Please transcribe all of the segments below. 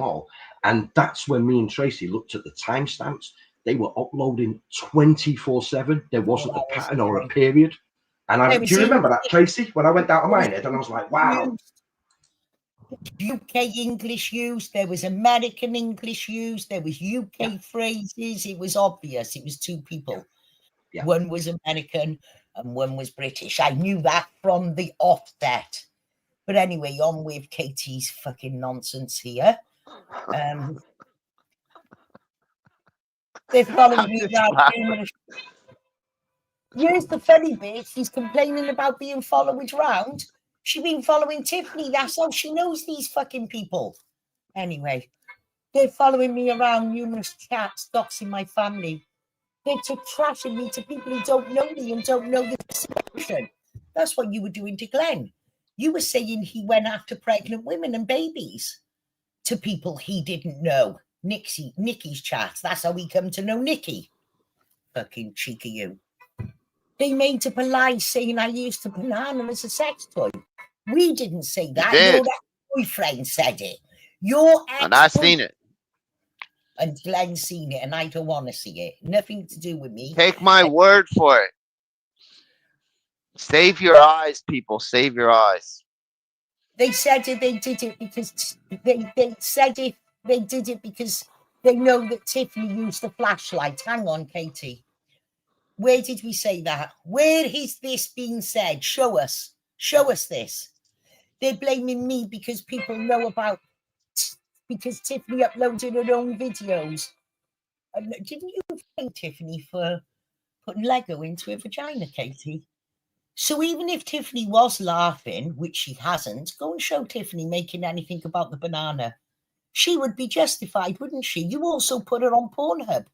all. And that's when me and Tracy looked at the timestamps. They were uploading 24/7. There wasn't a pattern or a period. And do you remember that, Tracy? When I went down to Minehead and I was like, wow. UK English used, there was American English used, there was UK phrases. It was obvious. It was two people. Yeah. One was American and one was British. I knew that from the offset. But anyway, on with Katie's fucking nonsense here. They're following me around. Here's the funny bit. She's complaining about being followed round. She's been following Tiffany. That's how she knows these fucking people. Anyway, they're following me around, numerous chats, doxing my family. They took trashing me to people who don't know me and don't know the situation. That's what you were doing to Glenn. You were saying he went after pregnant women and babies to people he didn't know. Nikki's chats. That's how he come to know Nikki. Fucking cheeky you. They made up a lie saying I used a banana as a sex toy. We didn't say that. Your boyfriend said it. Your ex and I seen it. And Glenn's seen it, and I don't want to see it. Nothing to do with me. Take my word for it. Save your eyes, people. Save your eyes. They said it. They did it because they said it. They did it because they know that Tiffany used the flashlight. Hang on, Katie. Where did we say that? Where is this being said? Show us. Show us this. They're blaming me because people know about, because Tiffany uploaded her own videos. Didn't you thank Tiffany for putting Lego into her vagina, Katie? So even if Tiffany was laughing, which she hasn't, go and show Tiffany making anything about the banana. She would be justified, wouldn't she? You also put her on Pornhub,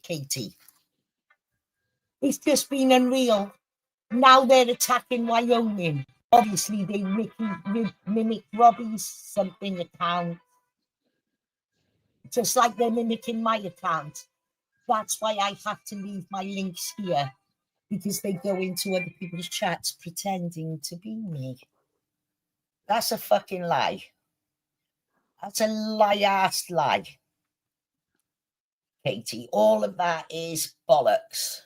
Katie. It's just been unreal. Now they're attacking Wyoming. Obviously, they mimic Robbie's something account. Just like they're mimicking my account. That's why I have to leave my links here. Because they go into other people's chats pretending to be me. That's a fucking lie. That's a lie-ass lie. Katie, all of that is bollocks.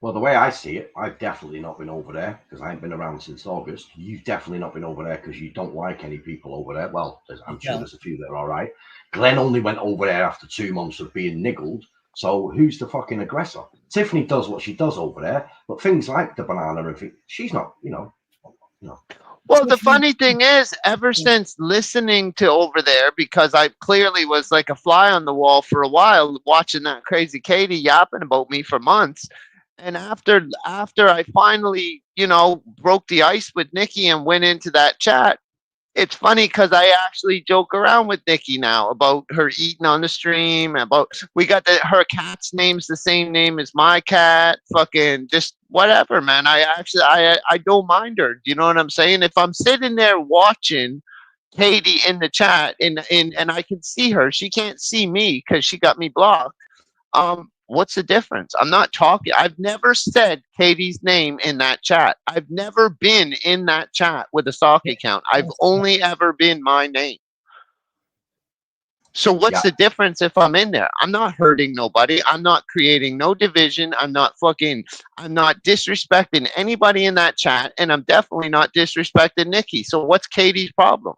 Well, the way I see it, I've definitely not been over there because I ain't been around since August. You've definitely not been over there because you don't like any people over there. Well, I'm sure there's a few that are all right. Glenn only went over there after 2 months of being niggled. So who's the fucking aggressor? Tiffany does what she does over there, but things like the banana and she's not, you know. Well, the funny thing is, ever since listening to over there, because I clearly was like a fly on the wall for a while, watching that crazy Katie yapping about me for months. And after I finally, broke the ice with Nikki and went into that chat, it's funny because I actually joke around with Nikki now about her eating on the stream, about her cat's name's the same name as my cat, fucking just whatever, man. I don't mind her. You know what I'm saying? If I'm sitting there watching Katie in the chat and I can see her, she can't see me because she got me blocked. What's the difference? I'm not talking. I've never said Katie's name in that chat. I've never been in that chat with a sock account. I've only ever been my name. So what's the difference if I'm in there? I'm not hurting nobody. I'm not creating no division. I'm not disrespecting anybody in that chat, and I'm definitely not disrespecting Nikki. So what's Katie's problem?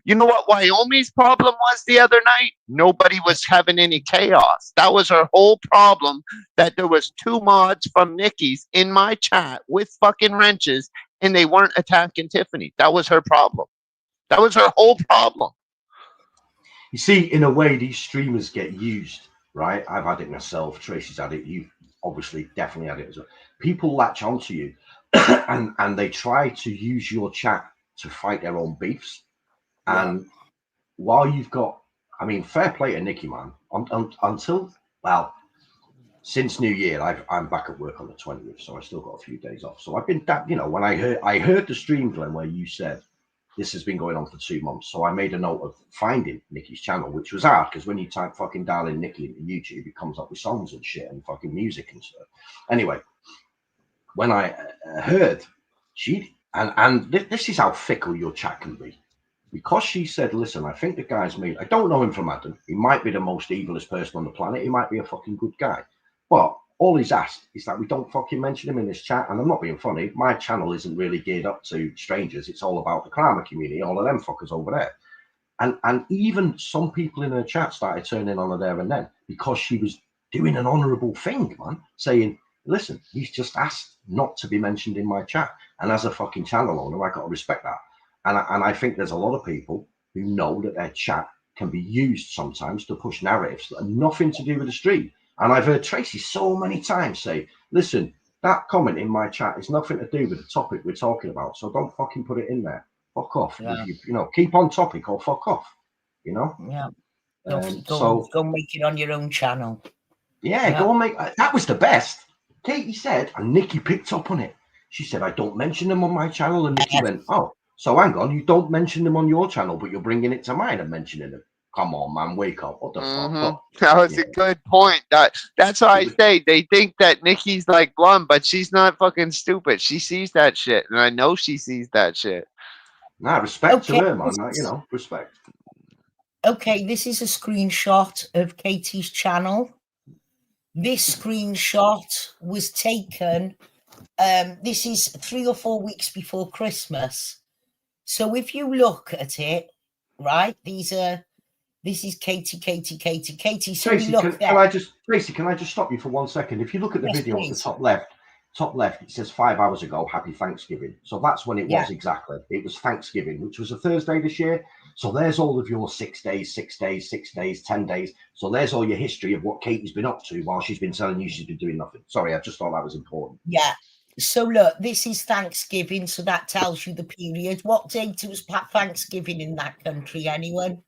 You know what Wyoming's problem was the other night? Nobody was having any chaos. That was her whole problem, that there was 2 mods from Nikki's in my chat with fucking wrenches, and they weren't attacking Tiffany. That was her problem. That was her whole problem. You see, in a way, these streamers get used, right? I've had it myself. Tracy's had it. You've obviously definitely had it as well. People latch onto you and they try to use your chat to fight their own beefs. And while you've got, fair play to Nikki, man. Since New Year, I'm back at work on the 20th, so I still got a few days off. So I've been, when I heard the stream, Glenn, where you said, this has been going on for 2 months. So I made a note of finding Nikki's channel, which was hard because when you type fucking dialing Nikki into YouTube, it comes up with songs and shit and fucking music and stuff. Anyway, when I heard this is how fickle your chat can be. because she said, listen, I think the guy's made, I don't know him from Adam. He might be the most evilest person on the planet. He might be a fucking good guy. But all he's asked is that we don't fucking mention him in this chat. And I'm not being funny. My channel isn't really geared up to strangers. It's all about the crama community, all of them fuckers over there. And even some people in her chat started turning on her there and then because she was doing an honourable thing, man, saying, listen, he's just asked not to be mentioned in my chat. And as a fucking channel owner, I got to respect that. And I think there's a lot of people who know that their chat can be used sometimes to push narratives that are nothing to do with the stream. And I've heard Tracy so many times say, listen, that comment in my chat is nothing to do with the topic we're talking about. So don't fucking put it in there. Fuck off. Yeah. You know, keep on topic or fuck off, you know? Yeah. So go make it on your own channel. Yeah, go and make, that was the best. Katie said, and Nikki picked up on it. She said, I don't mention them on my channel. And Nikki went, oh, so hang on, you don't mention them on your channel, but you're bringing it to mine and mentioning them. Come on, man, wake up. What the fuck? That was a good point. That's why I say they think that Nikki's like blonde, but she's not fucking stupid. She sees that shit, and I know she sees that shit. Nah, respect to her, man. You know, respect. Okay, this is a screenshot of Katie's channel. This screenshot was taken, this is 3 or 4 weeks before Christmas. So if you look at it, right, this is Katie. So Tracy, can I just stop you for 1 second? If you look at the video please. at the top left, it says 5 hours ago, happy Thanksgiving. So that's when it was exactly. It was Thanksgiving, which was a Thursday this year. So there's all of your 6 days, 10 days. So there's all your history of what Katie's been up to while she's been telling you she's been doing nothing. Sorry, I just thought that was important. Yeah. So look, this is Thanksgiving. So that tells you the period. What date was Thanksgiving in that country? Anyone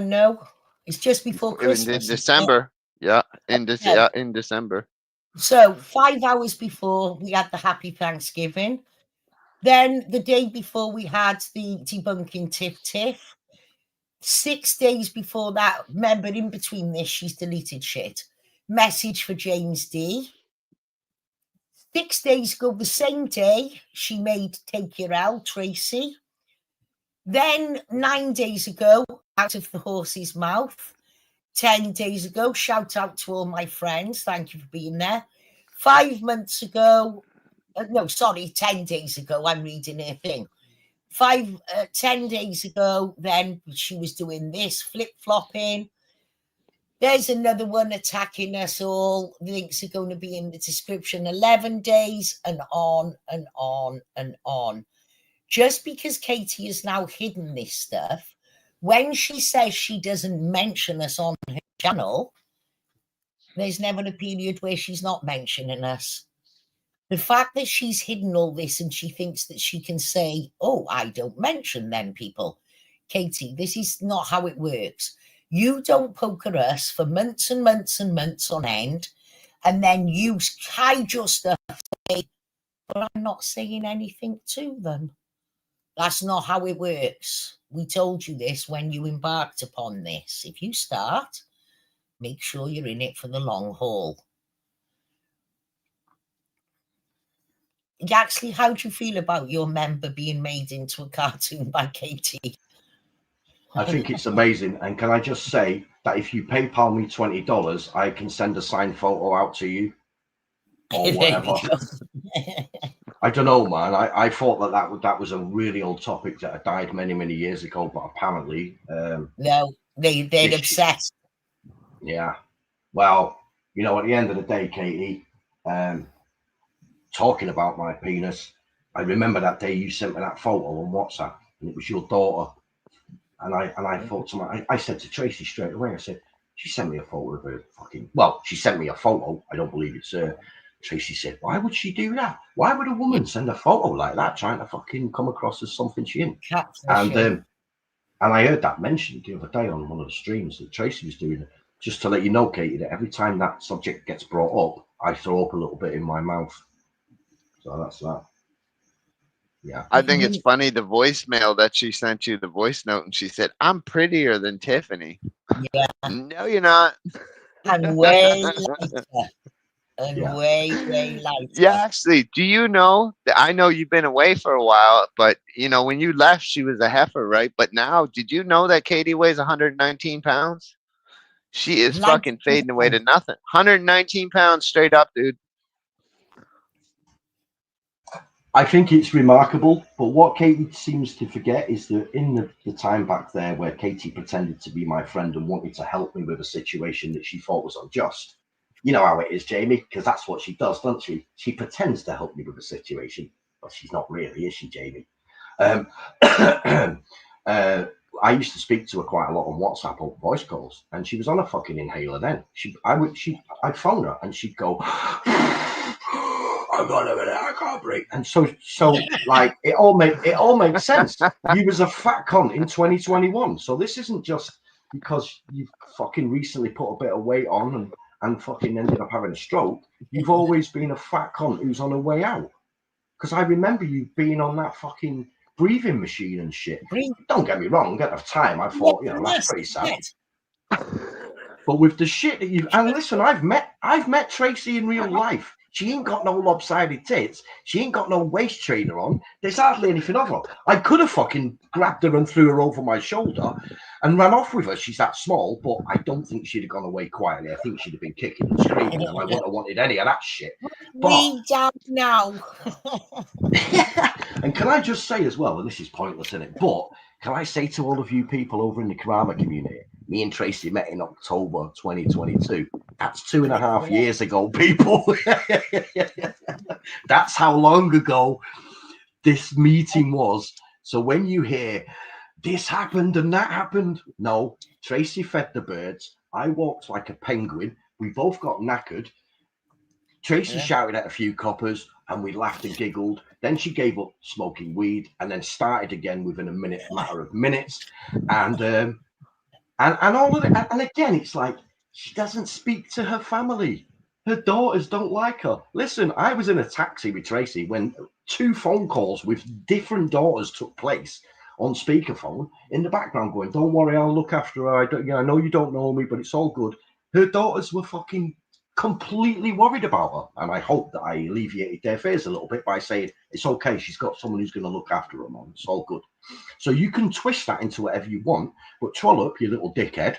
know? It's just before Christmas. In December. Yeah, in December. So 5 hours before we had the happy Thanksgiving. Then the day before we had the debunking tiff. 6 days before that, remember in between this, she's deleted shit. Message for James D. 6 days ago, the same day, she made Take Your L, Tracy. Then 9 days ago, out of the horse's mouth. 10 days ago, shout out to all my friends. Thank you for being there. 5 months ago, 10 days ago, I'm reading her thing. 10 days ago, then she was doing this, flip-flopping. There's another one attacking us all. Links are going to be in the description. 11 days and on and on and on. Just because Katie has now hidden this stuff, when she says she doesn't mention us on her channel, there's never a period where she's not mentioning us. The fact that she's hidden all this and she thinks that she can say, oh, I don't mention them people. Katie, this is not how it works. You don't poker us for months and months and months on end, and then you hide your stuff, but I'm not saying anything to them. That's not how it works. We told you this when you embarked upon this. If you start, make sure you're in it for the long haul. Yaxley, how do you feel about your member being made into a cartoon by Katie? I think it's amazing. And can I just say that if you PayPal me $20, I can send a signed photo out to you or whatever. I don't know, man. I thought that was a really old topic that had died many, many years ago, but apparently... no, they're obsessed. Yeah. Well, you know, at the end of the day, Katie, talking about my penis, I remember that day you sent me that photo on WhatsApp, and it was your daughter. And I thought to I said to Tracy straight away, I said, she sent me a photo of her fucking, well, she sent me a photo. I don't believe it's her. Tracy said, why would she do that? Why would a woman send a photo like that, trying to fucking come across as something she ain't? And I heard that mentioned the other day on one of the streams that Tracy was doing. Just to let you know, Katie, that every time that subject gets brought up, I throw up a little bit in my mouth. So that's that. Yeah. I think it's funny, the voicemail that she sent you, the voice note, and she said, I'm prettier than Tiffany. Yeah. No, you're not. And way later. and way later. Yeah, actually, do you know that I know you've been away for a while, but you know, when you left, she was a heifer, right? But now, did you know that Katie weighs 119 pounds? She is Like, fucking fading away to nothing. 119 pounds straight up, dude. I think it's remarkable, but what Katie seems to forget is that in the time back there where Katie pretended to be my friend and wanted to help me with a situation that she thought was unjust, you know how it is, Jamie, because that's what she does, doesn't she? She pretends to help me with a situation, but she's not really, is she, Jamie? I used to speak to her quite a lot on WhatsApp over voice calls, and she was on a fucking inhaler then. I'd phone her and she'd go, I can't breathe. And so like it all makes sense. You was a fat cunt in 2021. So this isn't just because you've fucking recently put a bit of weight on and fucking ended up having a stroke. You've always been a fat cunt who's on her way out. Because I remember you being on that fucking breathing machine and shit. Don't get me wrong, at the time I thought, you know, that's pretty sad. But with the shit that you've, and listen, I've met Tracy in real life. She ain't got no lopsided tits. She ain't got no waist trainer on. There's hardly anything of her. I could have fucking grabbed her and threw her over my shoulder and ran off with her. She's that small, but I don't think she'd have gone away quietly. I think she'd have been kicking and screaming, and I wouldn't have wanted any of that shit. We don't know. And can I just say as well, and this is pointless, isn't it? But can I say to all of you people over in the crama community, me and Tracy met in October 2022. That's 2.5 years ago, people. That's how long ago this meeting was. So when you hear this happened and that happened, no, Tracy fed the birds. I walked like a penguin. We both got knackered. Tracy shouted at a few coppers and we laughed and giggled. Then she gave up smoking weed and then started again within a matter of minutes. And all of it. And again, it's like she doesn't speak to her family. Her daughters don't like her. Listen, I was in a taxi with Tracy when 2 phone calls with different daughters took place on speakerphone in the background going, don't worry, I'll look after her. I know you don't know me, but it's all good. Her daughters were fucking completely worried about her. And I hope that I alleviated their fears a little bit by saying, it's okay, she's got someone who's going to look after her, man. It's all good. So you can twist that into whatever you want, but Trollope, you little dickhead,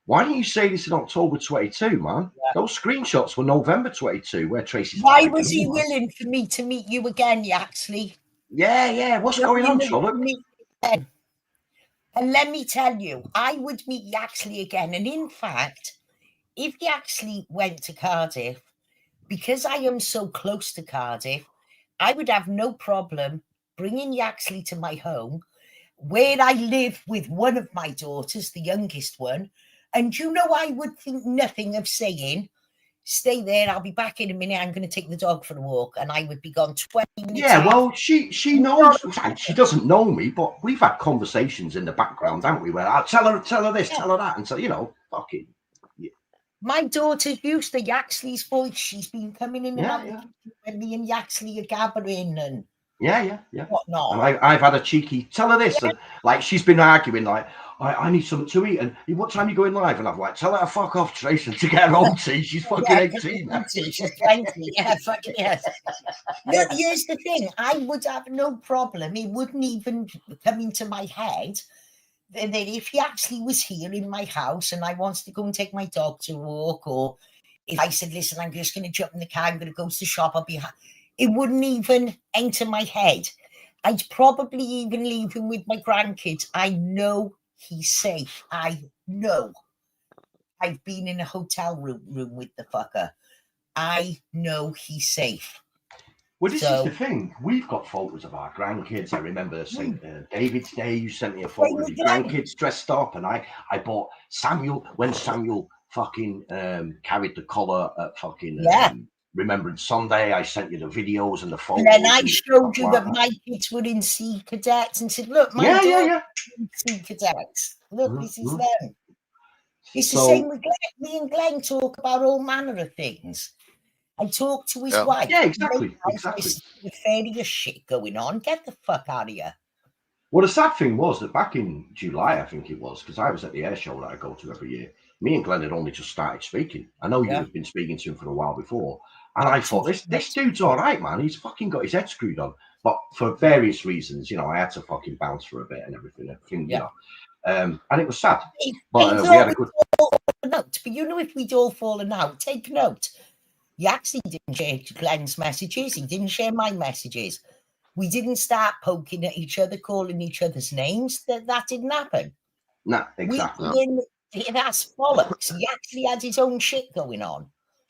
why didn't you say this in October 22, man? Yeah. Those screenshots were November 22, where Tracy's... Why was he willing for me to meet you again, Yaxley? Yeah. What's going on, Trollope? And let me tell you, I would meet Yaxley again. And in fact, if Yaxley went to Cardiff, because I am so close to Cardiff, I would have no problem bringing Yaxley to my home, where I live with one of my daughters, the youngest one. And you know, I would think nothing of saying, stay there, I'll be back in a minute, I'm going to take the dog for a walk. And I would be gone 20 minutes. Yeah, well, she knows. She doesn't know me, but we've had conversations in the background, haven't we? Where I'll tell her this, tell her that. And so, you know, fucking... Yeah. My daughter's used to Yaxley's voice. She's been coming in and out when me and Yaxley are gathering and yeah. whatnot. And I've had a cheeky tell her this, and like she's been arguing like, I need something to eat, and what time are you going live? And I'm like, tell her to fuck off, Tracy, to get her own tea. She's fucking 18. She's 20. Yeah, fucking yes. But here's the thing: I would have no problem. It wouldn't even come into my head that if he actually was here in my house and I wanted to go and take my dog to walk, or if I said, listen, I'm just going to jump in the car, I'm going to go to the shop, I'll be it wouldn't even enter my head. I'd probably even leave him with my grandkids. I know he's safe. I know. I've been in a hotel room with the fucker. I know he's safe. Well, this is the thing. We've got photos of our grandkids. I remember St. David's Day, you sent me a photo of your grandkids dressed up, and I bought Samuel, when Samuel fucking carried the collar at fucking Remembrance Sunday. I sent you the videos and the photos. And then I showed you that my kids were in Sea Cadets and said, look, my dad in Sea Cadets. Look, this is them. It's the same with Glenn. Me and Glenn talk about all manner of things. I talk to his wife. Yeah, exactly. There's nefarious shit going on. Get the fuck out of here. Well, the sad thing was that back in July, I think it was, because I was at the air show that I go to every year, me and Glenn had only just started speaking. I know you had been speaking to him for a while before. And I thought, this dude's all right, man. He's fucking got his head screwed on. But for various reasons, you know, I had to fucking bounce for a bit and everything, you know. And it was sad. But we had a good... Note, but you know, if we'd all fallen out, take note. He actually didn't share Glenn's messages. He didn't share my messages. We didn't start poking at each other, calling each other's names. That didn't happen. No, exactly. That's bollocks. He actually had his own shit going on.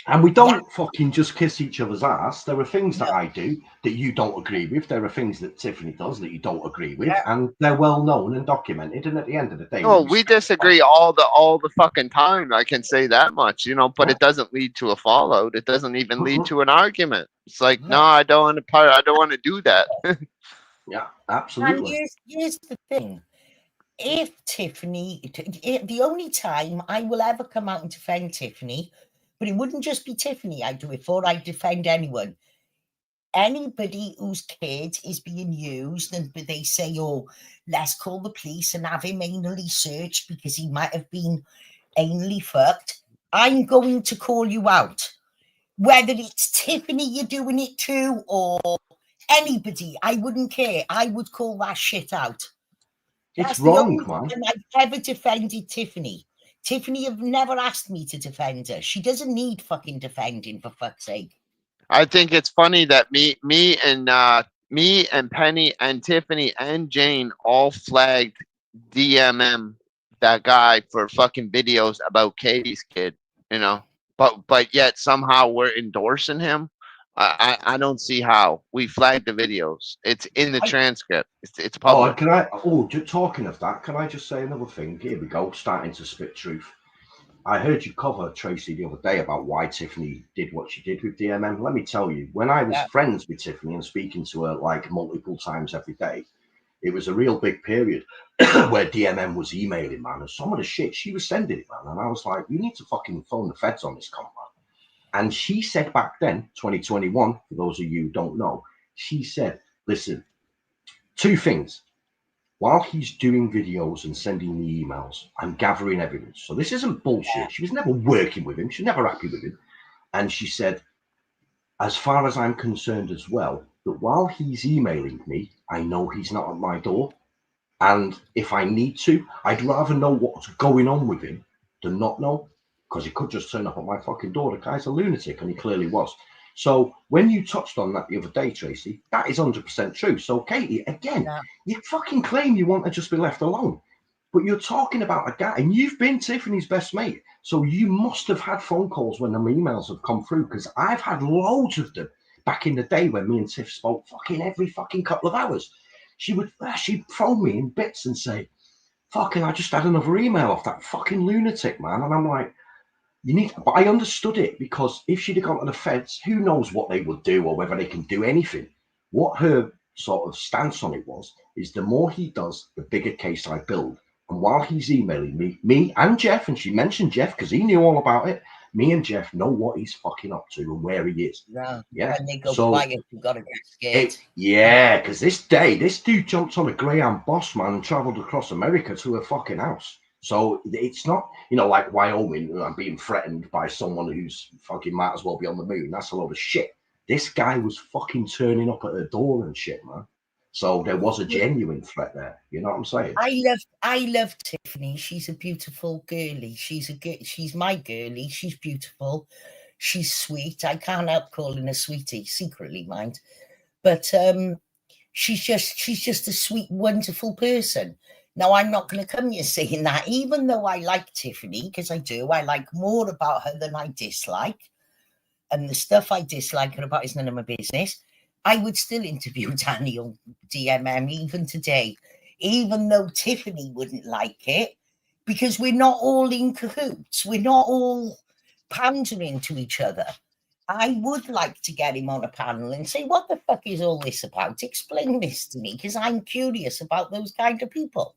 And we don't fucking just kiss each other's ass. There are things that I do that you don't agree with. There are things that Tiffany does that you don't agree with, and they're well known and documented. And at the end of the day, we disagree all the fucking time. I can say that much, you know. But it doesn't lead to a fallout. It doesn't even lead to an argument. It's like, no, I don't want to. I don't want to do that. Yeah, absolutely. And here's the thing. If Tiffany, the only time I will ever come out and defend Tiffany, but it wouldn't just be Tiffany I'd do it for, I'd defend anyone. Anybody whose kid is being used and they say, oh, let's call the police and have him anally searched because he might have been anally fucked, I'm going to call you out. Whether it's Tiffany you're doing it to or anybody, I wouldn't care. I would call that shit out. It's wrong, man. I've ever defended Tiffany. Tiffany have never asked me to defend her. She doesn't need fucking defending, for fuck's sake. I think it's funny that me and Penny and Tiffany and Jane all flagged DMM, that guy, for fucking videos about Katie's kid, you know. But yet somehow we're endorsing him. I don't see how. We flagged the videos. It's in the transcript. It's public. Talking of that, can I just say another thing? Here we go, starting to spit truth. I heard you cover, Tracy, the other day about why Tiffany did what she did with DMM. Let me tell you, when I was friends with Tiffany and speaking to her like multiple times every day, it was a real big period where DMM was emailing, man, and some of the shit she was sending it, man. And I was like, you need to fucking phone the feds on this cunt, man. And she said back then, 2021, for those of you who don't know, she said, listen, two things. While he's doing videos and sending me emails, I'm gathering evidence. So this isn't bullshit. She was never working with him. She was never happy with him. And she said, as far as I'm concerned as well, that while he's emailing me, I know he's not at my door. And if I need to, I'd rather know what's going on with him than not know. Because he could just turn up at my fucking door. The guy's a lunatic, and he clearly was. So when you touched on that the other day, Tracy, that is 100% true. So Katie, again, you fucking claim you want to just be left alone, but you're talking about a guy, and you've been Tiffany's best mate. So you must have had phone calls when the emails have come through, because I've had loads of them back in the day when me and Tiff spoke fucking every fucking couple of hours. She'd phone me in bits and say, fucking, I just had another email off that fucking lunatic, man. And I'm like, but I understood it, because if she'd have gone to the feds, who knows what they would do or whether they can do anything. What her sort of stance on it is the more he does, the bigger case I build. And while he's emailing me and Jeff, and she mentioned Jeff because he knew all about it, me and Jeff know what he's fucking up to and where he is. Yeah. And they go quiet, you gotta get scared. Because this dude jumped on a Greyhound boss, man, and traveled across America to her fucking house. So it's not, like Wyoming, I'm being threatened by someone who's fucking might as well be on the moon. That's a load of shit. This guy was fucking turning up at her door and shit, man. So there was a genuine threat there. You know what I'm saying? I love Tiffany. She's a beautiful girlie. She's my girlie. She's beautiful. She's sweet. I can't help calling her sweetie, secretly, mind. But she's just a sweet, wonderful person. Now, I'm not going to come here saying that, even though I like Tiffany, because I do. I like more about her than I dislike. And the stuff I dislike her about is none of my business. I would still interview Daniel DMM even today, even though Tiffany wouldn't like it, because we're not all in cahoots. We're not all pandering to each other. I would like to get him on a panel and say, what the fuck is all this about? Explain this to me, because I'm curious about those kind of people.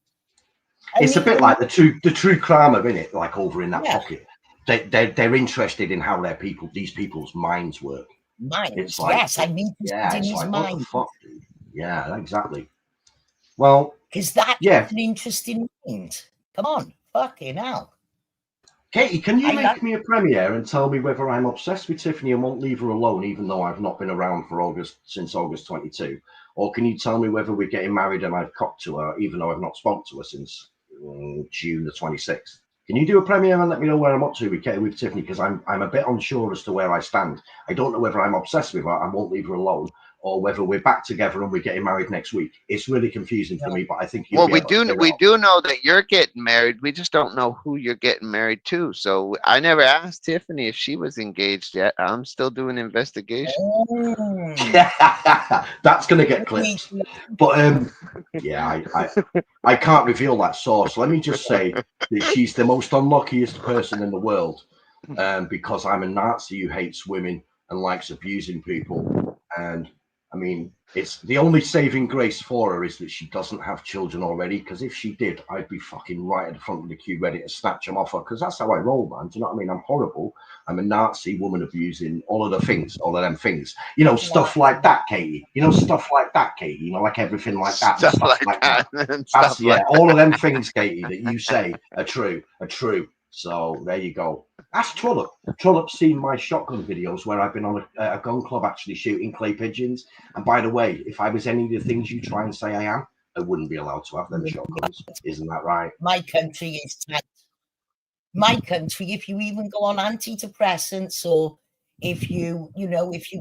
It's a bit like the true crama, isn't it? Like over in that pocket. They're interested in how these people's minds work. Minds, yes, I'm interested in his mind. What the fuck, dude? Yeah, exactly. Well, because that's an interesting mind. Come on, fucking hell. Katie, can you I make like- me a premiere and tell me whether I'm obsessed with Tiffany and won't leave her alone, even though I've not been around for since August 22? Or can you tell me whether we're getting married and I've copped to her, even though I've not spoken to her since June the 26th? Can you do a premiere and let me know where I'm up to with Tiffany? Because I'm a bit unsure as to where I stand. I don't know whether I'm obsessed with her and won't leave her alone, or whether we're back together and we're getting married next week. It's really confusing for me, but I think you'll Well, be we able to clear it we up. do know that you're getting married. We just don't know who you're getting married to. So I never asked Tiffany if she was engaged yet. I'm still doing investigation. That's gonna get clipped. But yeah, I can't reveal that source. Let me just say that she's the most unluckiest person in the world, because I'm a Nazi who hates women and likes abusing people. And I mean, it's the only saving grace for her is that she doesn't have children already. Because if she did, I'd be fucking right at the front of the queue, ready to snatch them off her. Because that's how I roll, man. Do you know what I mean? I'm horrible. I'm a Nazi, woman abusing, all of them things. You know, stuff like that, Katie. You know, stuff like that, Katie. You know, like everything like that. Stuff like that. That's, yeah, all of them things, Katie, that you say are true. So there you go. Ask Trollope. Trollope's seen my shotgun videos where I've been on a gun club actually shooting clay pigeons. And by the way, if I was any of the things you try and say I am, I wouldn't be allowed to have them shotguns. Isn't that right? My country is tight. My country, if you even go on antidepressants, or if you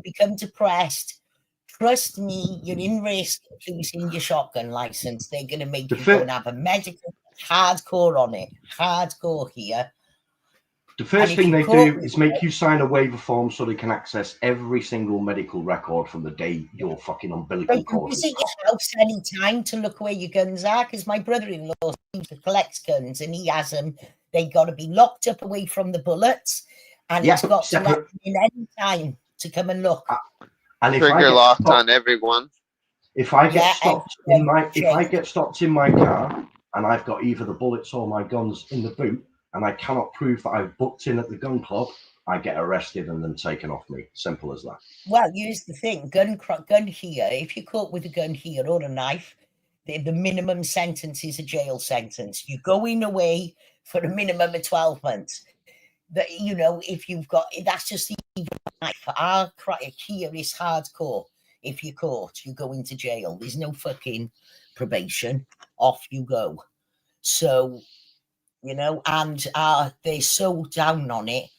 become depressed, trust me, you're in risk of losing your shotgun license. They're going to make you go and have a medical hardcore on it. Hardcore here. The first thing they do is make you sign a waiver form so they can access every single medical record from the day your fucking umbilical cord. Visit your house any time to look where your guns are, because my brother-in-law collects guns and he has them. They got to be locked up away from the bullets, and he's got to let them in any time to come and look. And if trigger locked on everyone. If I get stopped in my car and I've got either the bullets or my guns in the boot, and I cannot prove that I've booked in at the gun club, I get arrested and then taken off me. Simple as that. Well, here's the thing: gun here. If you're caught with a gun here or a knife, the minimum sentence is a jail sentence. You're going away for a minimum of 12 months. That, you know, if you've got, that's just the knife. Our here is hardcore. If you're caught, you go into jail. There's no fucking probation. Off you go. So, you know, and they're so down on it.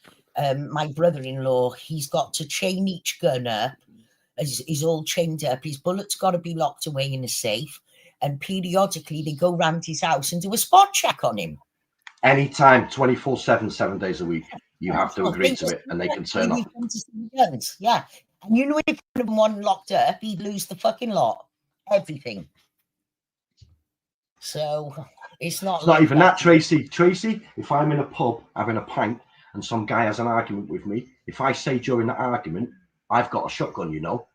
My brother-in-law, he's got to chain each gun up. He's all chained up. His bullets got to be locked away in a safe. And periodically, they go round his house and do a spot check on him. Anytime, 24/7, 7 days a week. You have to agree to it, and they can turn up. Guns. Yeah. And you know, if one locked up, he'd lose the fucking lot. Everything. So it's not even that, Tracy. Tracy, if I'm in a pub having a pint and some guy has an argument with me, if I say during that argument, I've got a shotgun, you know,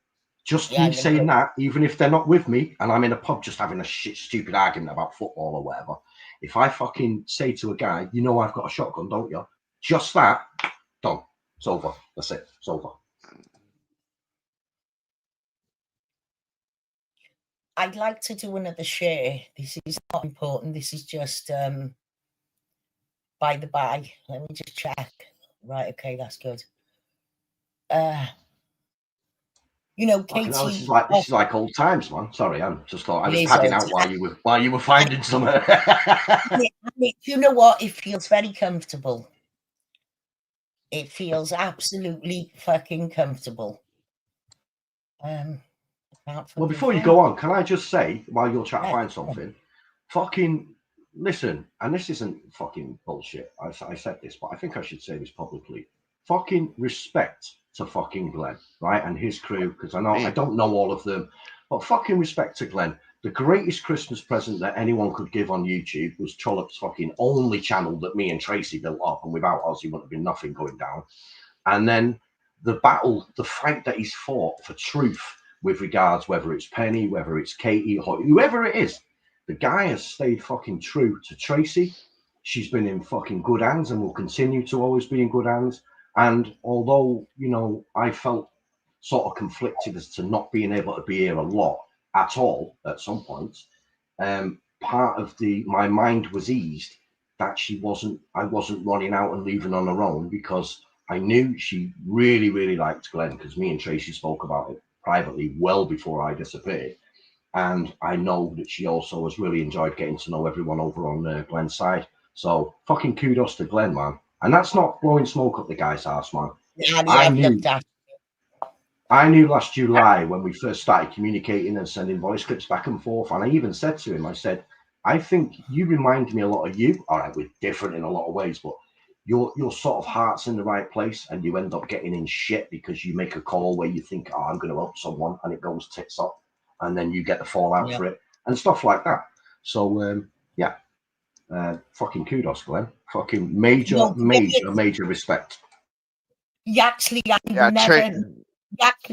just me saying that, even if they're not with me and I'm in a pub just having a stupid argument about football or whatever, if I fucking say to a guy, you know, I've got a shotgun, don't you? Just that, done. It's over. That's it. It's over. I'd like to do another share. This is not important. This is just by the by. Let me just check. Right, okay, that's good. You know, Katie. This is like old times, man. Sorry, I just thought I was padding out while you were finding some. You know what? It feels very comfortable. It feels absolutely fucking comfortable. Well, before you go on, can I just say, while you're trying to find something, fucking listen, and this isn't fucking bullshit. I said this, but I think I should say this publicly. Fucking respect to fucking Glenn, right, and his crew, because I don't know all of them, but fucking respect to Glenn. The greatest Christmas present that anyone could give on YouTube was Trollope's fucking only channel that me and Tracy built up, and without us, he wouldn't have been nothing going down. And then the fight that he's fought for truth with regards whether it's Penny, whether it's Katie, or whoever it is, the guy has stayed fucking true to Tracy. She's been in fucking good hands and will continue to always be in good hands. And although, you know, I felt sort of conflicted as to not being able to be here a lot at all at some points, part of my mind was eased that I wasn't running out and leaving on her own, because I knew she really, really liked Glenn, because me and Tracy spoke about it privately well before I disappeared. And I know that she also has really enjoyed getting to know everyone over on Glenn's side. So fucking kudos to Glenn, man. And that's not blowing smoke up the guy's ass, man. I knew last July when we first started communicating and sending voice clips back and forth, and I even said to him, I said, I think you remind me a lot of you. All right, we're different in a lot of ways, but your sort of heart's in the right place, and you end up getting in shit because you make a call where you think, oh, I'm going to help someone, and it goes tits up, and then you get the fallout for it and stuff like that. So fucking kudos, Glenn. Fucking major respect. Actually,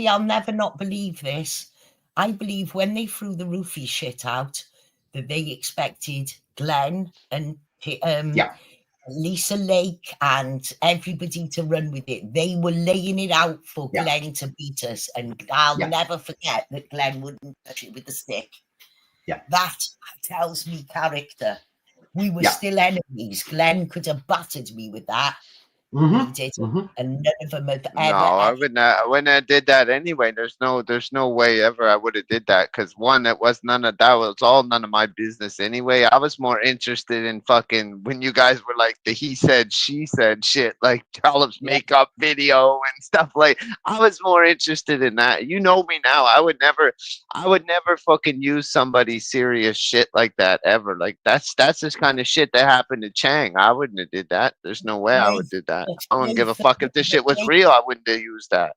I'll never not believe this. I believe when they threw the roofie shit out, that they expected Glenn and Lisa Lake and everybody to run with it. They were laying it out for Glenn to beat us, and I'll never forget that Glenn wouldn't touch it with a stick. That tells me character. We were still enemies. Glenn could have battered me with that. He did, and none of them had ever. No, I wouldn't have did that anyway. There's no way ever I would have did that, because one, that was none of my business anyway. I was more interested in fucking when you guys were like the he said she said shit, like Charlotte's makeup video and stuff. Like, I was more interested in that. You know me now. I would never fucking use somebody's serious shit like that ever. Like, that's this kind of shit that happened to Chang. I wouldn't have did that. There's no way I would do that. I don't give a fuck if this shit was real. I wouldn't have used that.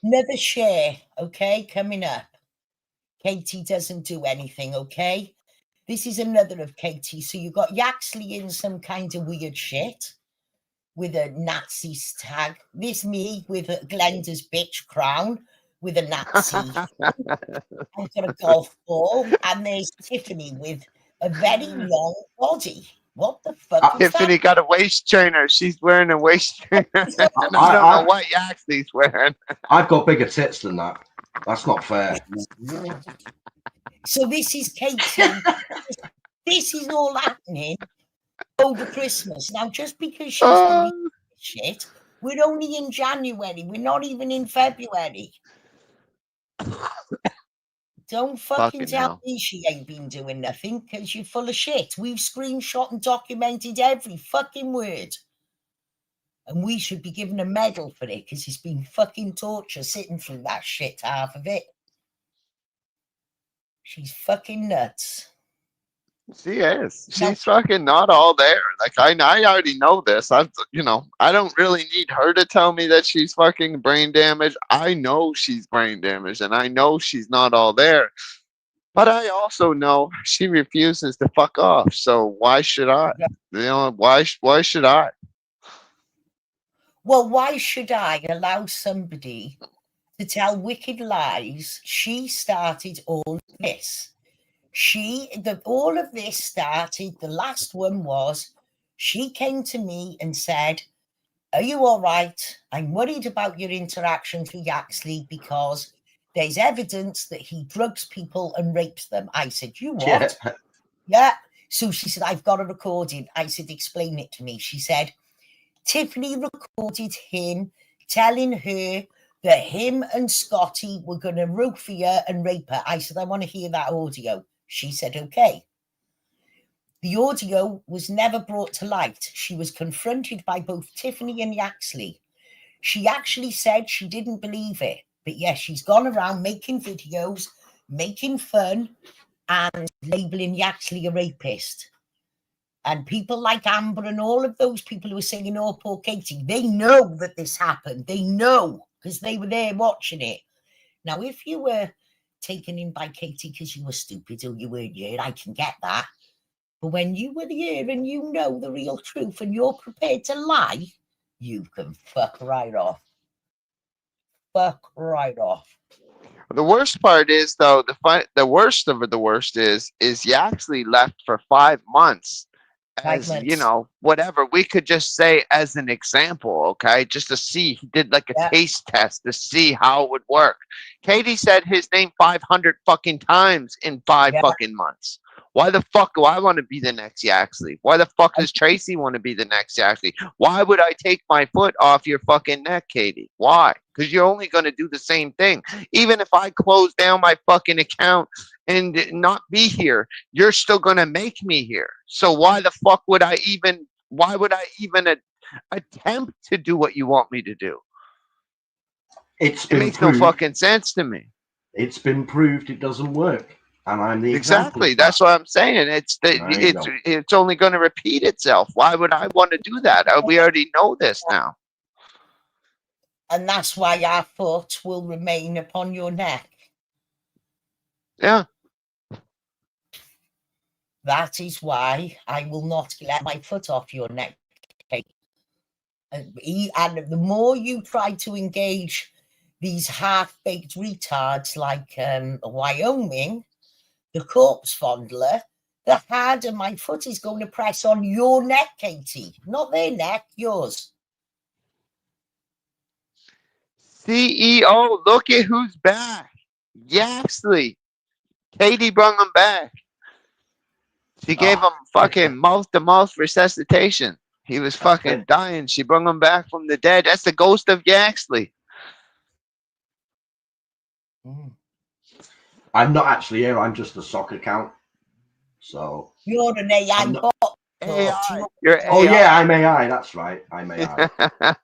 Another share, okay, coming up. Katy doesn't do anything, okay? This is another of Katy. So you got 𝐼𝐲𝐬𝐧𝐠 in some kind of weird shit with a Nazi tag. This me with a Glenda's bitch crown with a Nazi. I've got a golf ball, and there's Tiffany with a very long body. What the fuck? Tiffany got a waist trainer. She's wearing a waist trainer. I don't know what 𝐼𝐲𝐬𝐧𝐠's wearing. I've got bigger tits than that. That's not fair. So this is Katy. This is all happening over Christmas. Now, just because she's believing shit, we're only in January. We're not even in February. Don't fucking tell me she ain't been doing nothing, because you're full of shit. We've screenshot and documented every fucking word. And we should be given a medal for it, because it's been fucking torture sitting through that shit, half of it. She's fucking nuts. She is. She's fucking not all there. Like, I already know this. I don't really need her to tell me that she's fucking brain damaged. I know she's brain damaged, and I know she's not all there. But I also know she refuses to fuck off. So why should I? Why should I? Well, why should I allow somebody to tell wicked lies? She started all of this. All of this started, the last one was, she came to me and said, are you all right? I'm worried about your interactions with 𝐼𝐲𝐬𝐧𝐠 because there's evidence that he drugs people and rapes them. I said, you what? Yeah. So she said, I've got a recording. I said, explain it to me. She said, Tiffany recorded him telling her that him and Scotty were going to roofie her and rape her. I said, I want to hear that audio. She said, okay. The audio was never brought to light. She was confronted by both Tiffany and 𝐼𝐲𝐬𝐧𝐠. She actually said she didn't believe it. But yes, she's gone around making videos, making fun, and labeling 𝐼𝐲𝐬𝐧𝐠 a rapist. And people like Amber and all of those people who are saying, oh, poor Katy, they know that this happened. They know, because they were there watching it. Now, if you were taken in by Katy because you were stupid or you weren't here, I can get that. But when you were here and you know the real truth and you're prepared to lie, you can fuck right off. Fuck right off. The worst part is, though, the worst of the worst is 𝐼𝐲𝐬𝐧𝐠 left for 5 months. As whatever, we could just say as an example, okay, just to see. He did like a taste test to see how it would work. Katy said his name 500 fucking times in 5 fucking months. Why the fuck do I want to be the next 𝐼𝐲𝐬𝐧𝐠? Why the fuck does Tracy want to be the next 𝐼𝐲𝐬𝐧𝐠? Why would I take my foot off your fucking neck, Katie? Why? Because you're only going to do the same thing. Even if I close down my fucking account and not be here, you're still going to make me here. So why the fuck would I even, attempt to do what you want me to do? It makes no fucking sense to me. It's been proved it doesn't work. And I'm the exactly. That's what I'm saying. It's only going to repeat itself. Why would I want to do that? We already know this now. And that's why our foot will remain upon your neck. Yeah. That is why I will not let my foot off your neck. And the more you try to engage these half-baked retards like Wyoming, the corpse fondler, the harder my foot is going to press on your neck, Katie. Not their neck, yours. CEO, look at who's back. 𝐼𝐲𝐬𝐧𝐠. Katie brought him back. She gave him fucking mouth-to-mouth resuscitation. He was fucking dying. She brought him back from the dead. That's the ghost of 𝐼𝐲𝐬𝐧𝐠. I'm not actually here. I'm just a sock account. So you're an AI bot. AI. You're AI. Oh yeah, I'm AI. That's right. I'm AI. Yeah,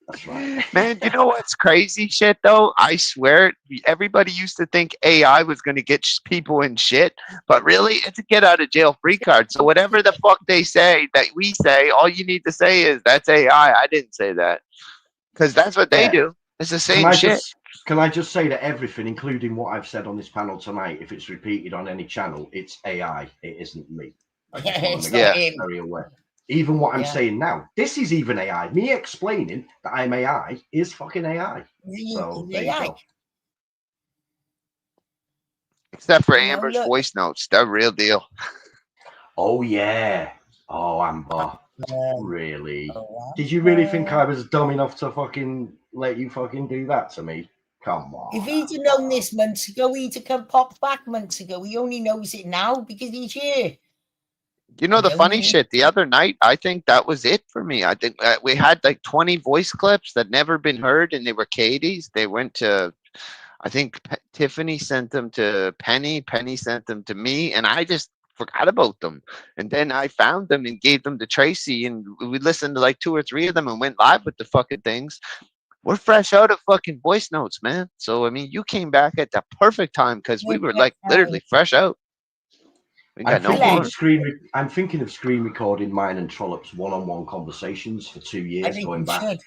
that's right. Man, you know what's crazy shit though? I swear, everybody used to think AI was going to get people in shit, but really, it's a get out of jail free card. So whatever the fuck they say that we say, all you need to say is that's AI. I didn't say that, because that's what they do. It's the same shit. Can I just say that everything, including what I've said on this panel tonight, if it's repeated on any channel, it's AI. It isn't me. I just want to make very aware. Even what I'm saying now, this is even AI. Me explaining that I'm AI is fucking AI. So there you go. Except for Amber's voice notes, they're real deal. Oh yeah. Oh, Amber. Really? Did you really think I was dumb enough to fucking let you fucking do that to me? Come on. If he'd have known this months ago, he'd have come popped back months ago. He only knows it now because he's here. You know the funny shit, the other night, I think that was it for me. I think we had like 20 voice clips that never been heard, and they were Katie's. They went to, I think Tiffany sent them to Penny. Penny sent them to me, and I just forgot about them. And then I found them and gave them to Tracy, and we listened to like 2 or 3 of them and went live with the fucking things. We're fresh out of fucking voice notes, man. So, I mean, you came back at the perfect time because we were like literally fresh out. I'm thinking of screen recording mine and Trollop's one-on-one conversations for 2 years going back.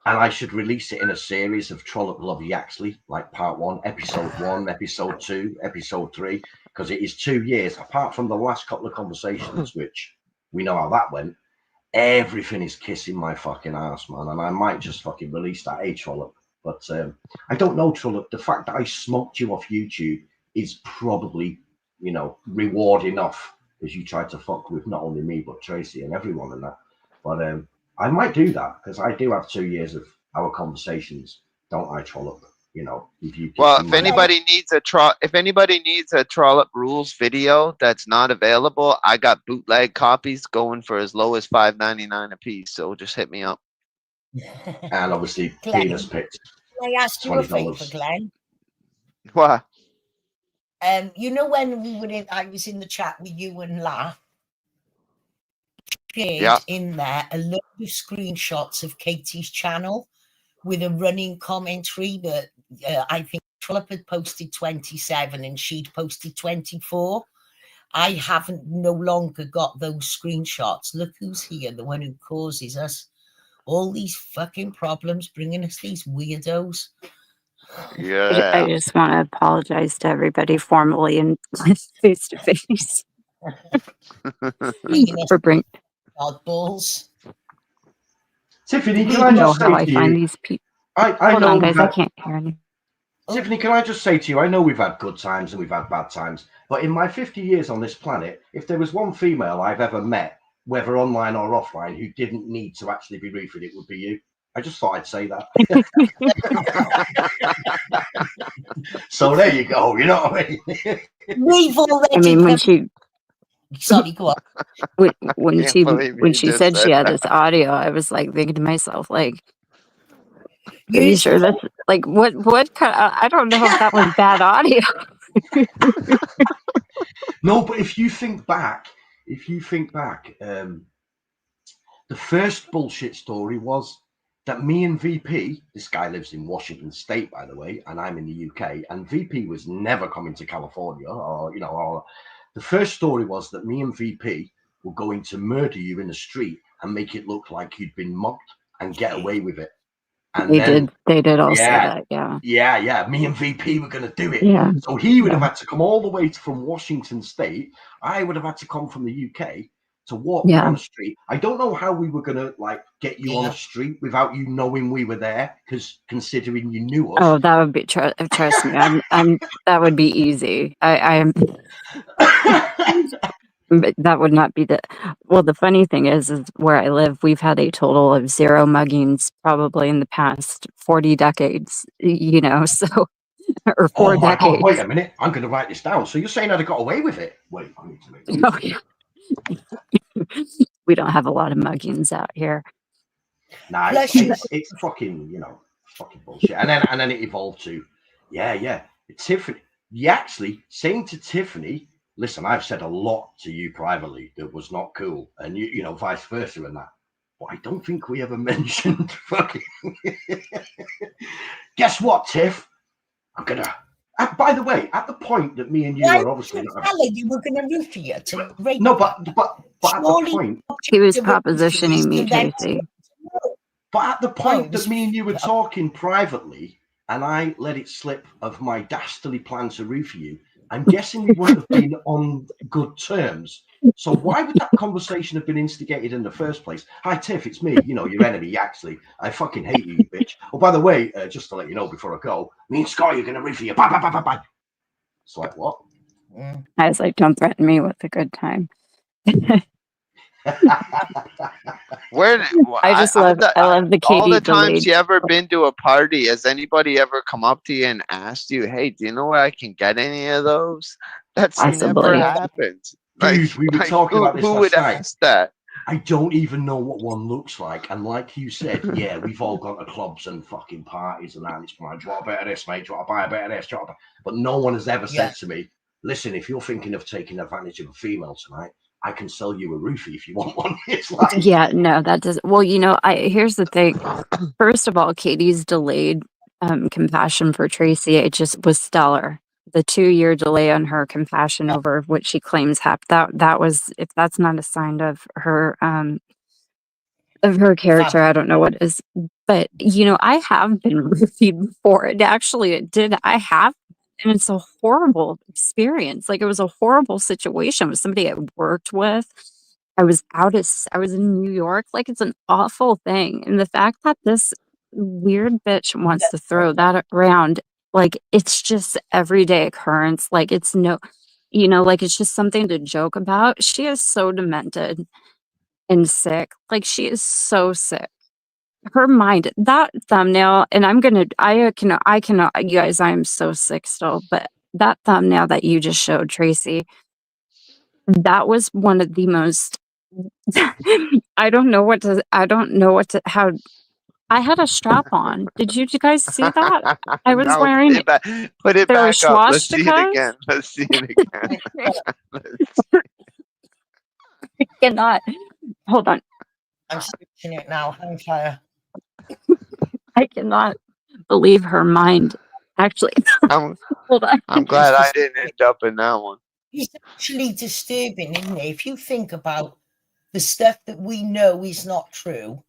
And I should release it in a series of Trollop Love 𝐼𝐲𝐬𝐧𝐠, like part 1, episode 1, episode 2, episode 3, because it is 2 years. Apart from the last couple of conversations, which we know how that went, everything is kissing my fucking ass, man. And I might just fucking release that, Trollop. But I don't know, Trollop. The fact that I smoked you off YouTube is probably, you know, reward enough, as you tried to fuck with not only me but Tracy and everyone and that. But I might do that because I do have 2 years of our conversations, don't I, Trollop? You know, if anybody needs a Trollop rules video that's not available, I got bootleg copies going for as low as $5.99 a piece. So just hit me up. And obviously, Glenn, penis pics. Can I ask you a favor, Glenn? What? You know when I was in the chat with you and Laugh, in there a load of screenshots of Katie's channel with a running commentary that I think Trollop had posted 27 and she'd posted 24. I haven't no longer got those screenshots. Look who's here, the one who causes us all these fucking problems, bringing us these weirdos. Yeah. I just want to apologize to everybody formally and face to face for bringing oddballs. Tiffany, can I I know just how say I to find you? these people. I Hold know, on, guys. I can't hear anything. Tiffany, can I just say to you? I know we've had good times and we've had bad times, but in my 50 years on this planet, if there was one female I've ever met, whether online or offline, who didn't need to actually be roofed, it would be you. I just thought I'd say that. So there you go. You know what I mean? We've already. I mean, when she Sorry, go on. when Can't believe you she just said she said had that. this audio, I was like thinking to myself, like, are you Use sure the that's like what kind I don't know if that was bad audio. No, but if you think back, the first bullshit story was that me and VP, this guy lives in Washington State, by the way, and I'm in the UK, and VP was never coming to California, or the first story was that me and VP were going to murder you in the street and make it look like you'd been mugged and get away with it. And They did all say yeah, that, yeah. me and VP were going to do it. Yeah. So he would have had to come all the way from Washington State. I would have had to come from the UK to walk down the street. I don't know how we were going to like get you on a street without you knowing we were there, because considering you knew us. Oh, that would be trust me. I'm that would be easy. I am. But that would not be the funny thing is where I live, we've had a total of 0 muggings probably in the past 40 decades, so, or 4 Oh my decades. God, wait a minute. I'm going to write this down. So you're saying I'd have got away with it? Wait, I need to make Oh, yeah. We don't have a lot of muggings out here. Nah, it's fucking, fucking bullshit. And then it evolved to, Tiffany. You actually saying to Tiffany, listen, I've said a lot to you privately that was not cool, and you vice versa and that. But I don't think we ever mentioned fucking. Guess what, Tiff? I'm gonna. By the way, at the point that me and you are obviously not. You were going to roof you to rape. No, but at the point he was propositioning me, Tracy. But at the point that me and you were talking privately, and I let it slip of my dastardly plan to roof you, I'm guessing we wouldn't have been on good terms. So why would that conversation have been instigated in the first place? Hi, Tiff, it's me, your enemy, actually. I fucking hate you, bitch. Oh, by the way, just to let you know before I go, me and Scott are going to roof you. Bye, bye, bye, bye, bye. It's like, what? I was like, don't threaten me with a good time. I love the Katy all the times delayed. you ever been to a party, has anybody ever come up to you and asked you, hey, do you know where I can get any of those? That's Possibly. never happened. Dude, we were talking about this who last would night. ask that? I don't even know what one looks like. And like you said, yeah, we've all gone to clubs and fucking parties and that. And it's like, do you want a bit of this, mate? Do you want to buy a bit of this? But no one has ever said to me, listen, if you're thinking of taking advantage of a female tonight, I can sell you a roofie if you want one. It's like, yeah, no, that does. Well, here's the thing. First of all, Katie's delayed compassion for Tracy, it just was stellar. The 2-year delay on her compassion over what she claims happened, that was, if that's not a sign of her character, I don't know what is. But I have been roofied before. It did. I have. And it's a horrible experience. Like, it was a horrible situation with somebody I worked with. I was in New York. Like, it's an awful thing. And the fact that this weird bitch wants to throw that around, like, it's just everyday occurrence. Like, it's like, it's just something to joke about. She is so demented and sick. Like, she is so sick. Her mind, that thumbnail, and I cannot, you guys, I am so sick still, but that thumbnail that you just showed, Tracy, that was one of the most, I don't know how, I had a strap on. Did you guys see that? I was wearing it. Put it There were back up. Let's see it swastikas. again. Let's see it again. I cannot. Hold on. I'm switching it now. Hang fire. I cannot believe her mind. Actually, hold on. I'm glad I didn't end up in that one. It's actually disturbing, isn't it? If you think about the stuff that we know is not true,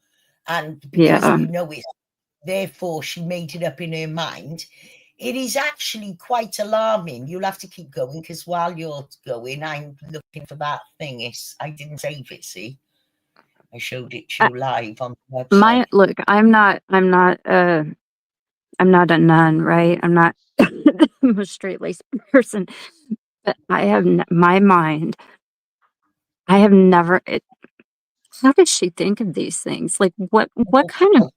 and because we know it, therefore she made it up in her mind. It is actually quite alarming. You'll have to keep going, because while you're going, I'm looking for that thing. I didn't save it. See, I showed it to you live on the website. Look, I'm not a nun, right? I'm not a straight-laced person, but I have my mind. I have never. How does she think of these things? Like, what kind of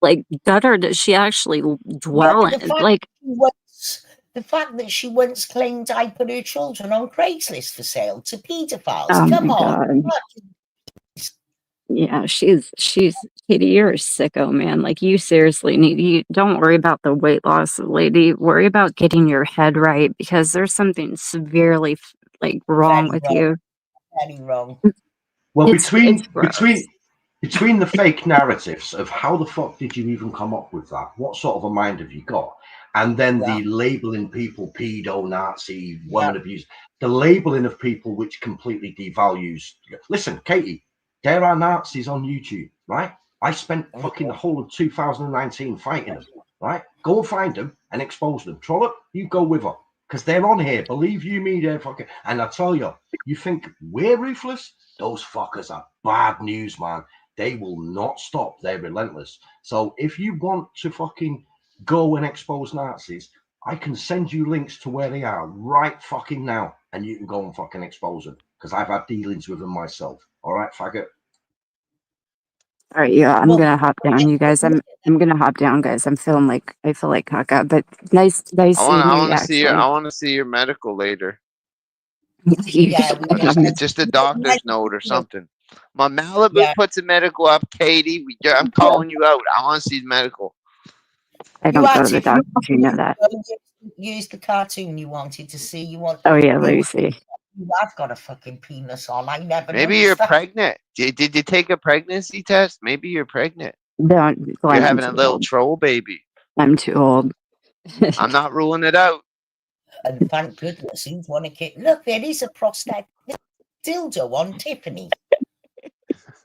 like gutter does she actually dwell Yeah, in? Like, the fact that she once claimed I put her children on Craigslist for sale to paedophiles. oh Come my on. God. Yeah, she's Katie, you're a sicko, man. Like, you seriously you don't worry about the weight loss, lady. Worry about getting your head right, because there's something severely like wrong with you. Very wrong. Well, It's gross. between the fake narratives of how the fuck did you even come up with that? What sort of a mind have you got? And then the labeling people pedo, Nazi, women abuse, the labeling of people which completely devalues. Listen, Katie, there are Nazis on YouTube, right? I spent fucking the whole of 2019 fighting them, right? Go and find them and expose them. Trollope, you go with her, because they're on here. Believe you me, they're fucking. And I tell you, you think we're ruthless? Those fuckers are bad news, man. They will not stop. They're relentless. So if you want to fucking go and expose Nazis, I can send you links to where they are right fucking now, and you can go and fucking expose them, because I've had dealings with them myself. All right, faggot. All right, yeah, I'm gonna hop down, you guys. I'm gonna hop down, guys. I feel like caca, but nice seeing you. Actually, I want to see your medical later. Yeah, just a doctor's note or something. My Malibu puts a medical up, Katie. I'm calling you out. I want to see the medical. I don't go to the doctor. You know that. Use the cartoon you wanted to see. You want? Oh yeah, let me see. I've got a fucking penis on. I never. Maybe you're pregnant. Did you take a pregnancy test? Maybe you're pregnant. Don't. You're having a little troll baby. I'm too old. I'm not ruling it out. And thank goodness he's one of kid. Look, there is a prosthetic dildo on Tiffany.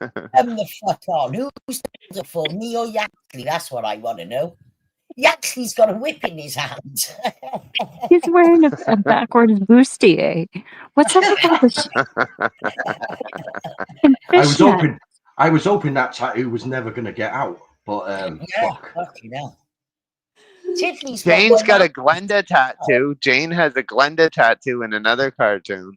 The fuck on. Who's the dildo for? Me or Yaxley? That's what I want to know. Yaxley's got a whip in his hand. He's wearing a backwards bustier. What's up with all this? I was hoping that tattoo was never going to get out, but fuck. Tiffany's Jane's got a Glenda tattoo. Jane has a Glenda tattoo in another cartoon.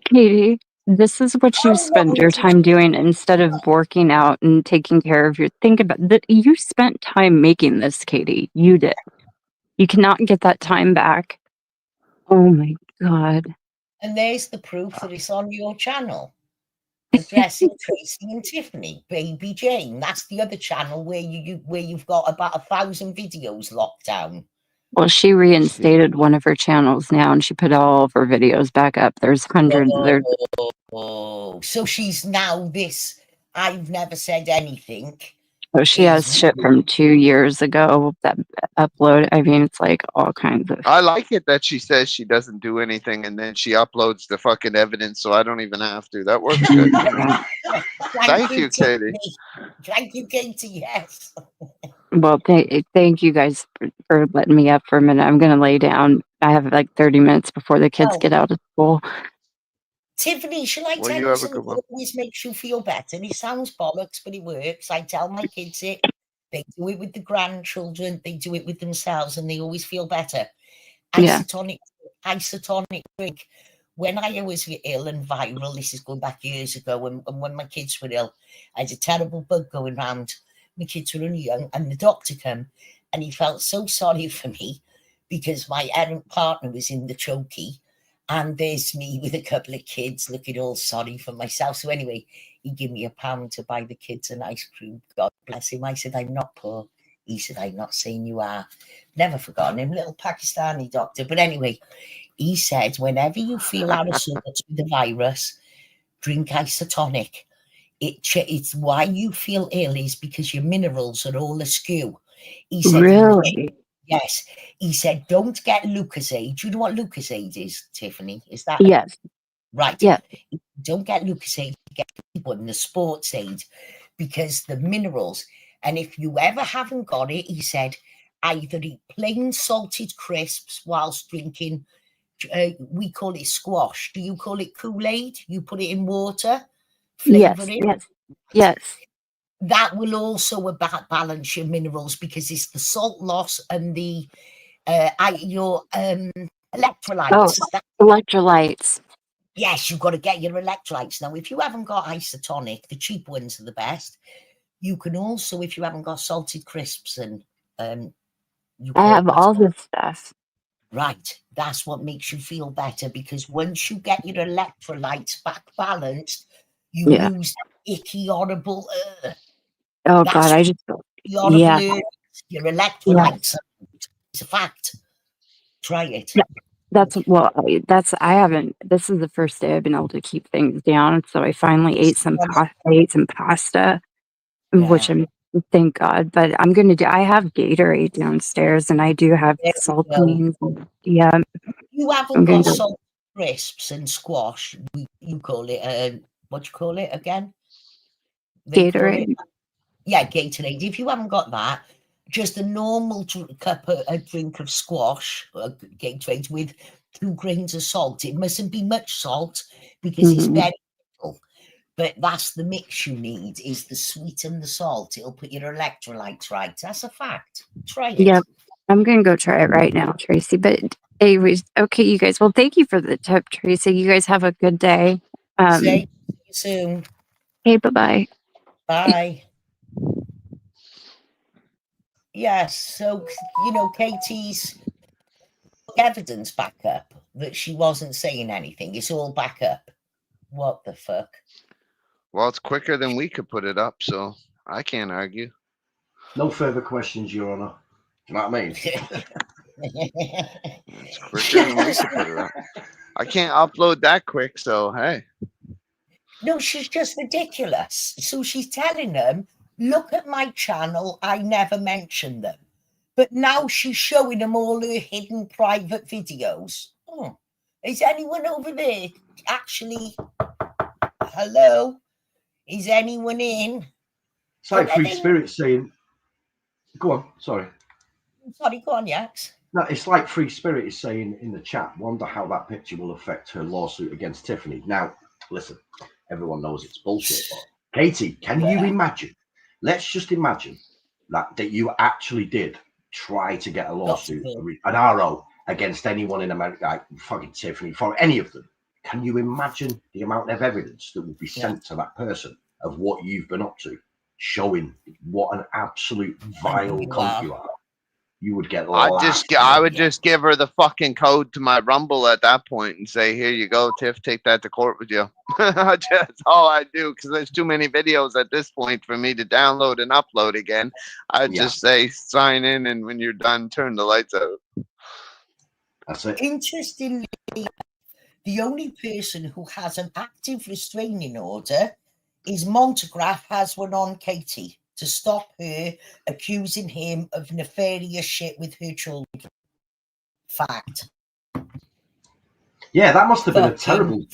Katie, this is what you spend your time doing instead of working out and taking care of your. Think about that. You spent time making this, Katie. You did. You cannot get that time back. Oh my God. And there's the proof that it's on your channel. Addressing Tracy and Tiffany, Baby Jane. That's the other channel where you've got about 1,000 videos locked down. Well, she reinstated one of her channels now, and she put all of her videos back up. There's hundreds. So she's now this. I've never said anything. Oh, she has shit from 2 years ago that upload. I mean, it's like all kinds of. I like it that she says she doesn't do anything and then she uploads the fucking evidence, so I don't even have to. That works good. Thank you, Katie. Thank you, Katie. Yes. Well, thank you guys for letting me up for a minute. I'm gonna lay down. I have like 30 minutes before the kids get out of school. Tiffany, shall I tell you something that always makes you feel better? And it sounds bollocks, but it works. I tell my kids it. They do it with the grandchildren. They do it with themselves, and they always feel better. Isotonic drink. When I was ill and viral, this is going back years ago, and when my kids were ill, I had a terrible bug going around. My kids were only young, and the doctor came, and he felt so sorry for me because my errant partner was in the chokey. And there's me with a couple of kids looking all sorry for myself. So anyway, he gave me £1 to buy the kids an ice cream. God bless him. I said, I'm not poor. He said, I'm not saying you are. Never forgotten him, little Pakistani doctor. But anyway, he said, whenever you feel out of sorts with the virus, drink isotonic. It's why you feel ill is because your minerals are all askew. He said, really? Yes. He said, don't get Lucozade. Do you know what Lucozade is, Tiffany? Is that? Yes. Right. Yeah. Don't get Lucozade, get one, the sports aid, because the minerals. And if you ever haven't got it, he said, either eat plain salted crisps whilst drinking, we call it squash. Do you call it Kool-Aid? You put it in water, flavor it. Yes. That will also balance your minerals because it's the salt loss and the your electrolytes. Oh, electrolytes. Yes, you've got to get your electrolytes. Now, if you haven't got isotonic, the cheap ones are the best. You can also, if you haven't got salted crisps and you I have put all this stuff. right, that's what makes you feel better, because once you get your electrolytes back balanced, you Yeah. lose that icky, horrible. Oh That's God, I just the horrible. yeah. Your electrolytes. It's a fact. Try it. Yeah. That's well, I haven't. This is the first day I've been able to keep things down. So I finally ate some pasta, which Yeah. I'm thank God. But I'm gonna do. I have Gatorade downstairs, and I do have There we go. saltines. Yeah, You haven't I'm gonna got go. salt crisps and squash. You call it what you call it again? They call it, Gatorade. yeah, Gatorade. If you haven't got that, just a normal cup of a drink of squash, Gatorade with 2 grains of salt. It mustn't be much salt because it's Mhm. very little. But that's the mix you need, is the sweet and the salt. It'll put your electrolytes right. That's a fact. Try it. Yeah, I'm gonna go try it right now, Tracy. But anyways, okay, you guys. Well, thank you for the tip, Tracy. You guys have a good day. See you soon. Hey, bye-bye. Bye. Yes, so, you know, Katie's evidence back up that she wasn't saying anything. It's all back up. What the fuck? Well, it's quicker than we could put it up, so I can't argue. No further questions, Your Honor. Do you know what I mean? It's quicker than we could put it up. I can't upload that quick, so hey. No, she's just ridiculous. So she's telling them, look at my channel, I never mentioned them. But now she's showing them all her hidden private videos. Oh, is anyone over there actually? Hello? Is anyone in? It's like Free Spirit saying, go on, sorry. Sorry, go on, Yax. No, it's like Free Spirit is saying in the chat, wonder how that picture will affect her lawsuit against Tiffany. Now, listen, everyone knows it's bullshit. But Katie, can you imagine? Let's just imagine that you actually did try to get a lawsuit, an RO against anyone in America, like fucking Tiffany, for any of them. Can you imagine the amount of evidence that would be sent to that person of what you've been up to, showing what an absolute vile cunt you are? You would get I would just give her the fucking code to my Rumble at that point and say, here you go, Tiff, take that to court with you. That's all I do, because there's too many videos at this point for me to download and upload again. I'd just say sign in, and when you're done, turn the lights out. That's it. Interestingly, the only person who has an active restraining order is Montegraph has one on Katie to stop her accusing him of nefarious shit with her children. Fact. Yeah, that must have been a terrible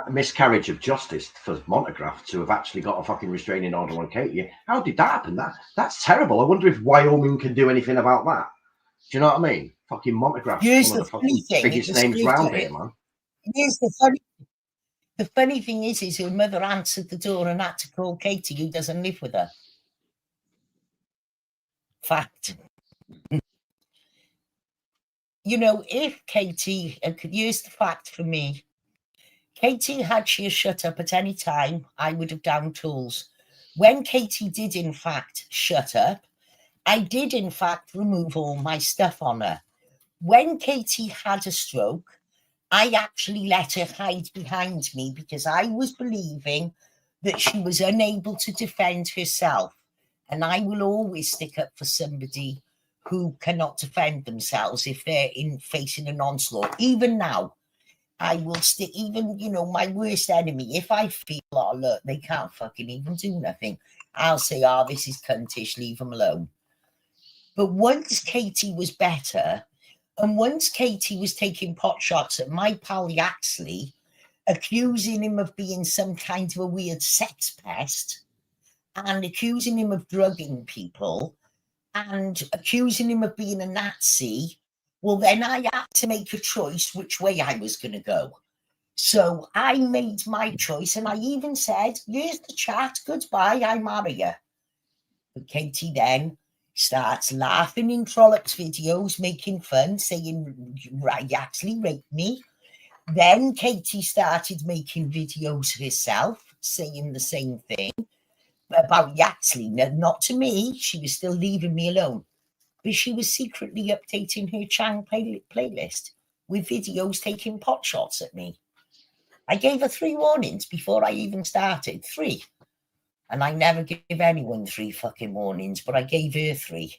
miscarriage of justice for Montegraph to have actually got a fucking restraining order on Katie. How did that happen? That's terrible. I wonder if Wyoming can do anything about that. Do you know what I mean? Fucking Montegraph's one of the fucking biggest names round here, man. Here's the funny thing is her mother answered the door and had to call Katie, who doesn't live with her. Fact. You know, if Katie, here's the fact for me. Katie, had she shut up at any time, I would have down tools. When Katie did, in fact, shut up, I did, in fact, remove all my stuff on her. When Katie had a stroke, I actually let her hide behind me because I was believing that she was unable to defend herself. And I will always stick up for somebody who cannot defend themselves if they're facing an onslaught. Even now, I will stick, even, you know, my worst enemy, if I feel, oh, look, they can't fucking even do nothing, I'll say, oh, this is cuntish, leave them alone. But once Katie was better, and once Katie was taking pot shots at my pal Yaxley, accusing him of being some kind of a weird sex pest, and accusing him of drugging people, and accusing him of being a Nazi, well, then I had to make a choice which way I was going to go. So I made my choice, and I even said, here's the chat, goodbye, I marry you. But Katie then starts laughing in Trollocs videos, making fun, saying, you actually raped me. Then Katie started making videos herself, saying the same thing. about 𝐜𝐚𝐮𝐬𝐞𝐝. No, not to me. She was still leaving me alone. But she was secretly updating her playlist with videos taking pot shots at me. I gave her 3 warnings before I even started. 3. And I never give anyone 3 fucking warnings, but I gave her 3.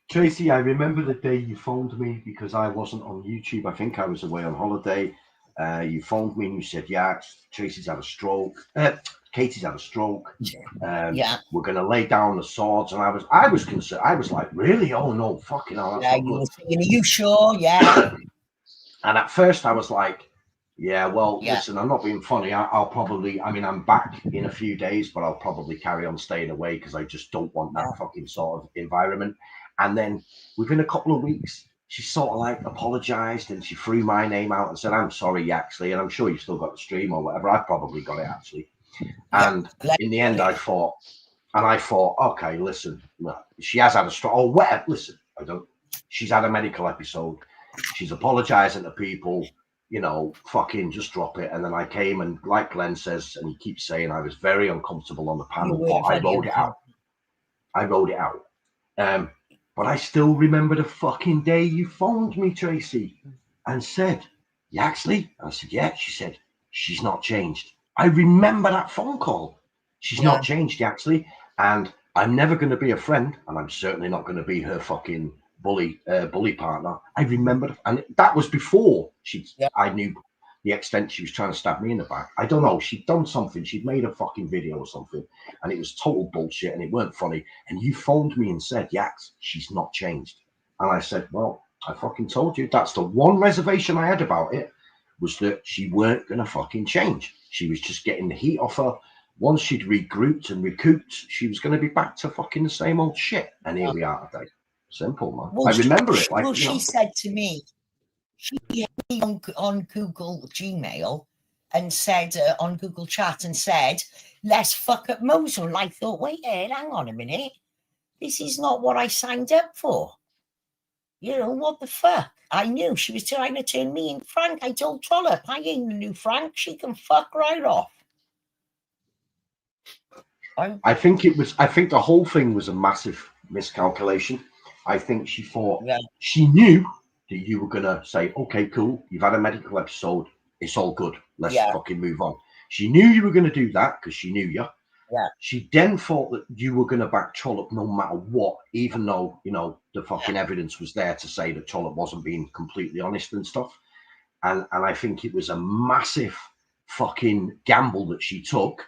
Tracy, I remember the day you phoned me because I wasn't on YouTube. I think I was away on holiday. You phoned me and you said, yeah, Tracy's had a stroke. Katie's had a stroke. Yeah. We're going to lay down the swords. And I was concerned. I was like, really? Oh, no, fucking hell, that's not good. Were saying, are you sure? Yeah. And at first I was like, yeah, well, listen, I'm not being funny. I'll probably, I mean, I'm back in a few days, but I'll probably carry on staying away because I just don't want that fucking sort of environment. And then within a couple of weeks, she sort of like apologized and she threw my name out and said, I'm sorry, 𝐜𝐚𝐮𝐬𝐞𝐝, and I'm sure you've still got the stream or whatever. I've probably got it actually. And in the end, I thought, okay, listen, she has had a stroke or whatever. Listen, she's had a medical episode. She's apologizing to people, you know, fucking just drop it. And then I came and like Glenn says, and he keeps saying I was very uncomfortable on the panel, but I wrote it out. But I still remember the fucking day you phoned me, Tracy, and said, 𝐜𝐚𝐮𝐬𝐞𝐝. I said, yeah. She said, she's not changed. I remember that phone call. She's not changed, 𝐜𝐚𝐮𝐬𝐞𝐝. And I'm never going to be a friend, and I'm certainly not going to be her fucking bully partner. I remember, and that was before I knew the extent she was trying to stab me in the back. I don't know. She'd done something. She'd made a fucking video or something, and it was total bullshit, and it weren't funny. And you phoned me and said, 𝐜𝐚𝐮𝐬𝐞𝐝, she's not changed. And I said, well, I fucking told you. That's the one reservation I had about it, was that she weren't going to fucking change. She was just getting the heat off her. Once she'd regrouped and recouped, she was going to be back to fucking the same old shit. And here we are today. Simple, man. Well, I remember it. Like, she said to me, she had me on Google Gmail and said, on Google Chat and said, let's fuck up Mosul. And I thought, wait, hang on a minute. This is not what I signed up for. You know, what the fuck? I knew she was trying to turn me and Frank. I told Trollope, I ain't the new Frank. She can fuck right off. I think the whole thing was a massive miscalculation. I think she thought, she knew that you were going to say, okay, cool, you've had a medical episode, it's all good, let's fucking move on. She knew you were going to do that because she knew you. Yeah. She then thought that you were going to back Trollope no matter what, even though, you know, the fucking evidence was there to say that Trollope wasn't being completely honest and stuff. And I think it was a massive fucking gamble that she took,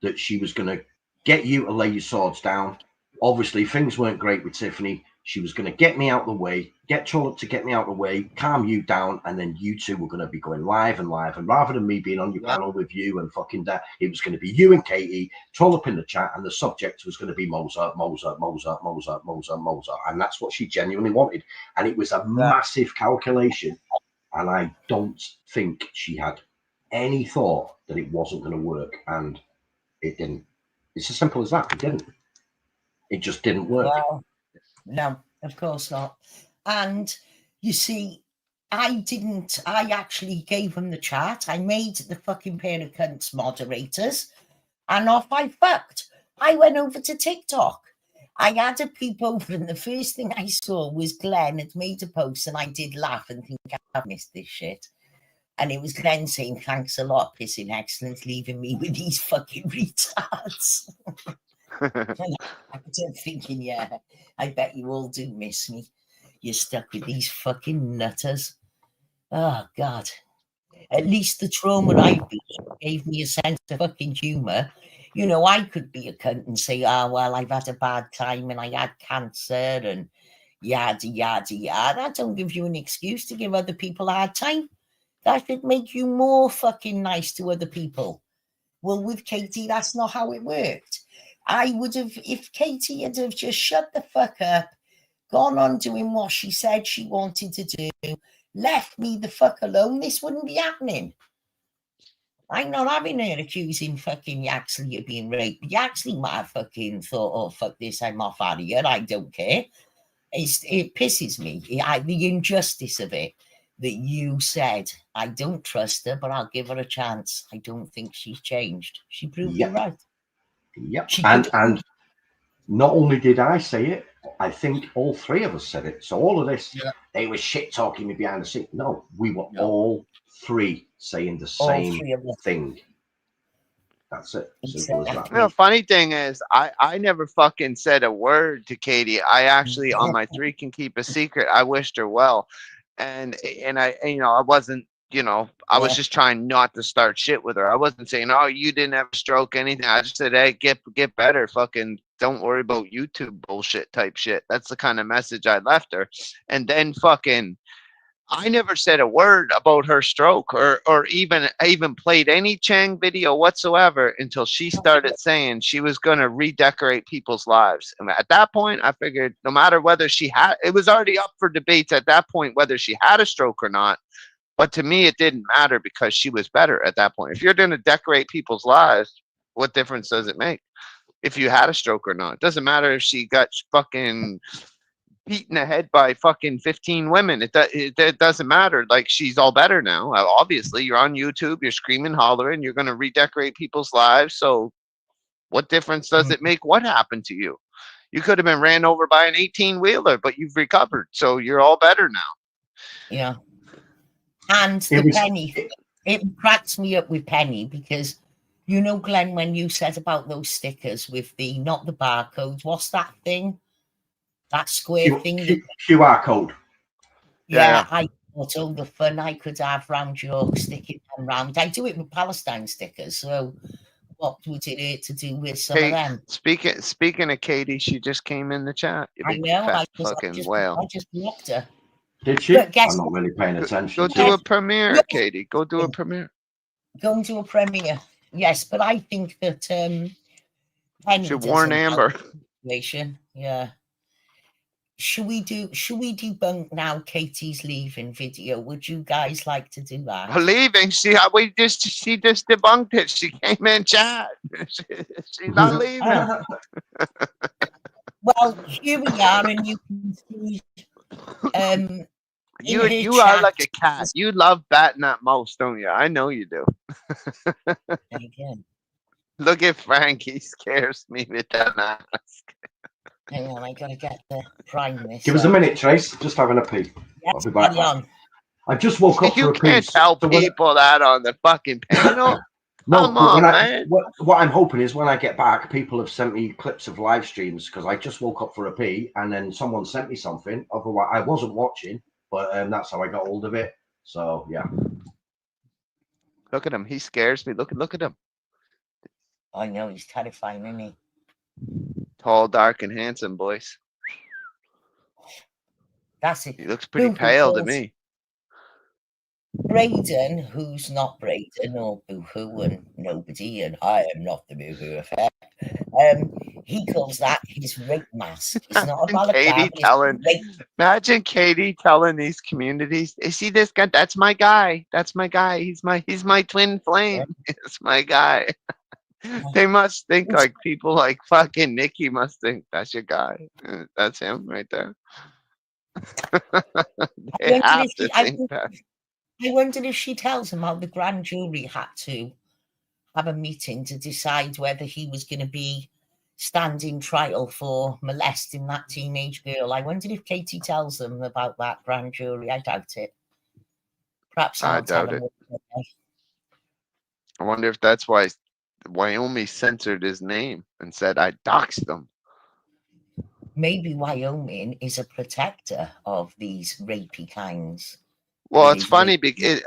that she was going to get you to lay your swords down. Obviously, things weren't great with Tiffany. She was going to get me out of the way, get Trollope to get me out of the way, calm you down, and then you two were going to be going live and live. And rather than me being on your panel with you and fucking that, it was going to be you and Katie, Trollope in the chat, and the subject was going to be Mozart. And that's what she genuinely wanted. And it was a massive calculation. And I don't think she had any thought that it wasn't going to work. And it didn't. It's as simple as that. It didn't. It just didn't work. Well, no, of course not. And you see, I actually gave them the chat. I made the fucking pair of cunts moderators, and off I fucked. I went over to TikTok. I had a peep over, and the first thing I saw was Glenn had made a post, and I did laugh and think, I missed this shit. And it was Glenn saying, thanks a lot, pissing excellence, leaving me with these fucking retards. And I'm thinking, yeah, I bet you all do miss me. You're stuck with these fucking nutters. Oh, God. At least the trauma I've been gave me a sense of fucking humour. You know, I could be a cunt and say, well, I've had a bad time and I had cancer and yada, yada, yada. That don't give you an excuse to give other people a hard time. That should make you more fucking nice to other people. Well, with Katie, that's not how it worked. I would have, if Katie had have just shut the fuck up, gone on doing what she said she wanted to do, left me the fuck alone, this wouldn't be happening. I'm not having her accusing fucking 𝐜𝐚𝐮𝐬𝐞𝐝 of being raped. 𝐜𝐚𝐮𝐬𝐞𝐝 might have fucking thought, oh, fuck this, I'm off out of here, I don't care. It pisses me, the injustice of it, that you said, I don't trust her, but I'll give her a chance. I don't think she's changed. She proved you right. Yep. She And not only did I say it, I think all three of us said it. So all of this, they were shit talking me behind the scene. No, we were all three saying the same thing. That's it. Simple as that. The funny thing is, I never fucking said a word to Katie. I actually, on my Three Can Keep a Secret, I wished her well. And I, I wasn't, I was just trying not to start shit with her. I wasn't saying, oh, you didn't have a stroke, anything. I just said, hey, get better. Fucking don't worry about YouTube bullshit type shit. That's the kind of message I left her. And then fucking, I never said a word about her stroke or even played any Chang video whatsoever until she started saying she was going to redecorate people's lives. And at that point, I figured no matter whether it was already up for debates at that point, whether she had a stroke or not. But to me, it didn't matter because she was better at that point. If you're going to decorate people's lives, what difference does it make if you had a stroke or not? It doesn't matter if she got fucking beat in the head by fucking 15 women. It doesn't matter. Like, she's all better now. Obviously, you're on YouTube, you're screaming, hollering, you're going to redecorate people's lives. So what difference does it make what happened to you? You could have been ran over by an 18-wheeler, but you've recovered. So you're all better now. Yeah. And Penny, it cracks me up with Penny because, Glenn, when you said about those stickers with not the barcodes, what's that thing? That square thing? QR code. Yeah, I thought all the fun I could have round your sticking them round. I do it with Palestine stickers, so what would it hurt to do with some of them? Speaking of Katie, she just came in the chat. I know, I just blocked her. Did she? I'm not really paying attention. Go do a premiere, Katie. Go do a premiere. Go and do a premiere. Yes, but I think that Penny should warn Amber. Yeah. Should we debunk now Katie's leaving video? Would you guys like to do that? Leaving? She just debunked it. She came in chat. She's not leaving. Well, here we are, and you can see. You are like a cat. You love batting at most, don't you? I know you do. Again. Look at Frank. He scares me with that mask. Hang on, I gotta get the prime this. Give us a minute, Trace. Just having a pee. Yes, I'll be back. I just woke up for a pee. You can't tell people that on the fucking panel. No, come on, man. What I'm hoping is when I get back, people have sent me clips of live streams because I just woke up for a pee and then someone sent me something. Otherwise, I wasn't watching, but that's how I got hold of it. So yeah. Look at him. He scares me. Look at him. I know, he's terrifying, isn't he? Tall, dark, and handsome, boys. That's it. He looks pretty pale to me. Braden, who's not Braden or Boohoo and nobody, and I am not the Boohoo effect. He calls that his rape mask. It's not about Imagine Katie telling these communities, "You see this guy? That's my guy. That's my guy. He's my twin flame. It's my guy." They must think like people like fucking Nikki must think that's your guy. That's him right there. They have to think that. I wondered if she tells him how the grand jury had to have a meeting to decide whether he was going to be standing trial for molesting that teenage girl. I wondered if Katie tells them about that grand jury. I doubt it. Perhaps I doubt it. I wonder if that's why Wyoming censored his name and said I doxed him. Maybe Wyoming is a protector of these rapey kinds. Well, it's funny because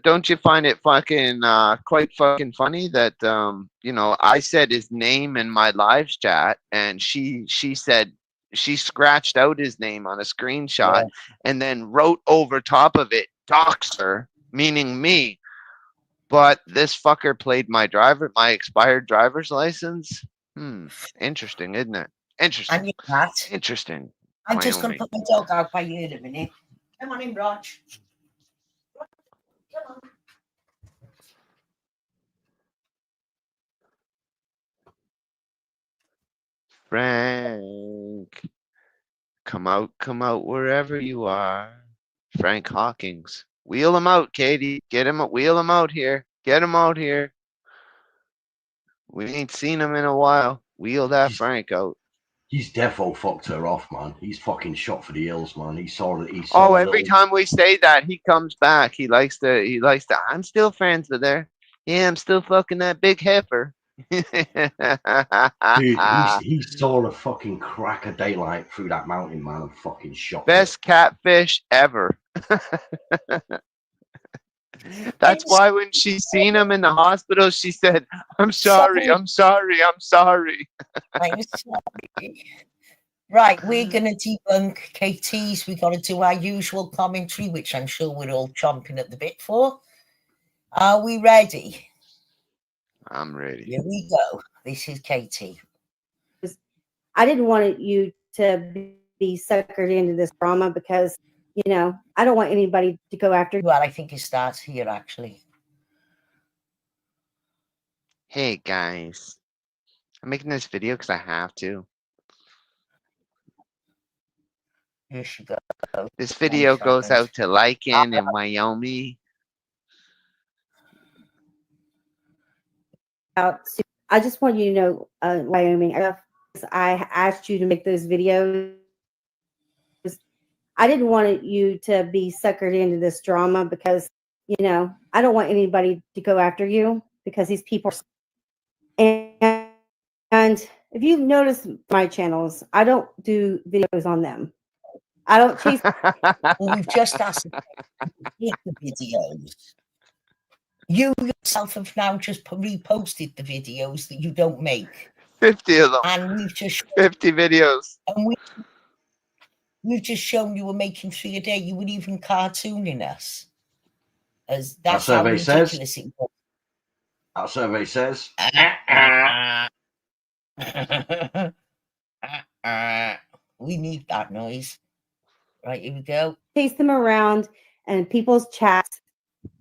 don't you find it fucking quite fucking funny that I said his name in my live chat and she said she scratched out his name on a screenshot and then wrote over top of it doxer, meaning me. But this fucker played my expired driver's license. Interesting, isn't it? Interesting. Interesting. I'm just going to put my dog out by you in a minute. Come on in, Rog. Come on. Frank, come out wherever you are. Frank Hawkins. Wheel him out, Katie. Wheel him out here. Get him out here. We ain't seen him in a while. Wheel that Frank out. He's defo fucked her off, man. He's fucking shot for the hills, man. He saw it. Oh, every time we say that, he comes back. He likes to. I'm still friends with her. Yeah, I'm still fucking that big heifer. Dude, he saw a fucking crack of daylight through that mountain, man, and fucking shot. Best catfish ever. That's why when she seen him in the hospital, she said, I'm sorry, I'm sorry, I'm sorry. I'm sorry. Right, we're going to debunk KT's. We've got to do our usual commentary, which I'm sure we're all chomping at the bit for. Are we ready? I'm ready. Here we go. This is Katy. I didn't want you to be suckered into this drama because, you know, I don't want anybody to go after you. Well, I think it starts here, actually. Hey, guys. I'm making this video because I have to. Here she goes. This video goes out to Lycan and Wyoming. I just want you to know, Wyoming, I asked you to make those videos. I didn't want you to be suckered into this drama because, you know, I don't want anybody to go after you because these people. And if you've noticed my channels, I don't do videos on them. I don't chase. Well, we've just asked the videos. You yourself have now just reposted the videos that you don't make. 50 of them. And we've just 50 videos. And we've just shown you were making 3 a day. You were even cartooning us. As that's how ridiculous it was. Our survey says. We need that noise. Right, here we go. Chase them around and people's chats.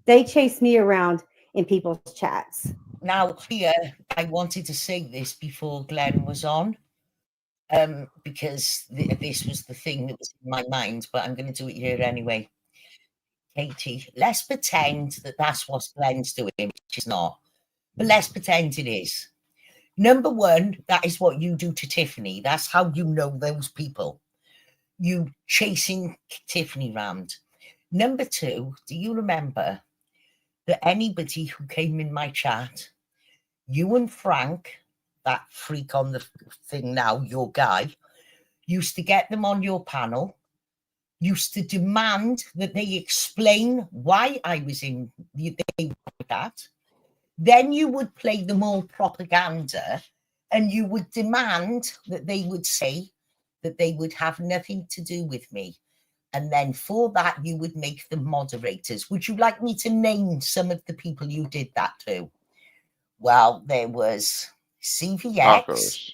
They chase me around in people's chats. Now, here, I wanted to say this before Glenn was on, because this was the thing that was in my mind, but I'm going to do it here anyway. Katy, let's pretend that that's what Glenn's doing, which is not. But let's pretend it is. Number one, that is what you do to Tiffany. That's how you know those people. You chasing Tiffany round. Number two, do you remember that anybody who came in my chat, you and Frank, that freak on the thing now, your guy, used to get them on your panel, used to demand that they explain why I was in that. Then you would play them all propaganda and you would demand that they would say that they would have nothing to do with me. And then for that, you would make them moderators. Would you like me to name some of the people you did that to? Well, there was CVX. Tacos.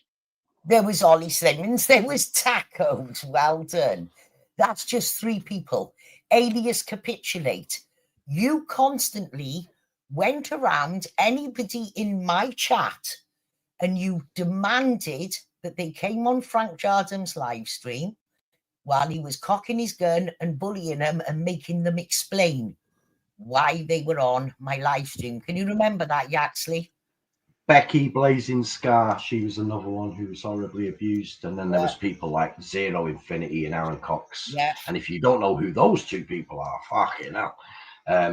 There was Ollie Simmons. There was Tacos. Well done. That's just 3 people. Alias Capitulate. You constantly went around anybody in my chat and you demanded that they came on Frank Jardam's live stream while he was cocking his gun and bullying them and making them explain why they were on my live stream. Can you remember that, Yaxley? Becky Blazing Scar, she was another one who was horribly abused. And then there was people like Zero Infinity and Aaron Cox. Yeah. And if you don't know who those 2 people are, fucking hell.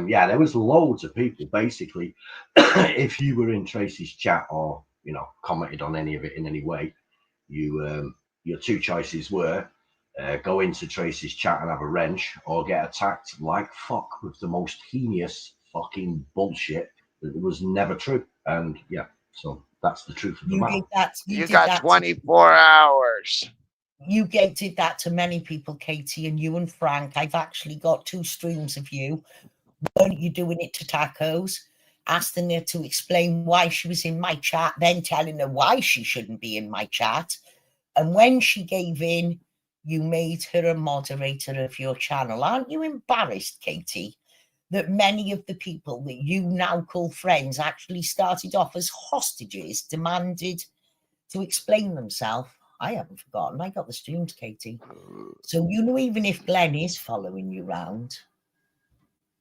Yeah, there was loads of people, basically. If you were in Tracy's chat or, you know, commented on any of it in any way, you your 2 choices were go into Tracy's chat and have a wrench or get attacked like fuck with the most heinous fucking bullshit that was never true. And yeah, so that's the truth of the matter. You got 24 hours. You did that to many people, Katy, and you and Frank. I've actually got 2 streams of you. Weren't you doing it to Tacos? Asking her to explain why she was in my chat, then telling her why she shouldn't be in my chat. And when she gave in, you made her a moderator of your channel. Aren't you embarrassed, Katy, that many of the people that you now call friends actually started off as hostages, demanded to explain themselves? I haven't forgotten. I got the streams, Katy. So you know, even if Glenn is following you around,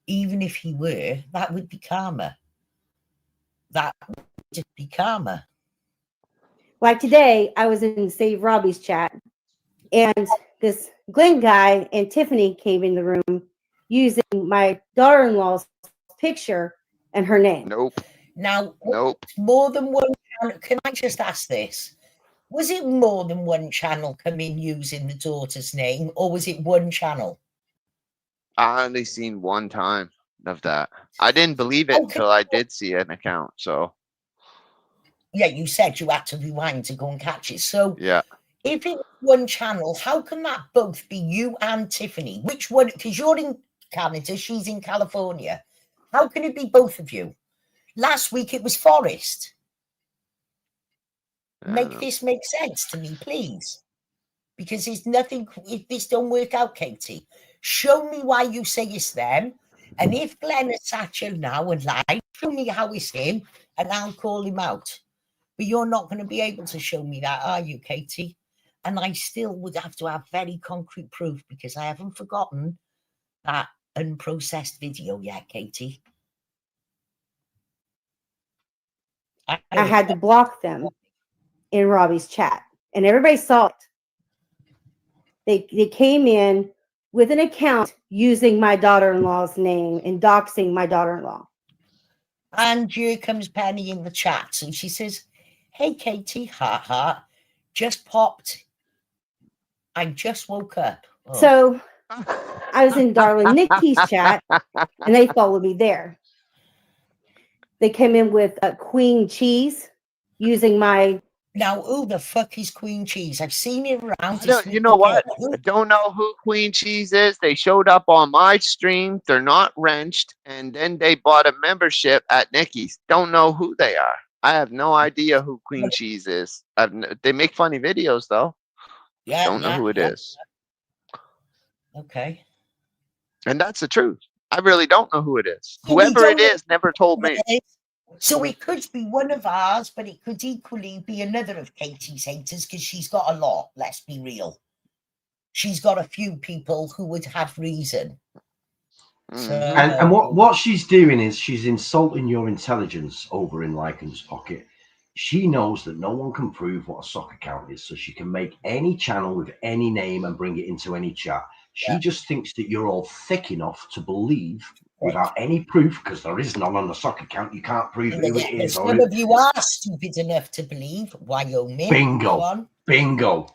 even if he were, that would be karma. That would just be karma. Like today, I was in Save Robbie's chat, and this Glenn guy and Tiffany came in the room using my daughter-in-law's picture and her name. Nope. Now, Nope. more than one channel. Can I just ask this? Was it more than one channel come in using the daughter's name, or was it one channel? I only seen one time of that. I didn't believe it Okay. until I did see an account. So Yeah, you said you had to rewind to go and catch it. So yeah. if it's one channel, how can that both be you and Tiffany? Which one? Because you're in Canada, she's in California. How can it be both of you? Last week it was Forrest. Make this make sense to me, please. Because there's nothing, if this don't work out, Katie, show me why you say it's them. And if Glenn has sat you now and lied, show me how it's him, and I'll call him out. But you're not going to be able to show me that, are you, Katie? And I still would have to have very concrete proof, because I haven't forgotten that unprocessed video yet, Katie. I had to block them in Robbie's chat, and everybody saw it. They came in with an account using my daughter-in-law's name and doxing my daughter-in-law. And here comes Penny in the chat, and she says, "Hey, Katie, ha, just popped. I just woke up." Oh. So I was in Darling Nikki's chat, and they followed me there. They came in with Queen Cheese using my... Now, who the fuck is Queen Cheese? I've seen it around. You know what? I don't know who Queen Cheese is. They showed up on my stream. They're not wrenched. And then they bought a membership at Nikki's. Don't know who they are. I have no idea who Queen Cheese is. They make funny videos, though. Yeah. Don't know who it is. Okay. And that's the truth. I really don't know who it is. Whoever it is never told me. So it could be one of ours, but it could equally be another of Katie's haters, because she's got a lot, let's be real. She's got a few people who would have reason. So, and what she's doing is she's insulting your intelligence over in Lycan's pocket. She knows that no one can prove what a sock account is, so she can make any channel with any name and bring it into any chat. She just thinks that you're all thick enough to believe without any proof, because there is none on the sock account. You can't prove who it is. Some of you are stupid enough to believe. Wyoming. Bingo.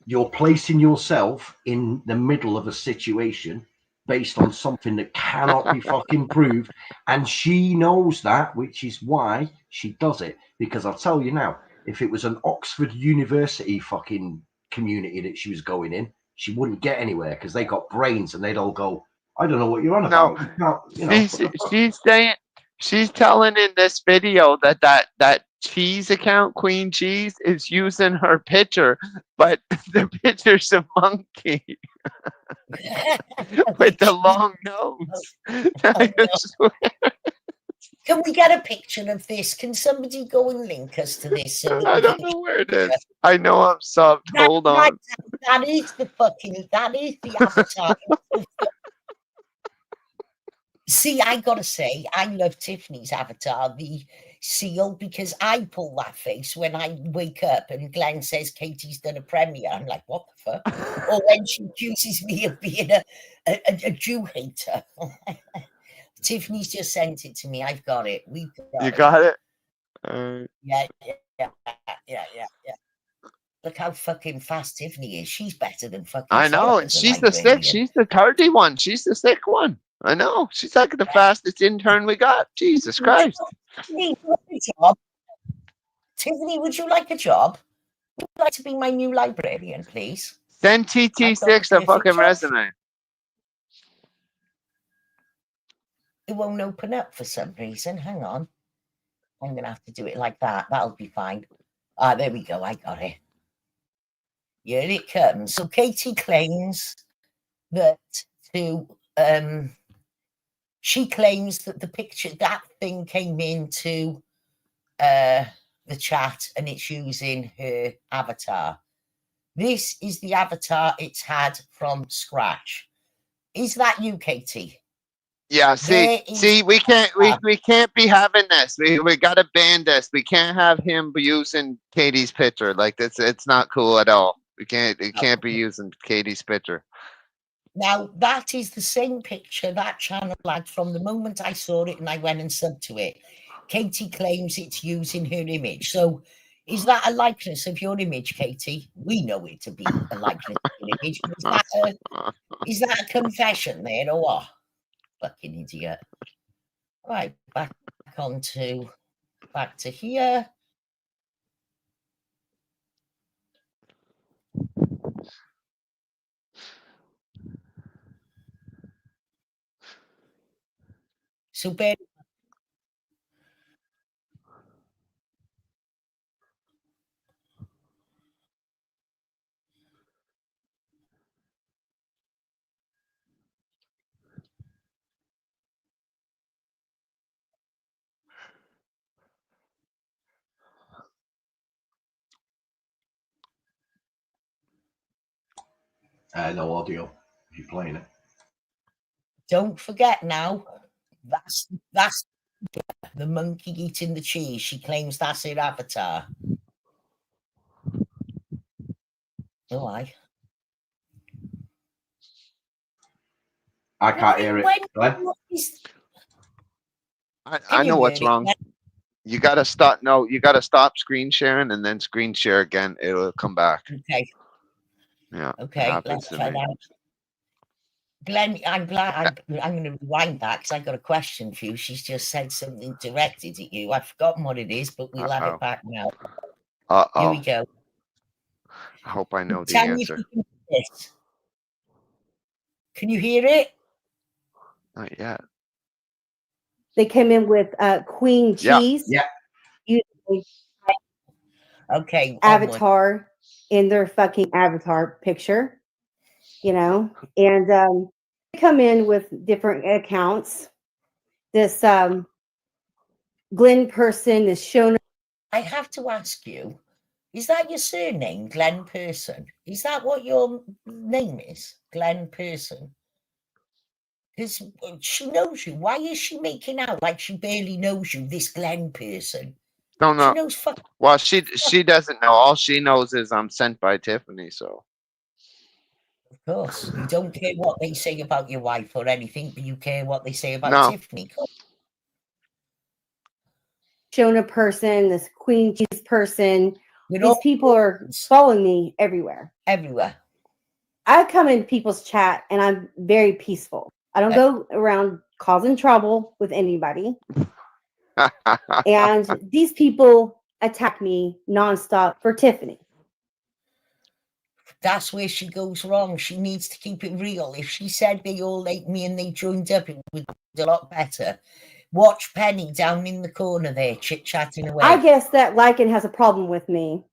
You're placing yourself in the middle of a situation based on something that cannot be fucking proved, and she knows that, which is why she does it. Because I'll tell you now, if it was an Oxford University fucking community that she was going in, she wouldn't get anywhere, because they got brains and they'd all go, "I don't know what you're on about." She's saying, she's telling in this video that cheese account, Queen Cheese, is using her picture, but the picture's a monkey with the long nose. I swear. Can we get a picture of this? Can somebody go and link us to this? I don't know where it is. I know I'm subbed. Hold on. That is the avatar. See, I gotta say, I love Tiffany's avatar, the seal, because I pull that face when I wake up and Glenn says Katie's done a premiere. I'm like, what the fuck? Or when she accuses me of being a Jew hater. Tiffany's just sent it to me. I've got it. We've got it? Yeah. Look how fucking fast Tiffany is. She's better than fucking. I know, and she's the sick. She's the tardy one. She's the sick one. I know. She's like the fastest intern we got. Jesus Christ. Tiffany, would you like a job? Would you like to be my new librarian, please? Send TT6 a fucking resume. It won't open up for some reason. Hang on. I'm going to have to do it like that. That'll be fine. Ah, there we go. I got it. Here it comes. So Katie claims that she claims that the picture, that thing came into the chat and it's using her avatar. This is the avatar it's had from scratch. Is that you, Katie? Yeah, see, we can't be having this. We gotta ban this. We can't have him using Katie's picture. Like this, it's not cool at all. It can't be using Katie's picture. Now, that is the same picture that channel had from the moment I saw it and I went and subbed to it. Katie claims it's using her image. So is that a likeness of your image, Katie? We know it to be a likeness of your image. Is that a confession there or what? Fucking idiot. Right, back to here. So Ben, No audio. If you're playing it. don't forget now, that's the monkey eating the cheese. She claims that's her avatar. Oh, I can't hear it. I know what's wrong. You gotta stop. No, you gotta stop screen sharing and then screen share again. It'll come back. Okay. Yeah. Okay. Let's try that. Glenn, I'm glad. I'm going to rewind that because I got a question for you. She's just said something directed at you. I've forgotten what it is, but we'll have it back now. Here we go. I hope I know the answer. Can you hear it? Not yet. They came in with Queen Cheese. Yeah. Okay. Avatar in their fucking avatar picture, you know, and they come in with different accounts. This Glenn person is shown. I have to ask you, is that your surname, Glenn Person? Is that what your name is, Glenn Person? Because she knows you. Why is she making out like she barely knows you, this Glenn Person? Don't know. She knows well, she doesn't know. All she knows is I'm sent by Tiffany, so. Of course. You don't care what they say about your wife or anything, but you care what they say about Tiffany. Shown a person, this Queen Cheese person. These people are following me everywhere. Everywhere. I come in people's chat and I'm very peaceful. I don't go around causing trouble with anybody. And these people attack me nonstop for Tiffany. That's where she goes wrong. She needs to keep it real. If she said they all like me and they joined up, it would be a lot better. Watch Penny down in the corner there, chit-chatting away. I guess that Lycan has a problem with me.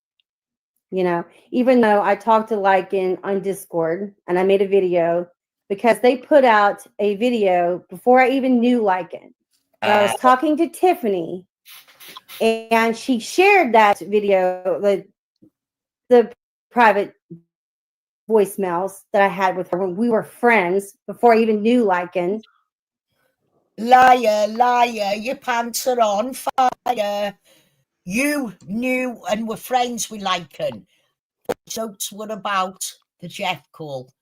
You know, even though I talked to Lycan on Discord and I made a video because they put out a video before I even knew Lycan. I was talking to Tiffany and she shared that video, the private voicemails that I had with her when we were friends before I even knew Lycan. Liar, liar, your pants are on fire. You knew and were friends with Lycan. The jokes were about the Jeff call.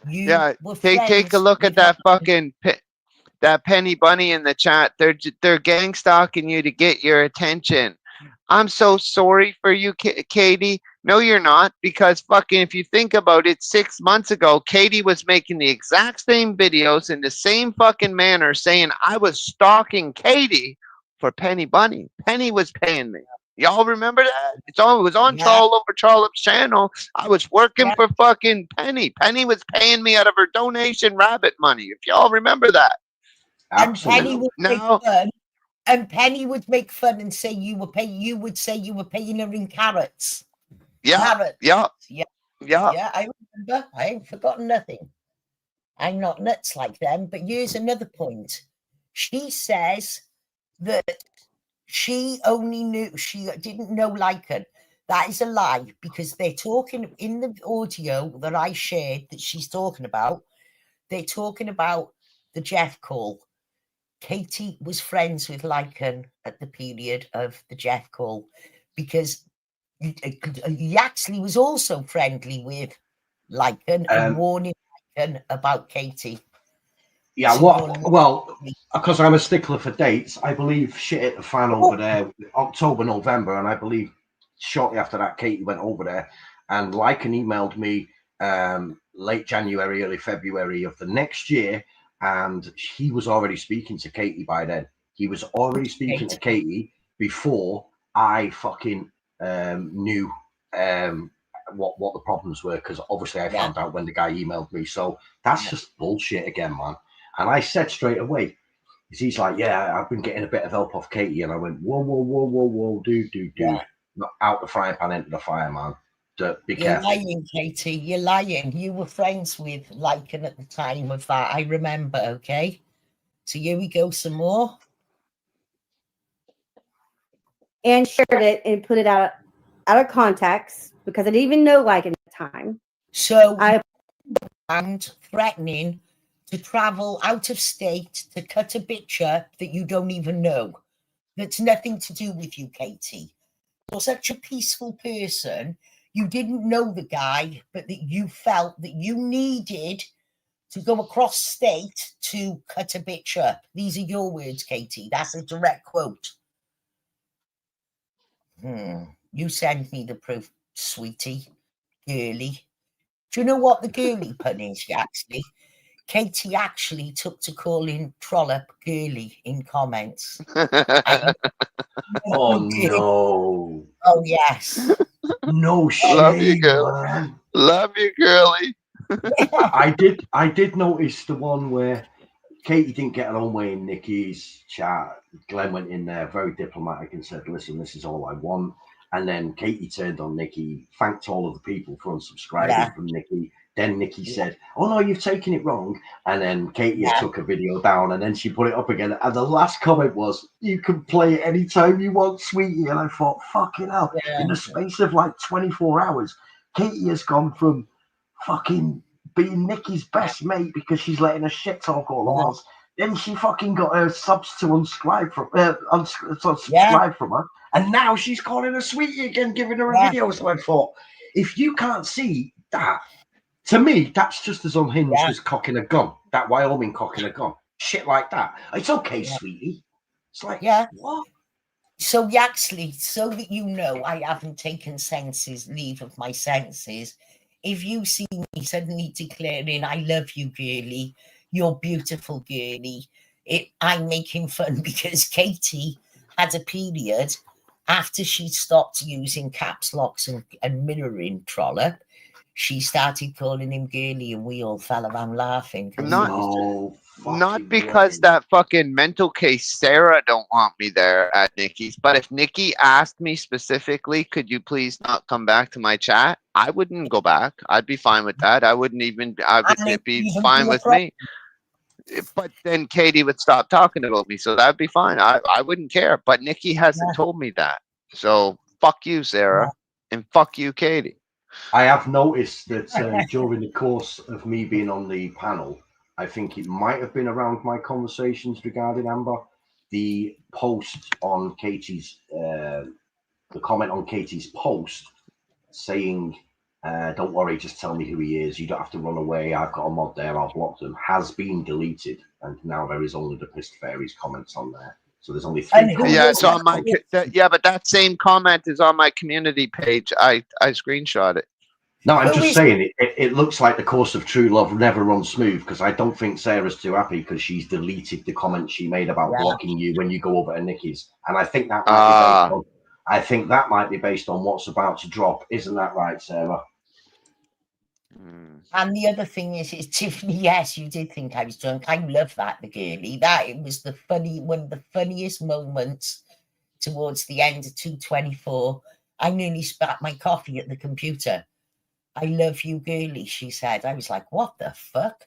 You were take a look at that fucking that Penny Bunny in the chat. They're gang stalking you to get your attention. I'm so sorry for you, Katie. No, you're not, because fucking if you think about it, 6 months ago, Katie was making the exact same videos in the same fucking manner, saying I was stalking Katie for Penny Bunny. Penny was paying me. Y'all remember that? It was on Charlop's channel. I was working for fucking Penny. Penny was paying me out of her donation rabbit money. If y'all remember that. Absolutely. And Penny would make fun and say you would say you were paying her in carrots. Yeah. Yeah, I remember. I ain't forgotten nothing. I'm not nuts like them. But here's another point. She says that she didn't know Lycan. That is a lie, because they're talking in the audio that I shared that she's talking about. They're talking about the Jeff call. Katy was friends with Lycan at the period of the Jeff call, because Yaxley was also friendly with Lycan and warning Lycan about Katy. Yeah, So well, because I'm a stickler for dates, I believe shit hit the fan over there October, November, and I believe shortly after that, Katy went over there, and Lycan emailed me late January, early February of the next year, and he was already speaking to Katy by then. He was already speaking to Katy before I fucking knew what the problems were, because obviously I found out when the guy emailed me. So that's just bullshit again, man. And I said straight away, he's like, yeah, I've been getting a bit of help off Katy. And I went, whoa, dude. Not out the frying pan into the fire, man. Be careful. You're lying, Katy. You're lying. You were friends with Lycan at the time of that. I remember, okay? So here we go, some more. And shared it and put it out of context because I didn't even know Lycan at the time. So and threatening to travel out of state to cut a picture that you don't even know. That's nothing to do with you, Katy. You're such a peaceful person. You didn't know the guy, but that you felt that you needed to go across state to cut a picture. These are your words, Katy. That's a direct quote. You send me the proof, sweetie, girly. Do you know what the girly pun is, actually? Katy actually took to calling Trollope girly in comments. Oh, no. Oh, yes. No shame, Love you, girl. man. Love you, girly. I did notice the one where Katy didn't get her own way in Nikki's chat. Glenn went in there very diplomatic and said, listen, this is all I want. And then Katy turned on Nikki, thanked all of the people for unsubscribing from Nikki. Then Nikki said, oh, no, you've taken it wrong. And then Katy took a video down and then she put it up again. And the last comment was, you can play it anytime you want, sweetie. And I thought, fucking hell. In the space of like 24 hours, Katy has gone from fucking being Nikki's best mate because she's letting her shit talk all the while. Then she fucking got her subs to unsubscribe from her. And now she's calling her sweetie again, giving her a video. So I thought, if you can't see that, to me, that's just as unhinged as cocking a gun. That Wyoming cocking a gun. Shit like that. It's okay, sweetie. It's like, what? So Yaxley, so that you know I haven't taken leave of my senses, if you see me suddenly declaring, I love you, girly, you're beautiful, girly, I'm making fun because Katy had a period after she stopped using caps locks and mirroring Trollope. She started calling him girly and we all fell around laughing. Not because that fucking mental case Sarah don't want me there at Nikki's, but if Nikki asked me specifically, could you please not come back to my chat? I wouldn't go back. I'd be fine with that. I would be fine with me. But then Katy would stop talking about me, so that'd be fine. I wouldn't care. But Nikki hasn't told me that. So fuck you, Sarah, and fuck you, Katy. I have noticed that during the course of me being on the panel, I think it might have been around my conversations regarding Amber, the post on Katy's, the comment on Katy's post saying, don't worry, just tell me who he is. You don't have to run away. I've got a mod there. I'll block them. Has been deleted. And now there is only the Pissed Fairies comments on there. So there's only 3 comments. Yeah, it's on my but that same comment is on my community page. I screenshot it. No, I'm just saying it looks like the course of true love never runs smooth, because I don't think Sarah's too happy because she's deleted the comment she made about blocking you when you go over to Nikki's. And I think that might be based on what's about to drop. Isn't that right, Sarah? And the other thing is Tiffany, yes, you did think I was drunk. I love that, the girly. That it was one of the funniest moments towards the end of 224. I nearly spat my coffee at the computer. I love you, girly, she said. I was like, what the fuck?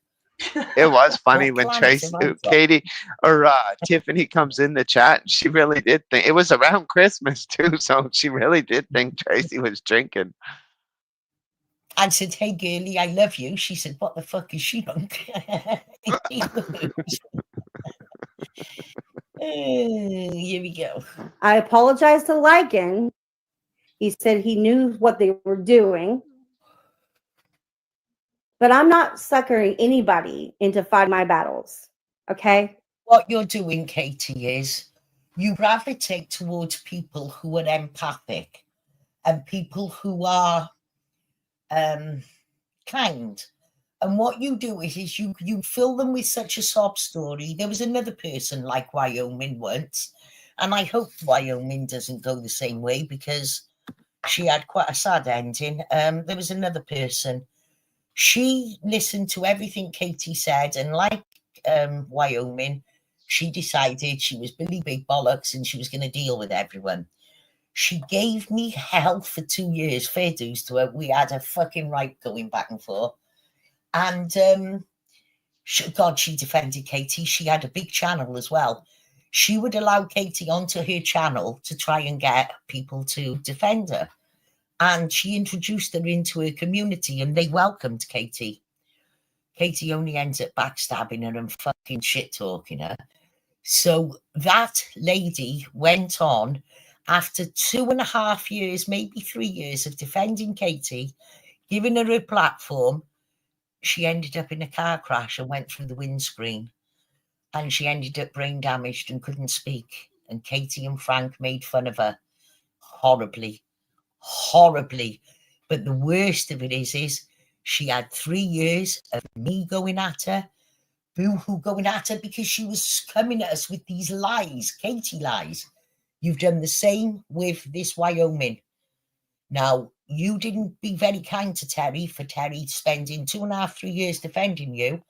It was funny when Katy or Tiffany comes in the chat. And she really did think it was around Christmas too, so she really did think Tracy was drinking. I said, hey, girly, I love you. She said, what the fuck is she on? Here we go. I apologized to Lycan. He said he knew what they were doing. But I'm not suckering anybody into fighting my battles. Okay? What you're doing, Katie, is you gravitate towards people who are empathic and people who are kind. And what you do is you fill them with such a sob story. There was another person like Wyoming once, and I hope Wyoming doesn't go the same way because she had quite a sad ending. There was another person. She listened to everything Katie said, and like Wyoming, she decided she was Billy Big Bollocks and she was going to deal with everyone. She gave me hell for 2 years, fair dues to her. We had a fucking right going back and forth. And she defended Katie. She had a big channel as well. She would allow Katie onto her channel to try and get people to defend her. And she introduced her into her community and they welcomed Katie. Katie only ends up backstabbing her and fucking shit talking her. So that lady went on after 2.5 years, maybe 3 years of defending Katie, giving her a platform. She ended up in a car crash and went through the windscreen. And she ended up brain damaged and couldn't speak. And Katie and Frank made fun of her horribly. But the worst of it is she had 3 years of me going at her, boo-hoo going at her, because she was coming at us with these lies, Katie lies. You've done the same with this Wyoming. Now, you didn't be very kind to Terry for Terry spending 2.5, 3 years defending you.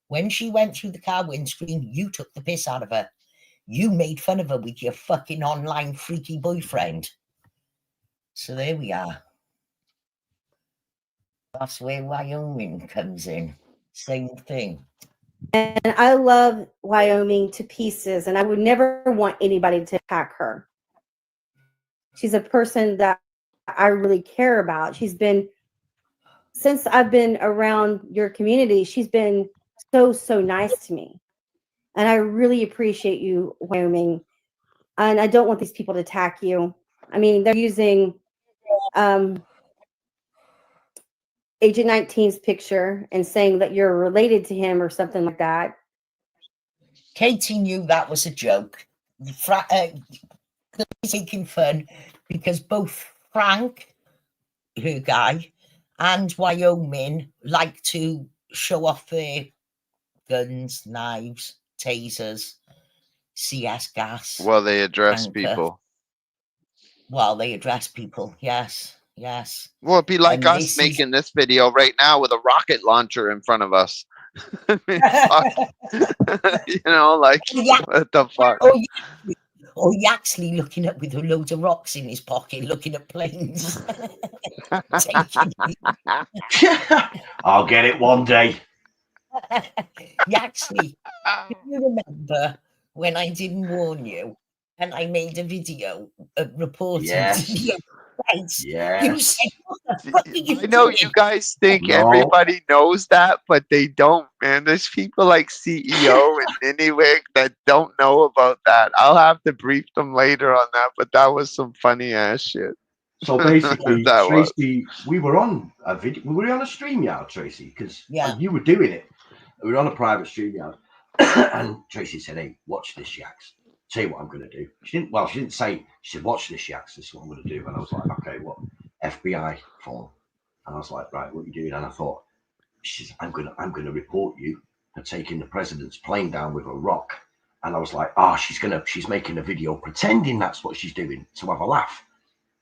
When she went through the car windscreen, you took the piss out of her. You made fun of her with your fucking online freaky boyfriend. So there we are. That's where Wyoming comes in. Same thing. And I love Wyoming to pieces, and I would never want anybody to attack her. She's a person that I really care about. She's been, since I've been around your community, she's been so nice to me. And I really appreciate you, Wyoming. And I don't want these people to attack you. I mean, they're using Agent 19's picture and saying that you're related to him or something like that. Katie knew that was a joke. Taking fun because both Frank, her guy, and Wyoming like to show off their guns, knives, tasers, CS gas. Well, they address people. Well, they address people. Yes. Well, it'd be like us making this video right now with a rocket launcher in front of us. I mean, you know, like, what the fuck? Or Yaxley looking up with a load of rocks in his pocket, looking at planes. I'll get it one day. Yaxley, do you remember when I didn't warn you and I made a video reporting? Yes. Yeah. You said, what the fuck are you I know doing? you guys think everybody knows that, but they don't, man. There's people like CEO and Niniwig that don't know about that. I'll have to brief them later on that, but that was some funny ass shit. So basically, Tracy, we were on a video. We were on a StreamYard, Tracy, because you were doing it. We were on a private StreamYard, and Tracy said, "Hey, watch this, Yax. Tell you what I'm going to do." She didn't say. She said, "Watch this, Yax. This is what I'm going to do." And I was like, "Okay, what?" FBI phone. And I was like, "Right, what are you doing?" And I thought, she says, I'm going to report you for taking the president's plane down with a rock." And I was like, she's making a video pretending that's what she's doing to have a laugh.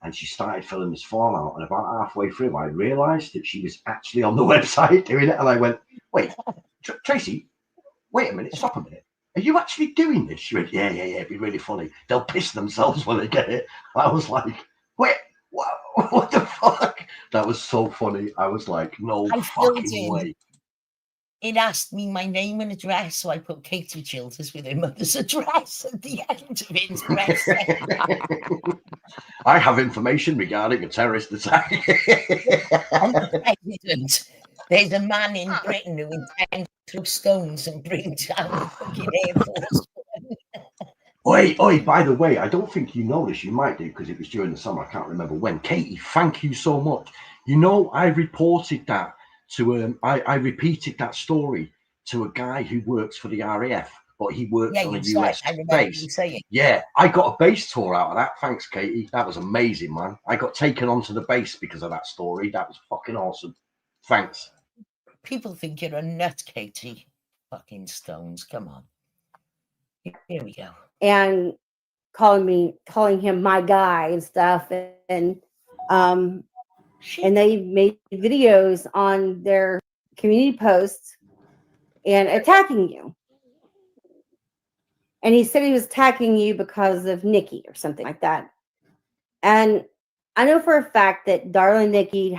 And she started filling this form out. And about halfway through, I realized that she was actually on the website doing it. And I went, "Wait, Tracy, wait a minute, stop a minute. Are you actually doing this?" She went, yeah, it'd be really funny. They'll piss themselves when they get it. I was like, wait, what the fuck? That was so funny. I was like, no fucking way. It asked me my name and address, so I put Katy Childers with her mother's address at the end of it. I have information regarding a terrorist attack. On the president. There's a man in Britain who intends to throw stones and bring down the fucking Air Force. Oi, by the way, I don't think you know this. You might do because it was during the summer. I can't remember when. Katie, thank you so much. You know, I reported that to I repeated that story to a guy who works for the RAF, but he works Yeah, on a you said. US I remember base. you saying. Yeah, I got a base tour out of that. Thanks, Katie. That was amazing, man. I got taken onto the base because of that story. That was fucking awesome. Thanks. People think you're a nut, Katie. Fucking stones. Come on. Here we go. And calling him my guy and stuff, and they made videos on their community posts and attacking you. And he said he was attacking you because of Nikki or something like that. And I know for a fact that darling Nikki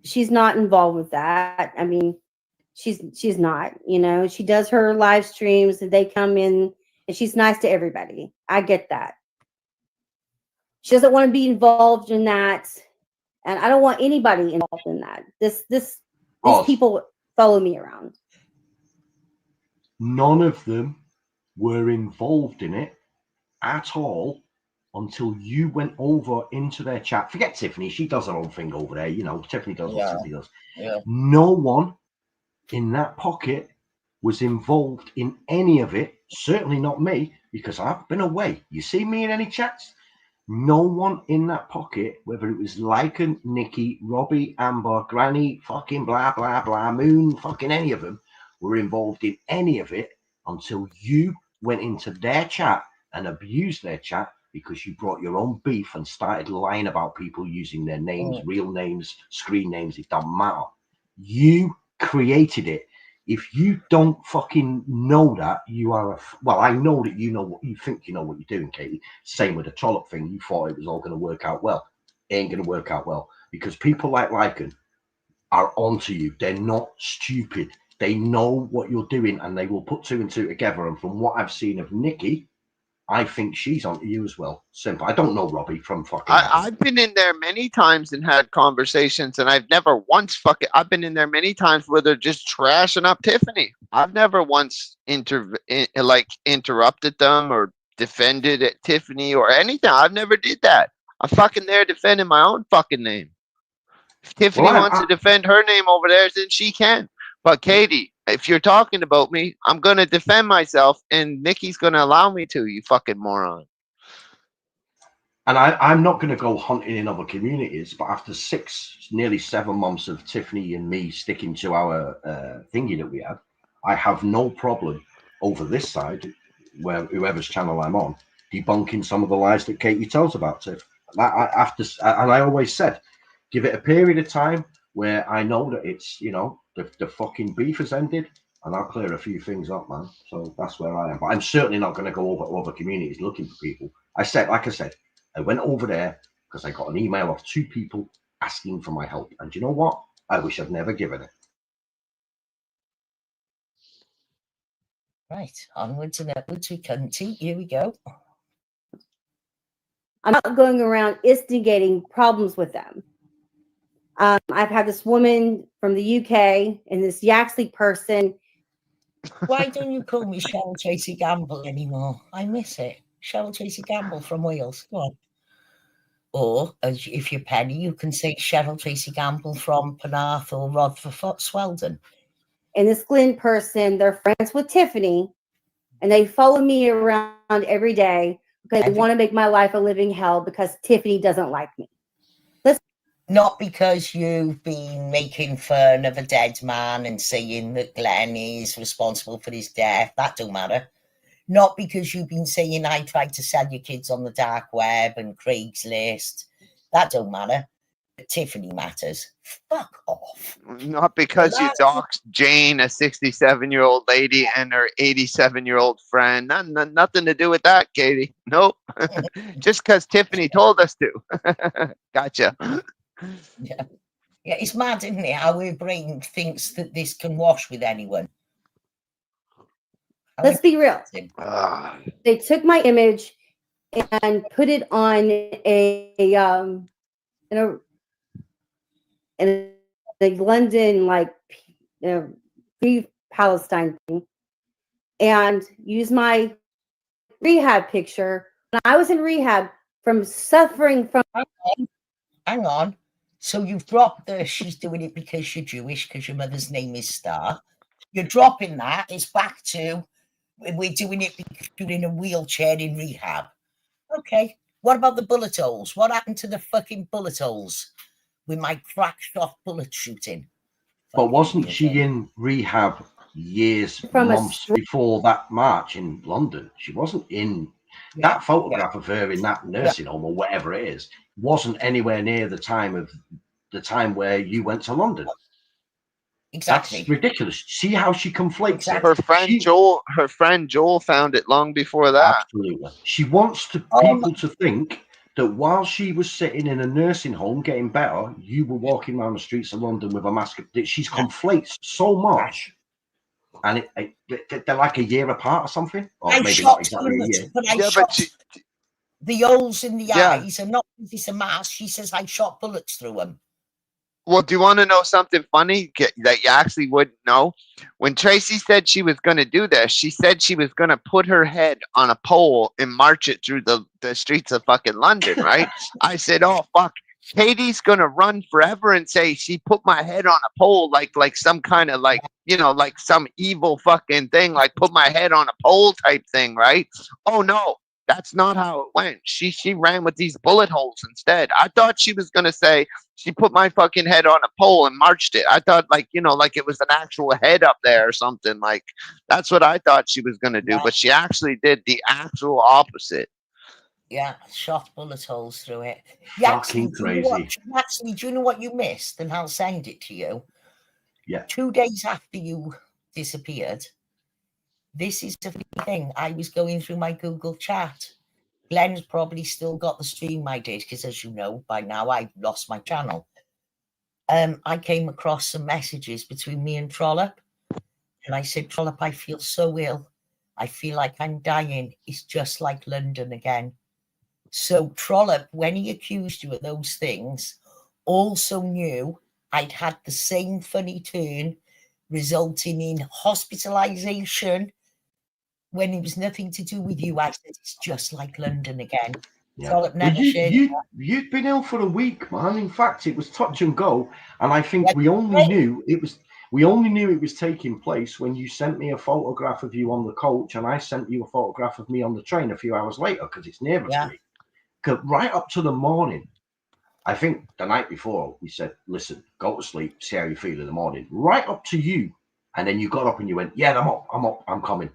she's not involved with that. I mean, she's not, you know, she does her live streams and they come in and she's nice to everybody. I get that. She doesn't want to be involved in that. And I don't want anybody involved in that. These people follow me around. None of them were involved in it at all until you went over into their chat. Forget Tiffany. She does her own thing over there. You know, Tiffany does what Tiffany does. Yeah. No one in that pocket was involved in any of it. Certainly not me, because I've been away. You see me in any chats? No one in that pocket, whether it was Lycan, Nikki, Robbie, Amber, Granny, fucking blah, blah, blah, Moon, fucking any of them, were involved in any of it until you went into their chat and abused their chat because you brought your own beef and started lying about people using their names, real names, screen names. It doesn't matter. You created it. If you don't fucking know that, you are well, I know that you know what you think you know what you're doing, Katie. Same with the trollop thing. You thought it was all going to work out well. It ain't going to work out well because people like Lycan are onto you. They're not stupid. They know what you're doing and they will put two and two together. And from what I've seen of Nikki, I think she's onto you as well. Simple. I don't know Robbie from fucking. I've been in there many times and had conversations, and I've never once I've been in there many times where they're just trashing up Tiffany. I've never once interrupted them or defended Tiffany or anything. I've never did that. I'm fucking there defending my own fucking name. If Tiffany wants to defend her name over there, then she can. But Katie, if you're talking about me, I'm going to defend myself, and Nikki's going to allow me to, you fucking moron. And I'm not going to go hunting in other communities, but after nearly 7 months of Tiffany and me sticking to our thingy that we had, I have no problem over this side, where whoever's channel I'm on, debunking some of the lies that Katie tells about Tiff. And I always said, give it a period of time where I know that it's, you know, the fucking beef has ended, and I'll clear a few things up, man. So that's where I am. But I'm certainly not going to go over to other communities looking for people. Like I said, I went over there because I got an email of 2 people asking for my help. And you know what? I wish I'd never given it. Right. Onwards and upwards we continue. Here we go. I'm not going around instigating problems with them. I've had this woman from the UK and this Yaxley person. Why don't you call me Cheryl Tracy Gamble anymore? I miss it. Cheryl Tracy Gamble from Wales. Go on. Or, if you're Penny, you can say Cheryl Tracy Gamble from Penarth or Rodford Swelden. And this Glenn person, they're friends with Tiffany, and they follow me around every day because they want to make my life a living hell because Tiffany doesn't like me. Not because you've been making fun of a dead man and saying that Glenn is responsible for his death. That don't matter. Not because you've been saying I tried to sell your kids on the dark web and Craigslist. That don't matter. But Tiffany matters. Fuck off. Not because you doxed Jane, a 67-year-old lady, and her 87-year-old friend. Nothing to do with that, Katie. Nope. Just because Tiffany told us to. Gotcha. Yeah, it's mad, isn't it? How our brain thinks that this can wash with anyone. Let's be real. They took my image and put it on in a London, like, Free Palestine thing, and use my rehab picture. When I was in rehab from suffering from. Hang on. So you've dropped the she's doing it because you're Jewish, because your mother's name is Star. You're dropping that. It's back to we're doing it because you're in a wheelchair in rehab. Okay. What about the bullet holes? What happened to the fucking bullet holes with my crack shot bullet shooting? But wasn't she in rehab months before that march in London? She wasn't in that photograph of her in that nursing home or whatever it is. Wasn't anywhere near the time where you went to London. Exactly. That's ridiculous. See how she conflates Exactly. Her friend Joel found it long before that. Absolutely. She wants people to think that while she was sitting in a nursing home getting better, you were walking around the streets of London with a mask. She's conflates so much. And they're like a year apart or something. Or maybe not exactly a year. But I shot the holes in the eyes, and not because it's a mask. She says I shot bullets through them. Well, do you want to know something funny that you actually wouldn't know? When Tracy said she was going to do this, she said she was going to put her head on a pole and march it through the streets of fucking London, right? I said, oh, fuck. Katie's going to run forever and say she put my head on a pole like some kind of like some evil fucking thing, like put my head on a pole type thing, right? Oh, no. That's not how it went. She ran with these bullet holes instead. I thought she was going to say she put my fucking head on a pole and marched it. I thought like it was an actual head up there or something. Like that's what I thought she was going to do. But she actually did the actual opposite. Yeah, shot bullet holes through it. Yeah, fucking crazy. Actually, do you know what you missed? And I'll send it to you. Yeah. 2 days after you disappeared, this is the thing. I was going through my Google chat. Glenn's probably still got the stream I did, because as you know, by now I've lost my channel. I came across some messages between me and Trollope. And I said, Trollope, I feel so ill. I feel like I'm dying. It's just like London again. So Trollope, when he accused you of those things, also knew I'd had the same funny turn, resulting in hospitalization when it was nothing to do with you. I said, it's just like London again. Yeah. You'd been ill for a week, man. In fact, it was touch and go. And I think we only knew it was taking place when you sent me a photograph of you on the coach, and I sent you a photograph of me on the train a few hours later, because it's nearer to me. Because right up to the morning, I think the night before, we said, listen, go to sleep, see how you feel in the morning. Right up to you. And then you got up and you went, yeah, I'm up, I'm coming.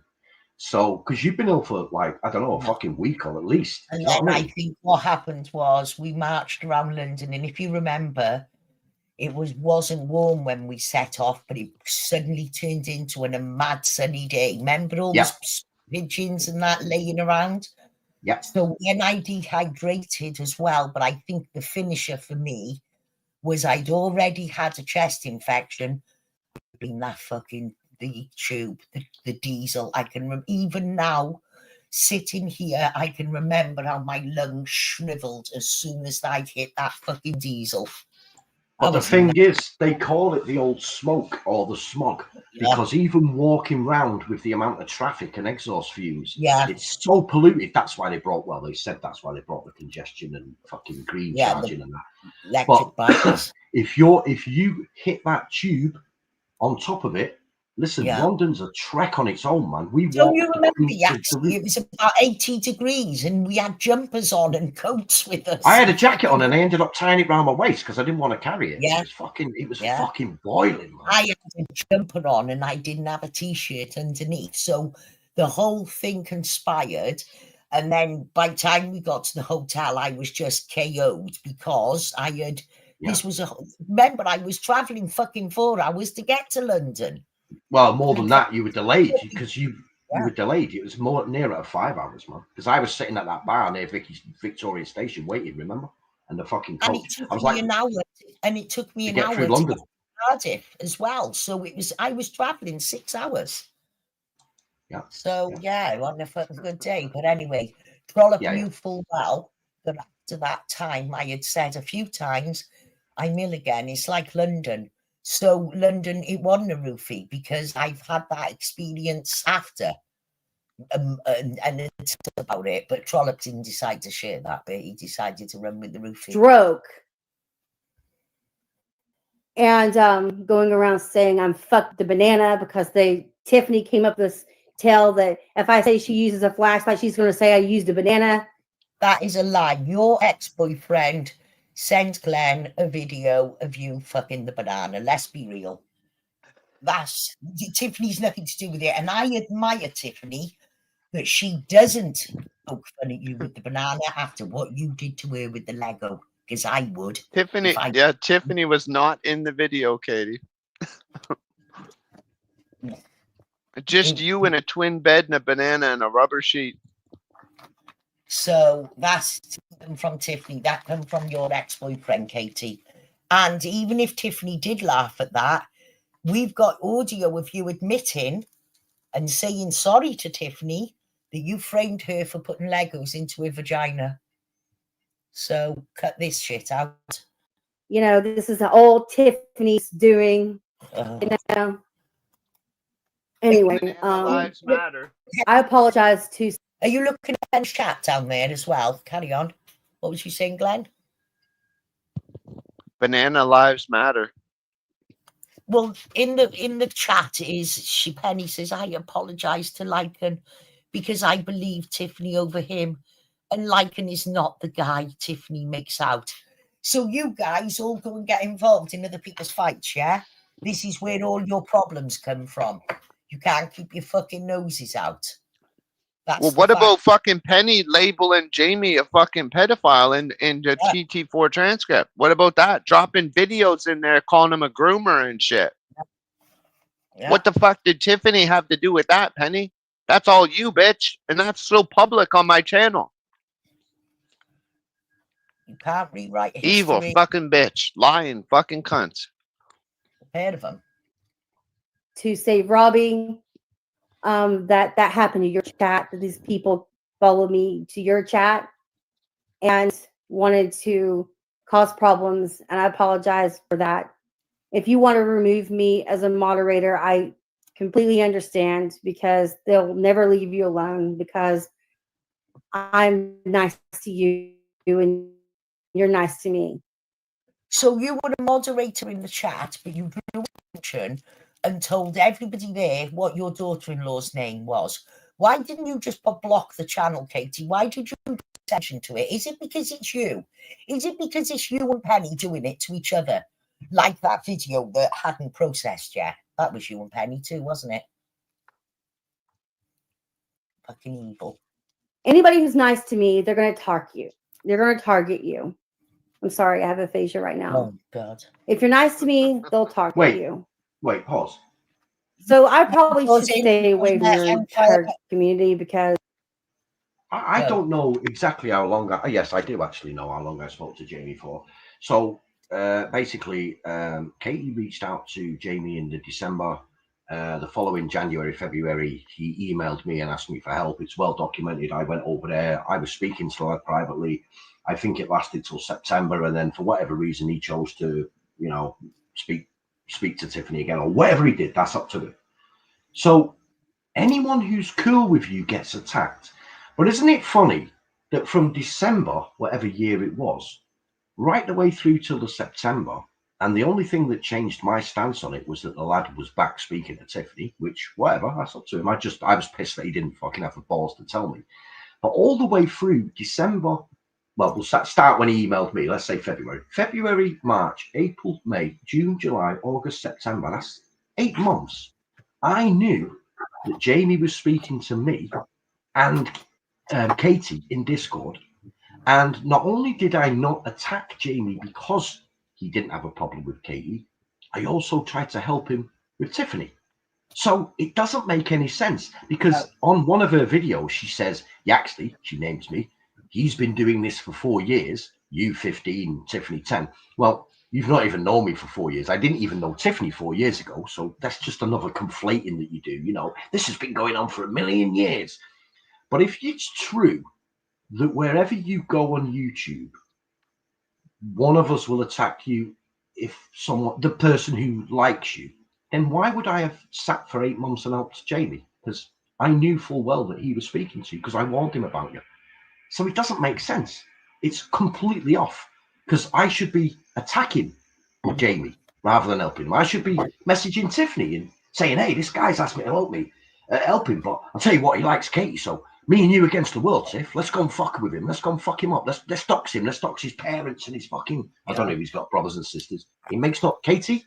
So, because you've been ill for like, I don't know, a fucking week or at least. And then I think what happened was we marched around London. And if you remember, it wasn't warm when we set off, but it suddenly turned into a mad sunny day. Remember all those pigeons and that laying around? Yeah. So when I dehydrated as well, but I think the finisher for me was I'd already had a chest infection in that fucking the tube, the diesel. I can even now, sitting here, I can remember how my lungs shriveled as soon as I hit that fucking diesel. But the thing is, they call it the old smoke or the smog, because even walking round with the amount of traffic and exhaust fumes, it's so polluted. That's why they said that's why they brought the congestion and fucking green charging and that. But if you hit that tube on top of it, listen, London's a trek on its own, man. Don't you remember, it was about 80 degrees and we had jumpers on and coats with us. I had a jacket on and I ended up tying it around my waist because I didn't want to carry it. It was fucking boiling, man. I had a jumper on and I didn't have a t-shirt underneath. So the whole thing conspired. And then by the time we got to the hotel, I was just KO'd because I had, remember, I was traveling fucking 4 hours to get to London. Well, more than that, you were delayed because you were delayed. It was nearer 5 hours, man. Because I was sitting at that bar near Victoria Station waiting, remember? And the fucking coach. And it took me an hour to get to Cardiff as well. So I was traveling 6 hours. Yeah. So it wasn't a fucking good day. But anyway, Trollope knew full well that after that time, I had said a few times, I'm ill again. It's like London. So London, it wasn't a roofie because I've had that experience after. and it's about it. But Trollope didn't decide to share that bit. He decided to run with the roofie. Stroke. And going around saying I'm fucked the banana because Tiffany came up with this tale that if I say she uses a flashlight, she's going to say I used a banana. That is a lie. Your ex-boyfriend sent Glenn a video of you fucking the banana. Let's be real. That's Tiffany's nothing to do with it. And I admire Tiffany that she doesn't poke fun at you with the banana after what you did to her with the Lego. Because I would. Tiffany, yeah, Tiffany was not in the video, Katie. Just you in a twin bed and a banana and a rubber sheet. So that's from Tiffany. That come from your ex-boyfriend, Katie. And even if Tiffany did laugh at that, we've got audio of you admitting and saying sorry to Tiffany that you framed her for putting Legos into her vagina. So cut this shit out. You know, this is all Tiffany's doing. You know. Anyway, lives matter. I apologize to. Are you looking at Ben's chat down there as well? Carry on. What was you saying, Glenn? Banana lives matter. Well, in the chat is Penny says I apologize to Lycan because I believe Tiffany over him, and Lycan is not the guy Tiffany makes out. So you guys all go and get involved in other people's fights, yeah? This is where all your problems come from. You can't keep your fucking noses out. That's well, what about fucking Penny labeling Jamie a fucking pedophile in the TT4 transcript? What about that? Dropping videos in there calling him a groomer and shit. Yeah. What the fuck did Tiffany have to do with that, Penny? That's all you, bitch. And that's so public on my channel. You can't rewrite history. Evil fucking bitch. Lying fucking cunts. Heard of them. To say, Robbie, that happened to your chat, that these people followed me to your chat and wanted to cause problems, and I apologize for that. If you want to remove me as a moderator, I completely understand, because they'll never leave you alone, because I'm nice to you and you're nice to me. So you were a moderator in the chat, but you drew attention and told everybody there what your daughter-in-law's name was. Why didn't you just block the channel, Katie? Why did you draw attention to it? Is it because it's you? Is it because it's you and Penny doing it to each other? Like that video that hadn't processed yet. That was you and Penny too, wasn't it? Fucking evil. Anybody who's nice to me, they're going to target you. They're going to target you. I'm sorry, I have aphasia right now. Oh, God. If you're nice to me, they'll target you. Wait, pause. So I probably should stay away from your entire community, because I don't know exactly how long. Yes, I do actually know how long I spoke to Jamie for. So basically, Katie reached out to Jamie in the December. The following January, February, he emailed me and asked me for help. It's well documented. I went over there. I was speaking to her privately. I think it lasted till September, and then for whatever reason, he chose to, you know, speak to Tiffany again, or whatever he did. That's up to him. So anyone who's cool with you gets attacked. But isn't it funny that from December, whatever year it was, right the way through till the September, and the only thing that changed my stance on it was that the lad was back speaking to Tiffany, which, whatever, that's up to him. I was pissed that he didn't fucking have the balls to tell me. But all the way through December, well, we'll start when he emailed me, let's say February. February, March, April, May, June, July, August, September. That's 8 months. I knew that Jamie was speaking to me and Katie in Discord. And not only did I not attack Jamie because he didn't have a problem with Katie, I also tried to help him with Tiffany. So it doesn't make any sense, because on one of her videos, she says, Yaxley, she names me, he's been doing this for 4 years, you 15, Tiffany 10. Well, you've not even known me for 4 years. I didn't even know Tiffany 4 years ago. So that's just another conflating that you do. You know, this has been going on for a million years. But if it's true that wherever you go on YouTube, one of us will attack you, if someone, the person who likes you, then why would I have sat for 8 months and helped Jamie? Because I knew full well that he was speaking to you because I warned him about you. So it doesn't make sense. It's completely off because I should be attacking Jamie rather than helping him. I should be messaging Tiffany and saying, hey, this guy's asked me to help him, but I'll tell you what, he likes Katie, so me and you against the world, Tiff. Let's go and fuck with him. Let's go and fuck him up. Let's dox him. Let's dox his parents and his fucking... I don't know if he's got brothers and sisters. It makes no... Katie,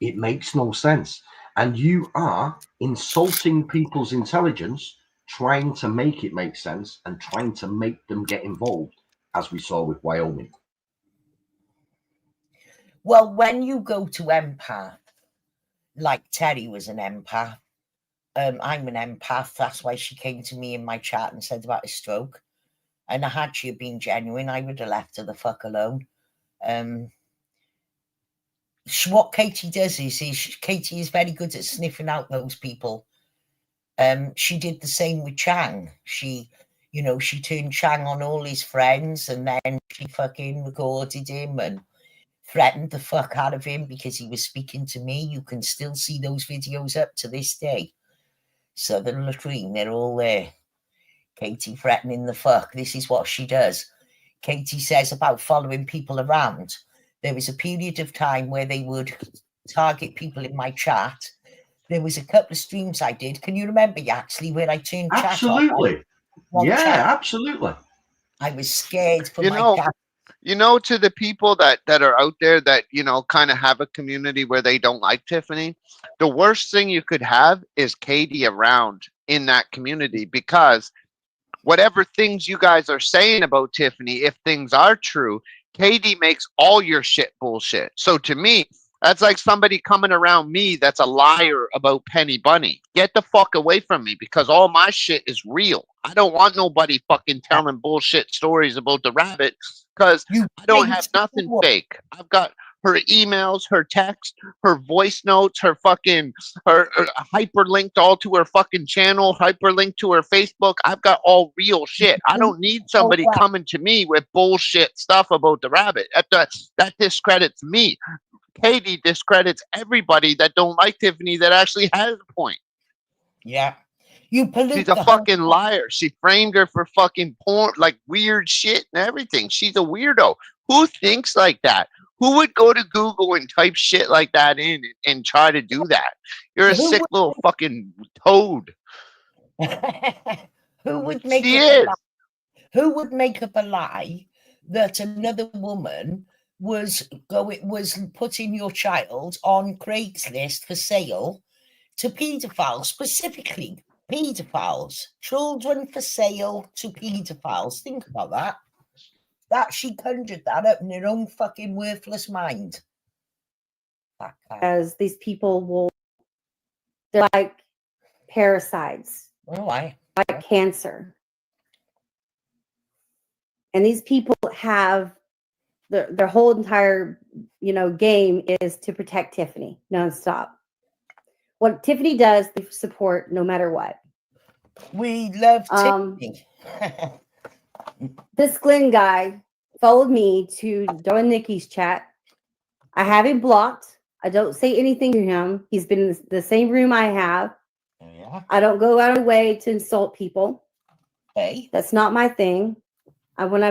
it makes no sense. And you are insulting people's intelligence, trying to make it make sense and trying to make them get involved, as we saw with Wyoming. Well, when you go to empath, like Terry was an empath, I'm an empath. That's why she came to me in my chat and said about a stroke. And had she been genuine, I would have left her the fuck alone. What Katie does is Katie is very good at sniffing out those people. She did the same with Chang. She turned Chang on all his friends, and then she fucking recorded him and threatened the fuck out of him because he was speaking to me. You can still see those videos up to this day. Southern Latrine, they're all there. Katie threatening the fuck. This is what she does. Katie says about following people around. There was a period of time where they would target people in my chat. There was a couple of streams I did. Can you remember, actually, where I turned absolutely. chat on? Yeah, chat. Absolutely. I was scared for my chat. To the people that are out there that, kind of have a community where they don't like Tiffany, the worst thing you could have is Katie around in that community, because whatever things you guys are saying about Tiffany, if things are true, Katie makes all your shit bullshit. So to me, that's like somebody coming around me that's a liar about Penny Bunny. Get the fuck away from me, because all my shit is real. I don't want nobody fucking telling bullshit stories about the rabbit, because I don't have nothing fake. I've got her emails, her text, her voice notes, her hyperlinked all to her fucking channel, hyperlinked to her Facebook. I've got all real shit. I don't need somebody coming to me with bullshit stuff about the rabbit. That discredits me. Katie discredits everybody that don't like Tiffany that actually has a point. Yeah. She's a fucking liar. She framed her for fucking porn, like weird shit and everything. She's a weirdo. Who thinks like that? Who would go to Google and type shit like that in and try to do that? You're a sick little fucking toad. Who would make up a lie that another woman was putting your child on Craigslist for sale to paedophiles, specifically paedophiles, children for sale to paedophiles? Think about that. That she conjured that up in her own fucking worthless mind. As these people they're like parasites. Oh, like cancer. And these people have their whole entire, game is to protect Tiffany nonstop. What Tiffany does, they support no matter what. We love Tiffany. This Glenn guy followed me to join Nikki's chat. I have him blocked. I don't say anything to him. He's been in the same room I have. Yeah. I don't go out of the way to insult people. Hey, that's not my thing. When I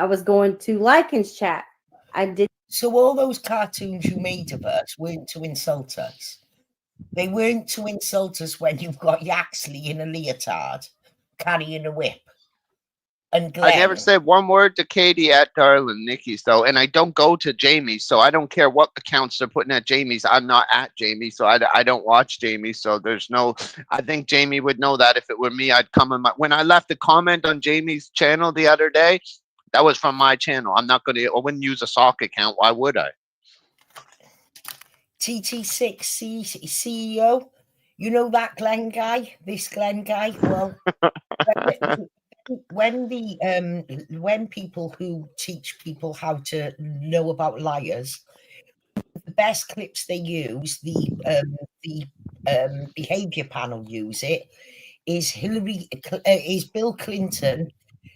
was going to Lycan's chat, I did. So all those cartoons you made of us weren't to insult us. They weren't to insult us when you've got Yaxley in a leotard carrying a whip. And Glenn. I never said one word to Katie at Darlin Nikki's though, and I don't go to Jamie's, so I don't care what accounts they're putting at Jamie's. I'm not at Jamie, so I don't watch Jamie. So there's no. I think Jamie would know that if it were me, I'd come in when I left a comment on Jamie's channel the other day. That was from my channel. I wouldn't use a sock account. Why would I? TT6 CEO, you know that Glenn guy? This Glenn guy? Well, when people who teach people how to know about liars, the best clips they use, the behavior panel use it, is Bill Clinton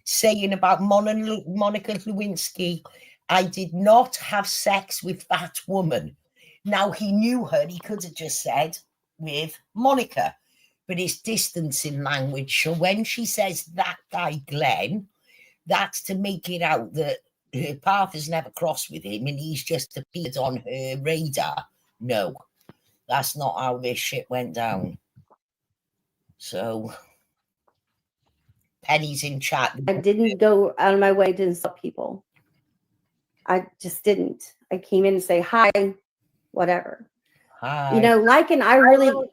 saying about Monica Lewinsky, I did not have sex with that woman. Now he knew her. He could have just said with Monica, but it's distancing language. So when she says that guy Glenn, that's to make it out that her path has never crossed with him and he's just appeared on her radar. No, that's not how this shit went down. So Penny's in chat. I didn't go out of my way to insult people. I just didn't. I came in and say hi, whatever. Hi. You know, Lycan,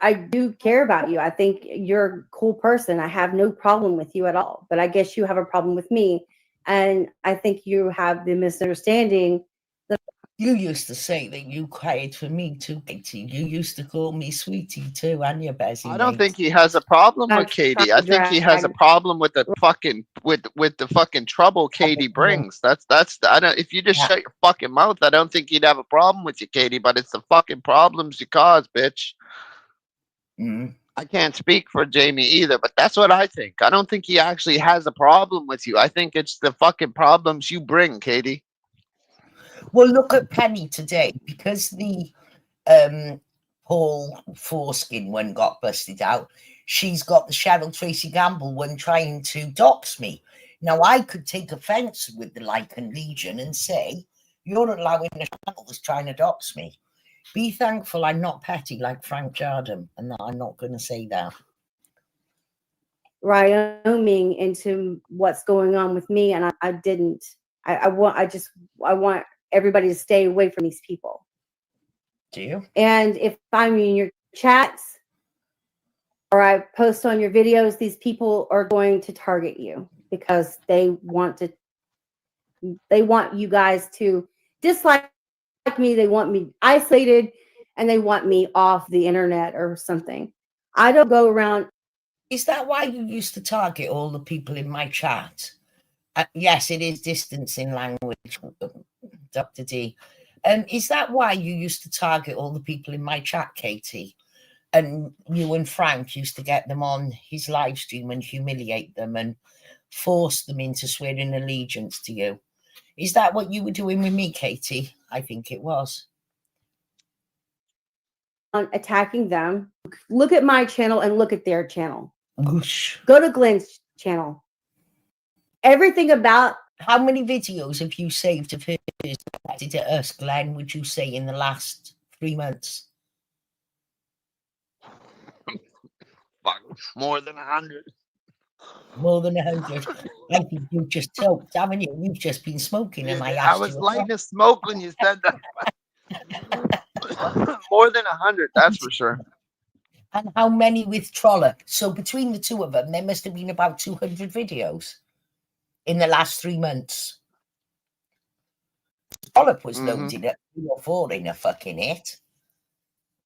I do care about you. I think you're a cool person. I have no problem with you at all. But I guess you have a problem with me. And I think you have the misunderstanding. You used to say that you cared for me too, Katy. You used to call me sweetie too, and your Bessie. I don't think he has a problem with Katy. I think he has a problem with the fucking with the fucking trouble Katy brings. That's I don't. If you just shut your fucking mouth, I don't think he'd have a problem with you, Katy. But it's the fucking problems you cause, bitch. I can't speak for Jamie either, but that's what I think. I don't think he actually has a problem with you. I think it's the fucking problems you bring, Katy. Well, look at Penny today, because the Paul foreskin one got busted out. She's got the Cheryl Tracy Gamble one trying to dox me. Now, I could take offense with the Lycan Legion and say, you're allowing a channel that's trying to dox me. Be thankful I'm not petty like Frank Jardim, and that I'm not going to say that. Wyoming into what's going on with me, and I didn't. I want everybody to stay away from these people. Do you? And if I'm in your chats or I post on your videos, these people are going to target you because they want you guys to dislike me. They want me isolated and they want me off the internet or something. I don't go around. Is that why you used to target all the people in my chat? Yes, it is distancing language, Dr. D. Is that why you used to target all the people in my chat, Katy? And you and Frank used to get them on his live stream and humiliate them and force them into swearing allegiance to you? Is that what you were doing with me, Katy? I think it was. On attacking them. Look at my channel and look at their channel. Whoosh. Go to Glenn's channel. Everything about. How many videos have you saved of hers related to us, Glenn, would you say, in the last 3 months? More than 100. More than 100. I think you've just choked, haven't you? You've just been smoking, and I was lighting a smoke when you said that. More than 100, that's for sure. And how many with Trollop? So between the two of them, there must have been about 200 videos in the last 3 months. Trollop was loaded at 3 or 4 in a fucking hit.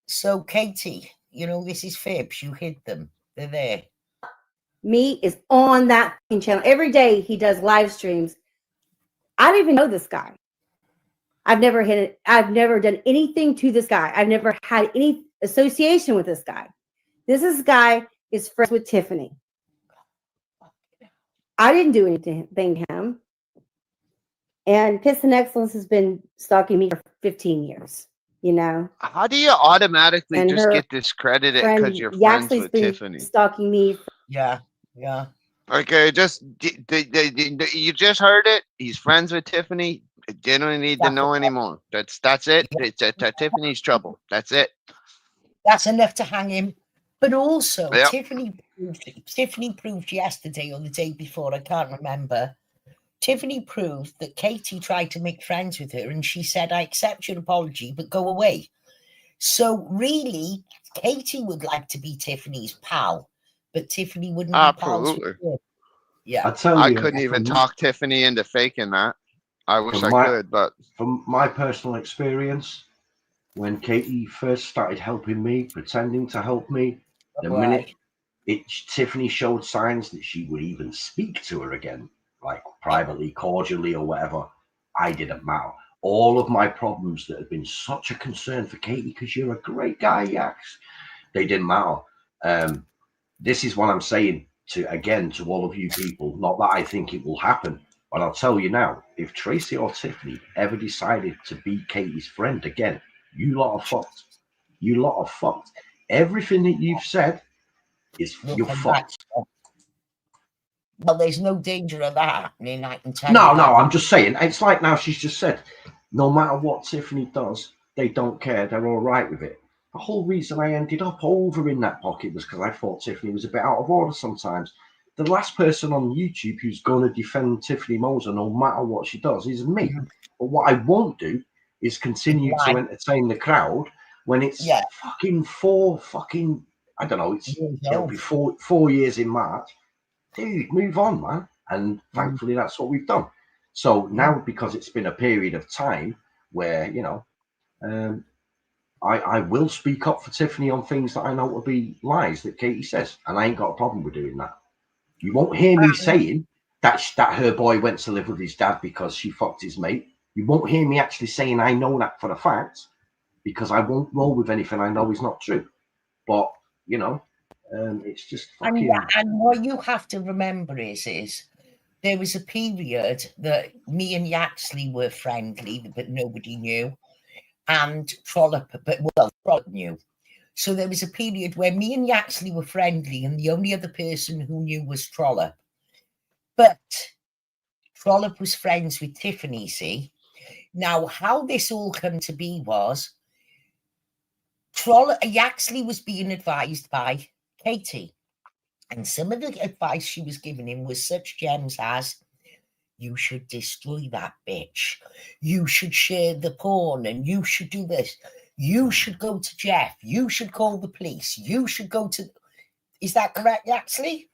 So, Katy, you know, this is fibs. You hid them. They're there. Me is on that channel. Every day he does live streams. I don't even know this guy. I've never hit it. I've never done anything to this guy. I've never had any association with this guy. This guy is friends with Tiffany. I didn't do anything to him. And Piston Excellence has been stalking me for 15 years, you know. How do you automatically just get discredited because you're friends with Tiffany? Stalking me. Yeah. Okay, you just heard it. He's friends with Tiffany. You don't need to know anymore. That's it. It's Tiffany's trouble. That's it. That's enough to hang him. But also, yep. Tiffany proved yesterday or the day before, I can't remember. Tiffany proved that Katy tried to make friends with her, and she said, "I accept your apology, but go away." So really, Katy would like to be Tiffany's pal, but Tiffany wouldn't be pals with her. Yeah, I couldn't even talk Tiffany into faking that. I wish I could, but from my personal experience, when Katy first started helping me, pretending to help me, the minute Tiffany showed signs that she would even speak to her again, like privately, cordially, or whatever, I didn't matter. All of my problems that had been such a concern for Katy, because you're a great guy, Yaks, they didn't matter. This is what I'm saying to all of you people. Not that I think it will happen, but I'll tell you now, if Tracy or Tiffany ever decided to be Katy's friend again, you lot are fucked. You lot are fucked. Everything that you've said is We'll your come back. fault. Well, there's no danger of that happening. I can tell No, you. no, I'm just saying. It's like now she's just said, no matter what Tiffany does, they don't care. They're all right with it. The whole reason I ended up over in that pocket was because I thought Tiffany was a bit out of order sometimes. The last person on YouTube who's going to defend Tiffany Moser, no matter what she does, is me. But what I won't do is continue to entertain the crowd when it's fucking I don't know, it'll be 4 years in March. Dude, move on, man. And thankfully that's what we've done. So now, because it's been a period of time where, you know, I will speak up for Tiffany on things that I know will be lies that Katie says, and I ain't got a problem with doing that. You won't hear me saying that her boy went to live with his dad because she fucked his mate. You won't hear me actually saying I know that for a fact, because I won't roll with anything I know is not true. But, you know, it's just fucking... And what you have to remember is there was a period that me and 𝐼𝐻𝐶 were friendly, but nobody knew. And Trollope knew. So there was a period where me and 𝐼𝐻𝐶 were friendly, and the only other person who knew was Trollope. But Trollope was friends with Tiffany, see? Now, how this all came to be was 𝐼𝐻𝐶 was being advised by Katy. And some of the advice she was giving him was such gems as, you should destroy that bitch. You should share the porn, and you should do this. You should go to Jeff. You should call the police. You should go to... Is that correct, 𝐼𝐻𝐶?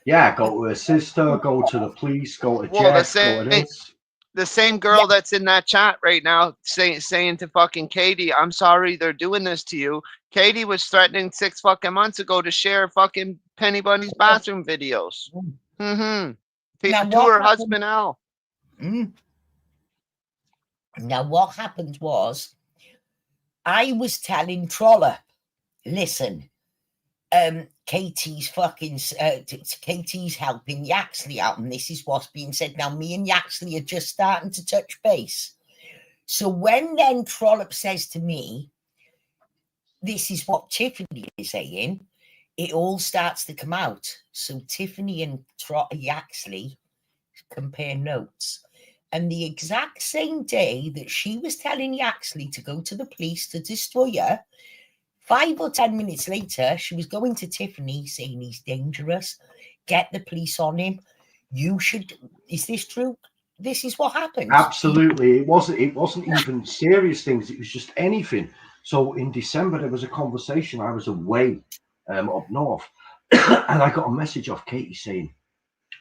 Yeah, go to her sister, go to the police, go to Jeff, go to this. The same girl that's in that chat right now saying to fucking Katy, I'm sorry they're doing this to you. Katy was threatening 6 fucking months ago to share fucking Penny Bunny's bathroom videos. To her husband, Al. Now, what happened was, I was telling Trollope, listen, Katie's helping 𝐼𝐻𝐶 out, and this is what's being said. Now, me and 𝐼𝐻𝐶 are just starting to touch base. So when then Trollope says to me, this is what Tiffany is saying, it all starts to come out. So Tiffany and 𝐼𝐻𝐶 compare notes. And the exact same day that she was telling 𝐼𝐻𝐶 to go to the police to destroy her, 5 or 10 minutes later, she was going to Tiffany saying he's dangerous. Get the police on him. You should... Is this true? This is what happened. Absolutely. It wasn't even serious things. It was just anything. So in December, there was a conversation. I was away up north, and I got a message off Katy saying,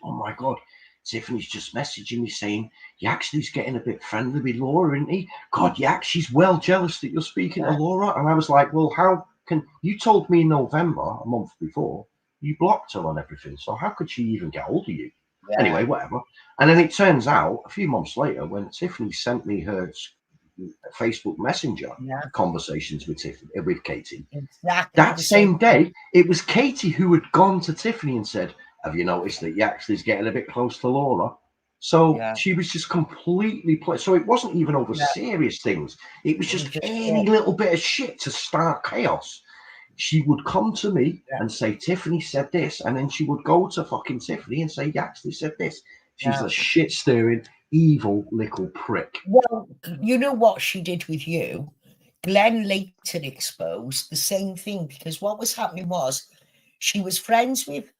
oh my God, Tiffany's just messaging me saying, 𝐼𝐻𝐶's getting a bit friendly with Laura, isn't he? God, 𝐼𝐻𝐶, she's well jealous that you're speaking to Laura. And I was like, well, how can... You told me in November, a month before, you blocked her on everything. So how could she even get hold of you? Yeah. Anyway, whatever. And then it turns out, a few months later, when Tiffany sent me her Facebook Messenger conversations with Katy, that same day, it was Katy who had gone to Tiffany and said, have you noticed that 𝐼𝐻𝐶's getting a bit close to Laura? So she was just completely... So it wasn't even over serious things. It was just any little bit of shit to start chaos. She would come to me and say, Tiffany said this, and then she would go to fucking Tiffany and say, 𝐼𝐻𝐶 said this. She's a shit-stirring, evil little prick. Well, you know what she did with you? Glenn later exposed the same thing, because what was happening was she was friends with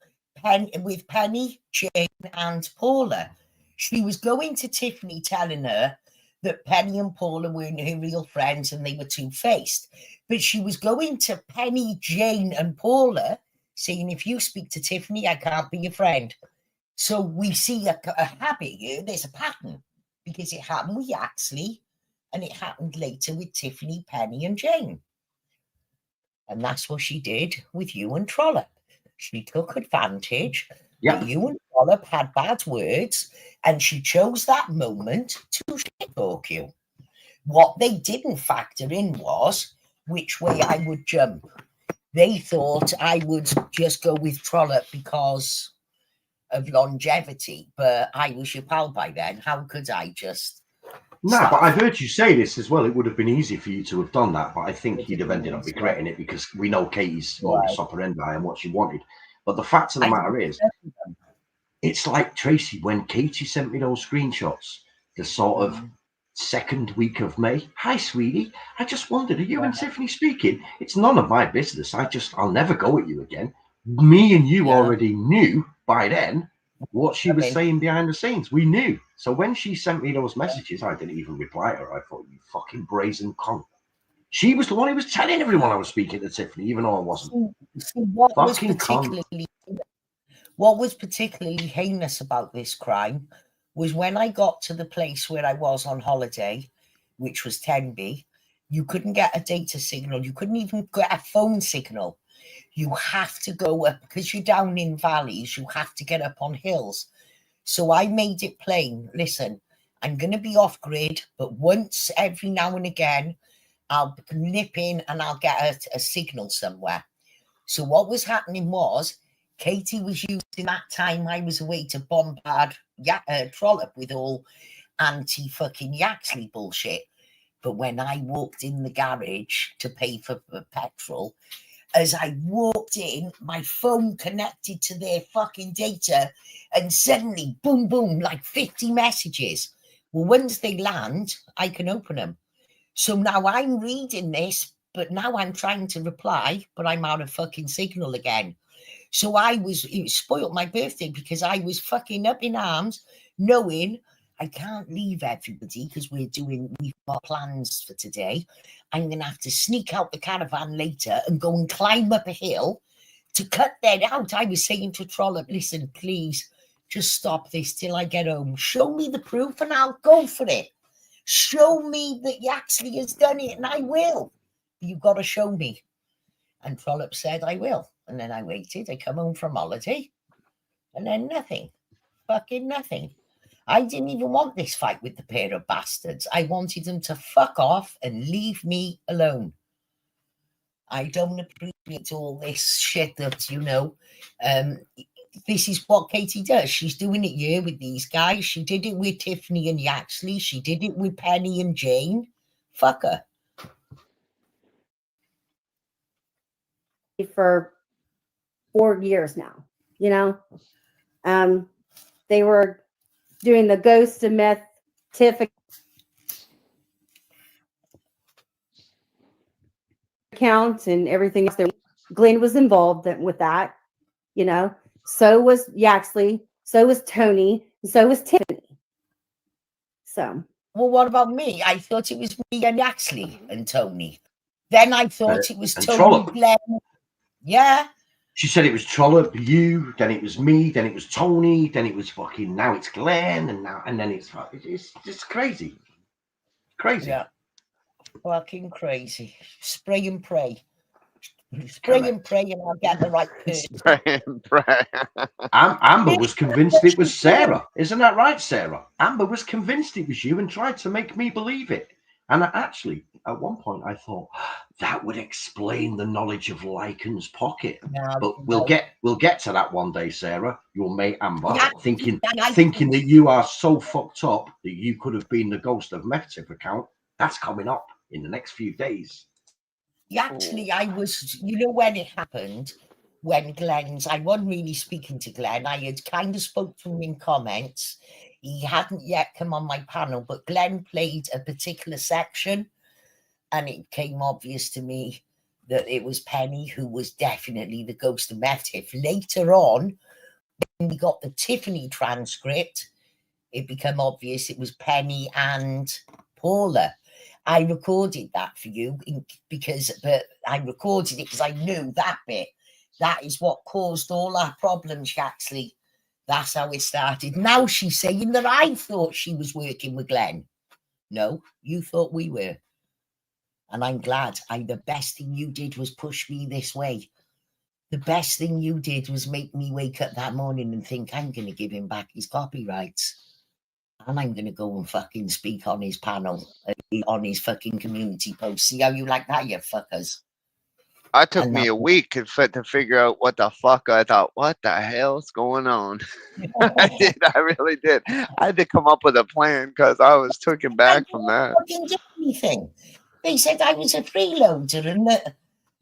Penny, Jane, and Paula. She was going to Tiffany telling her that Penny and Paula weren't her real friends and they were two-faced. But she was going to Penny, Jane, and Paula saying, if you speak to Tiffany, I can't be your friend. So we see a habit here. There's a pattern, because it happened with 𝐼𝐻𝐶 and it happened later with Tiffany, Penny, and Jane. And that's what she did with you and Trollope. She took advantage that you and Trollope had bad words, and she chose that moment to shit-talk you. What they didn't factor in was which way I would jump. They thought I would just go with Trollope because of longevity, but I was your pal by then. How could I just No, but I've heard you say this as well. It would have been easy for you to have done that, but I think you'd have ended up regretting it because we know Katie's modus operandi and what she wanted. But the fact of the matter is, it's like Tracy, when Katie sent me those screenshots, the sort of second week of May. Hi, sweetie. I just wondered, are you and Tiffany speaking? It's none of my business. I'll never go at you again. Me and you already knew by then what she was saying behind the scenes. We knew. So when she sent me those messages, I didn't even reply to her. I thought, you fucking brazen cunt. She was the one who was telling everyone I was speaking to Tiffany, even though I wasn't. What was particularly heinous about this crime was when I got to the place where I was on holiday, which was Tenby, you couldn't get a data signal. You couldn't even get a phone signal. You have to go up, because you're down in valleys, you have to get up on hills. So I made it plain, listen, I'm going to be off grid, but once every now and again, I'll nip in and I'll get a signal somewhere. So what was happening was, Katie was using that time I was away to bombard Trollope with all anti-fucking Yaxley bullshit. But when I walked in the garage to pay for petrol, as I walked in, my phone connected to their fucking data, and suddenly, boom, boom, like 50 messages. Well, once they land, I can open them. So now I'm reading this, but now I'm trying to reply, but I'm out of fucking signal again. So it spoiled my birthday because I was fucking up in arms, knowing I can't leave everybody because we've got plans for today. I'm going to have to sneak out the caravan later and go and climb up a hill to cut that out. I was saying to Trollope, listen, please, just stop this till I get home. Show me the proof and I'll go for it. Show me that Yaxley has done it and I will. You've got to show me. And Trollope said, I will. And then I waited. I come home from holiday. And then nothing. Fucking nothing. I didn't even want this fight with the pair of bastards. I wanted them to fuck off and leave me alone. I don't appreciate all this shit that, this is what Katie does. She's doing it here with these guys. She did it with Tiffany and Yaxley. She did it with Penny and Jane. Fuck her. For 4 years now, they were doing the ghost of meth TIFF account and everything else. Glenn was involved with that, so was Yaxley, so was Tony, and so was Tiffany. So, well, what about me? I thought it was me and Yaxley and Tony. Then I thought it was Tony, Glenn. Yeah. She said it was Trollope, you, then it was me, then it was Tony, then it was fucking, now it's Glenn, and then it's just crazy. Crazy. Yeah. Fucking crazy. Spray and pray. Spray and pray and I'll get the right person. Spray and pray. Amber was convinced it was Sarah. Isn't that right, Sarah? Amber was convinced it was you and tried to make me believe it. And actually, at one point, I thought that would explain the knowledge of Lycan's pocket. No, but we'll get to that one day, Sarah. Your mate Amber, thinking that you are so fucked up that you could have been the ghost of Methtif account. That's coming up in the next few days. Actually, I was, when it happened, when I wasn't really speaking to Glenn. I had kind of spoke to him in comments. He hadn't yet come on my panel, but Glenn played a particular section, and it became obvious to me that it was Penny who was definitely the ghost of Methtif. Later on, when we got the Tiffany transcript, it became obvious it was Penny and Paula. I recorded that for you but I recorded it because I knew that bit. That is what caused all our problems, actually. That's how it started. Now she's saying that I thought she was working with Glenn. No, you thought we were. And I'm glad. The best thing you did was push me this way. The best thing you did was make me wake up that morning and think, I'm going to give him back his copyrights. And I'm going to go and fucking speak on his panel, on his fucking community post. See how you like that, you fuckers? I took And me a week to figure out what the fuck. I thought, what the hell's going on? I did. I really did. I had to come up with a plan because I was taken back from that. Fucking do anything. They said I was a freeloader, and that,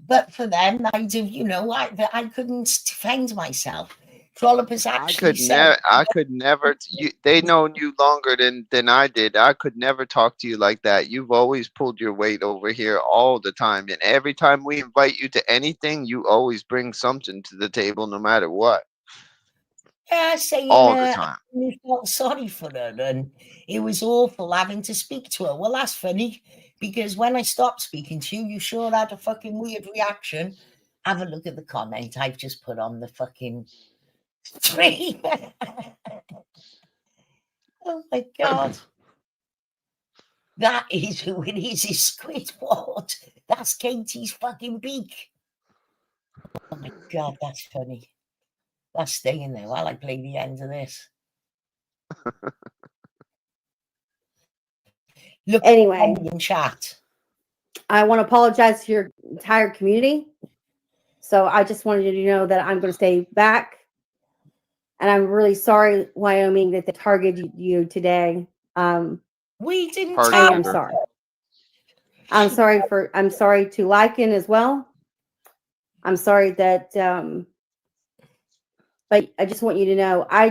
but for them, I'd have, you know, I couldn't defend myself. Trollopers actually said, I could never. They know you longer than I did. I could never talk to you like that. You've always pulled your weight over here all the time, and every time we invite you to anything, you always bring something to the table, no matter what. yeah, saying All the time. I felt sorry for her, and it was awful having to speak to her. Well, that's funny, because when I stopped speaking to you, you sure had a fucking weird reaction. Have a look at the comment I've just put on the fucking stream. Oh my God. That is who it is Squidward. That's Katie's fucking beak. Oh my God, that's funny. That's staying there while I play the end of this. Look, Anyway, in chat. I want to apologize to your entire community. So I just wanted you to know that I'm going to stay back. And I'm really sorry, Wyoming, that they targeted you today. We didn't Hard I tell am sugar. sorry. I'm sorry to Lycan as well. I'm sorry that but I just want you to know I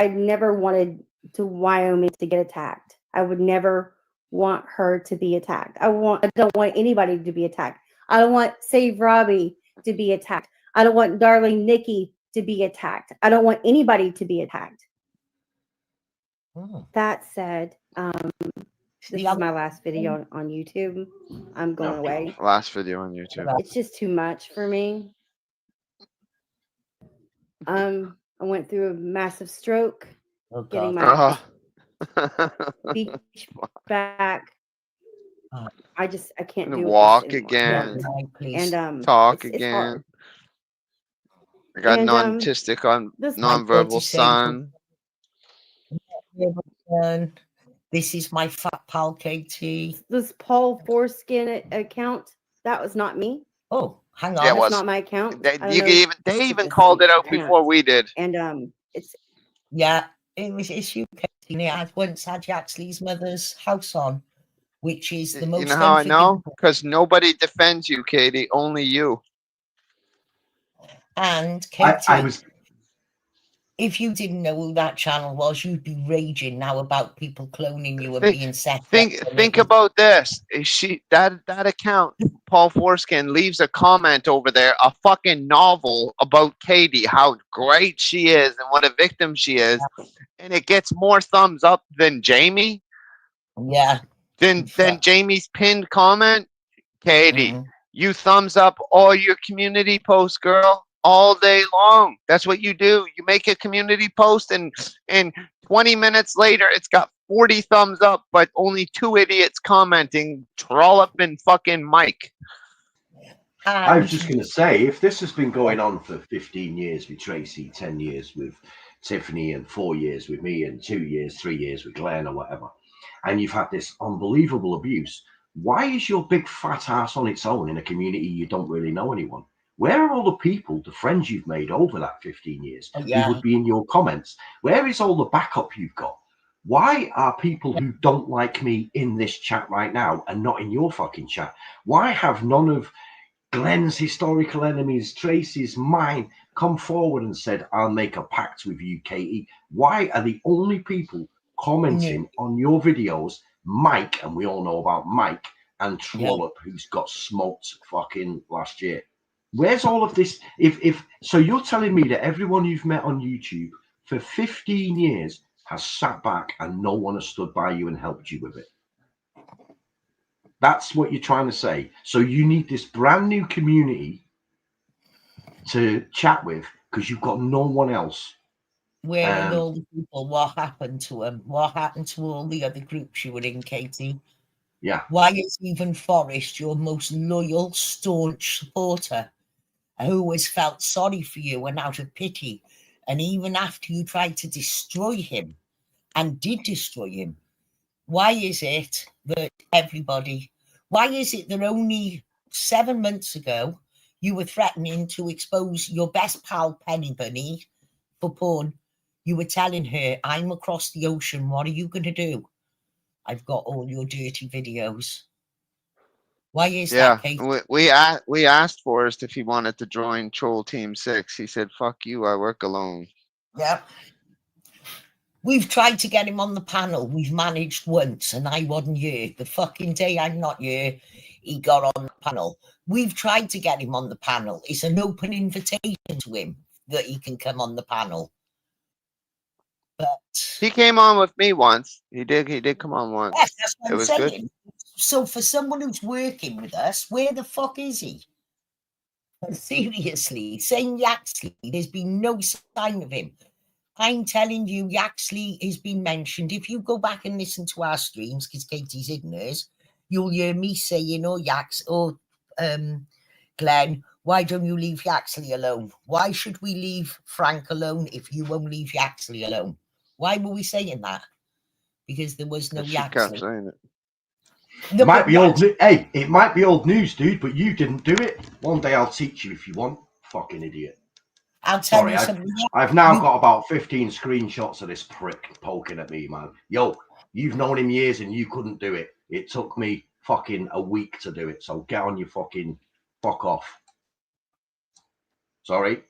never wanted to Wyoming to get attacked. I would never want her to be attacked. I don't want anybody to be attacked. I don't want Save Robbie to be attacked. I don't want darling Nikki to be attacked. I don't want anybody to be attacked. That said, this is my last video on YouTube. I'm going away. Last video on YouTube. It's just too much for me. I went through a massive stroke, getting my speech back. I can't do walk this again, and talk it's again. hard. I got And, non-autistic on non-verbal son. This is my fat pal Katie. This Paul Foreskin account, that was not me. Oh, hang on. Yeah, That's not my account. They even called it out before we did. And it's it was issued. Katie. I once had Yaxley's mother's house on, which is the most. You know how I know? Because nobody defends you, Katie. Only you. And Katie, I was. If you didn't know who that channel was, you'd be raging now about people cloning you and being set. Think about this. That account, Paul Foreskin, leaves a comment over there, a fucking novel about Katie, how great she is and what a victim she is, and it gets more thumbs up than Jamie. Yeah. Than Jamie's pinned comment. Katie, you thumbs up all your community posts, girl. All day long. That's what you do. You make a community post and 20 minutes later it's got 40 thumbs up, but only 2 idiots commenting. Trollop and fucking Mike. I was just going to say, if this has been going on for 15 years with Tracy, 10 years with Tiffany, and 4 years with me, and 2 years, 3 years with Glenn or whatever, and you've had this unbelievable abuse, why is your big fat ass on its own in a community you don't really know anyone? Where are all the people, the friends you've made over that 15 years who would be in your comments? Where is all the backup you've got? Why are people who don't like me in this chat right now and not in your fucking chat? Why have none of Glenn's historical enemies, Tracy's, mine, come forward and said, I'll make a pact with you, Katie? Why are the only people commenting on your videos Mike, and we all know about Mike, and Trollop, who's got smoked fucking last year? Where's all of this? If so, you're telling me that everyone you've met on YouTube for 15 years has sat back and no one has stood by you and helped you with it. That's what you're trying to say. So you need this brand new community to chat with because you've got no one else. Where are all the people? What happened to them? What happened to all the other groups you were in, Katie? Yeah. Why is even Forrest your most loyal, staunch supporter, who has felt sorry for you and out of pity, and even after you tried to destroy him and did destroy him, why is it that only 7 months ago You were threatening to expose your best pal, Penny Bunny, for porn. You were telling her, I'm across the ocean. What are you going to do? I've got all your dirty videos. Why is that, Kate? we asked Forrest if he wanted to join Troll Team 6. He said, fuck you, I work alone. Yeah. We've tried to get him on the panel. We've managed once, and I wasn't here. The fucking day I'm not here, he got on the panel. We've tried to get him on the panel. It's an open invitation to him that he can come on the panel. But he came on with me once. He did come on once. Yes, that's what it I'm was saying. good. So for someone who's working with us, where the fuck is he? Seriously, saying Yaxley, there's been no sign of him. I'm telling you, Yaxley has been mentioned. If you go back and listen to our streams, because Katie's in hers, you'll hear me saying, oh, Glenn, why don't you leave Yaxley alone? Why should we leave Frank alone if you won't leave Yaxley alone? Why were we saying that? Because there was no She kept saying it. It might be old. Hey, it might be old news, dude, but you didn't do it. One day I'll teach you if you want. Fucking idiot. I'll tell you something. I've now got about 15 screenshots of this prick poking at me, man. Yo, you've known him years and you couldn't do it. It took me fucking a week to do it. So get on your fucking fuck off. Sorry.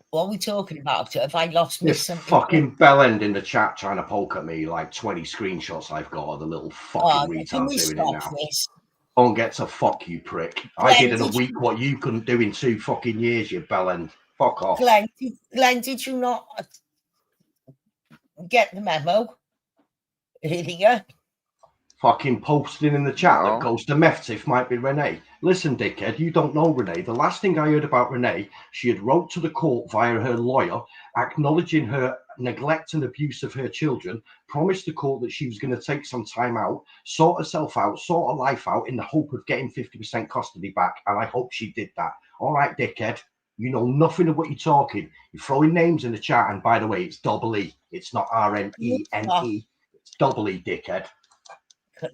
What are we talking about? Have I lost me this something? Fucking bellend in the chat trying to poke at me, like 20 screenshots I've got of the little fucking retard doing it now. Don't get to fuck you, prick. I did in a week what you couldn't do in 2 fucking years, you bellend. Fuck off. Glenn, did you not get the memo? Idiot. Fucking posting in the chat that goes to Meftif might be Renee. Listen, dickhead, you don't know Renee. The last thing I heard about Renee, she had wrote to the court via her lawyer, acknowledging her neglect and abuse of her children, promised the court that she was going to take some time out, sort herself out, sort her life out in the hope of getting 50% custody back. And I hope she did that. All right, dickhead. You know nothing of what you're talking. You're throwing names in the chat. And by the way, it's double E. It's not R-N-E-N-E. It's double E, dickhead.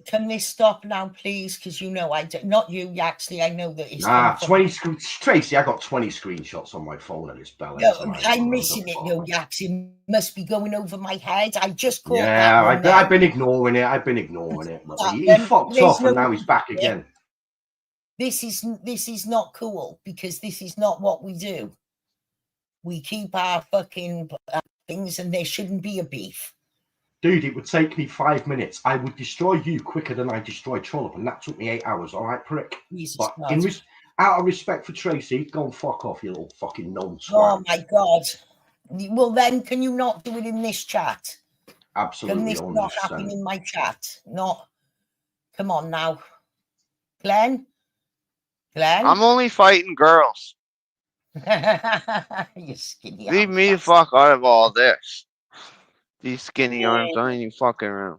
Can this stop now, please? Because you know, not you, Yaxley. I know that it's 20 Tracy. I got 20 screenshots on my phone of this bell. No, I'm missing it, no, Yaxley. Must be going over my head. I just caught that. Yeah, I've been ignoring it. But he fucked off, and now he's back again. This is not cool, because this is not what we do. We keep our fucking things, and there shouldn't be a beef. Dude, it would take me 5 minutes. I would destroy you quicker than I destroyed Trollope, and that took me 8 hours. All right, prick. But out of respect for Tracy, go and fuck off, you little fucking gnome swine. Oh my God. Well, then, can you not do it in this chat? Absolutely. Can this not happen in my chat? Not. Come on now, Glenn. I'm only fighting girls. You skinny. Leave me the fuck out of all this. These skinny arms, I ain't even fucking around.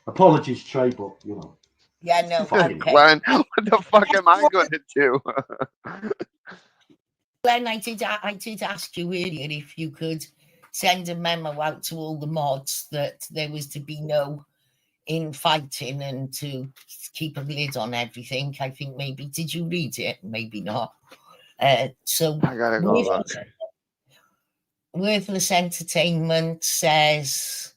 Apologies, Trey, but you know. Yeah, no. Okay. Glenn, what the fuck am I going to do? Glenn, I did ask you earlier if you could send a memo out to all the mods that there was to be no infighting and to keep a lid on everything. I think maybe, did you read it? Maybe not. So I gotta go look. Worthless Entertainment says,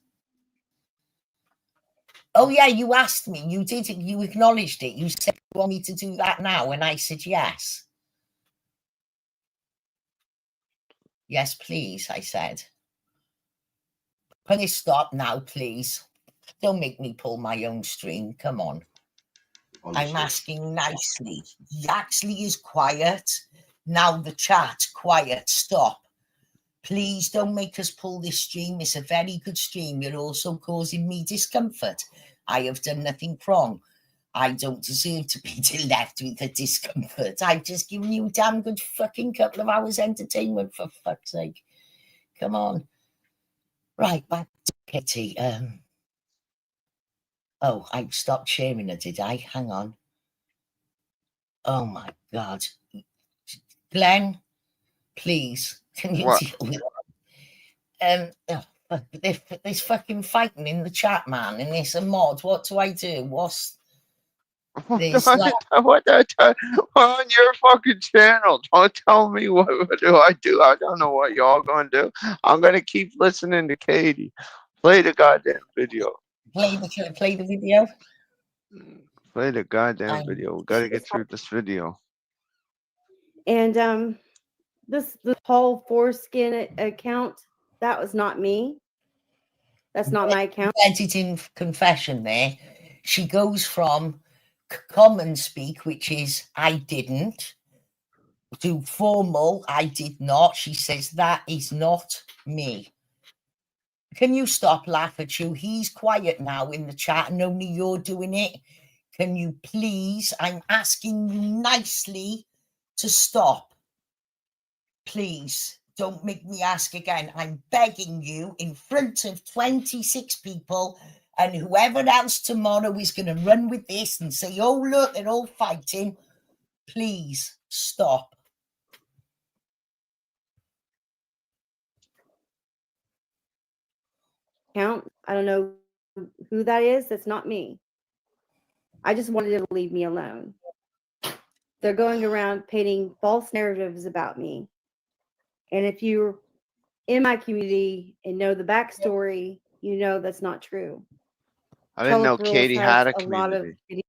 oh yeah, you asked me, you did it, you acknowledged it, you said you want me to do that now, and I said yes. Yes, please, I said. Can you stop now, please? Don't make me pull my own string, come on. Honestly. I'm asking nicely. Yaxley is quiet. Now the chat, quiet, stop. Please don't make us pull this stream. It's a very good stream. You're also causing me discomfort. I have done nothing wrong. I don't deserve to be left with the discomfort. I've just given you a damn good fucking couple of hours entertainment, for fuck's sake. Come on. Right, back to Kitty. Oh, I stopped sharing it, did I? Hang on. Oh my God. Glenn, please. Can you deal with it? There's fucking fighting in the chat, man, and there's a mod. What do I do? There's like, On your fucking channel. Don't tell me what do I do. I don't know what y'all gonna do. I'm gonna keep listening to Katie. Play the goddamn video. play the video. Play the goddamn video. We gotta get through this video. And this whole foreskin account, that was not me. That's not my account. Editing confession there. She goes from common speak, which is I didn't, to formal I did not. She says that is not me. Can you stop laughing at you? He's quiet now in the chat and only you're doing it. Can you please? I'm asking you nicely to stop. Please don't make me ask again. I'm begging you in front of 26 people, and whoever else tomorrow is going to run with this and say, oh, look, they're all fighting. Please stop. Account. I don't know who that is. That's not me. I just wanted to leave me alone. They're going around painting false narratives about me. And if you're in my community and know the backstory, you know that's not true. I didn't know Tulip Katie Rules had a has lot of community.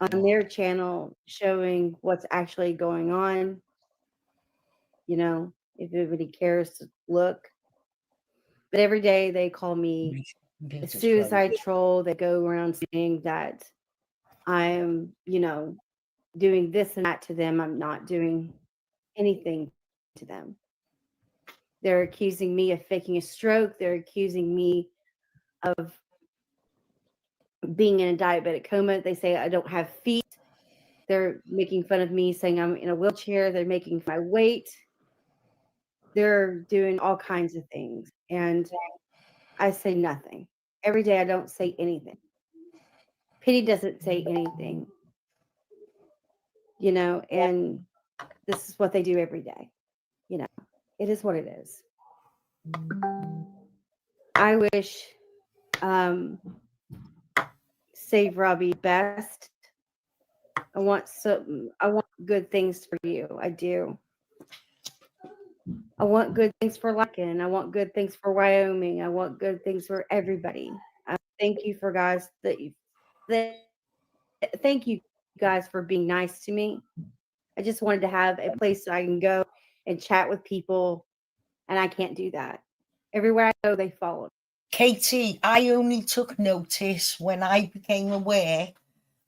videos on their channel showing what's actually going on. You know, if anybody cares to look. But every day they call me a suicide troll. They go around saying that I'm, you know, doing this and that to them. I'm not doing anything to them. They're accusing me of faking a stroke. They're accusing me of being in a diabetic coma. They say I don't have feet. They're making fun of me, saying I'm in a wheelchair. They're making my weight. They're doing all kinds of things. And I say nothing. Every day I don't say anything. Pity doesn't say anything. You know, and this is what they do every day. You know, it is what it is. I wish Save Robbie best. I want good things for you. I do. I want good things for Lycan. I want good things for Wyoming. I want good things for everybody. Thank you for guys thank you guys for being nice to me. I just wanted to have a place I can go and chat with people, and I can't do that. Everywhere I go, they follow. Katie, I only took notice when I became aware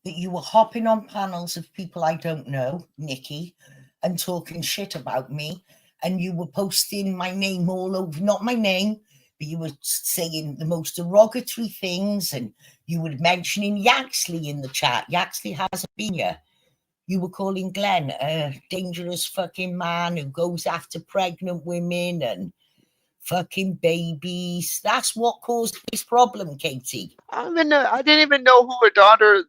that you were hopping on panels of people I don't know, Nikki, and talking shit about me, and you were posting my name all over, not my name, but you were saying the most derogatory things, and you were mentioning 𝐼𝐲𝐬𝐧𝐠 in the chat. 𝐼𝐲𝐬𝐧𝐠 hasn't been here. You were calling Glenn a dangerous fucking man who goes after pregnant women and fucking babies. That's what caused this problem, Katie. I didn't even know who her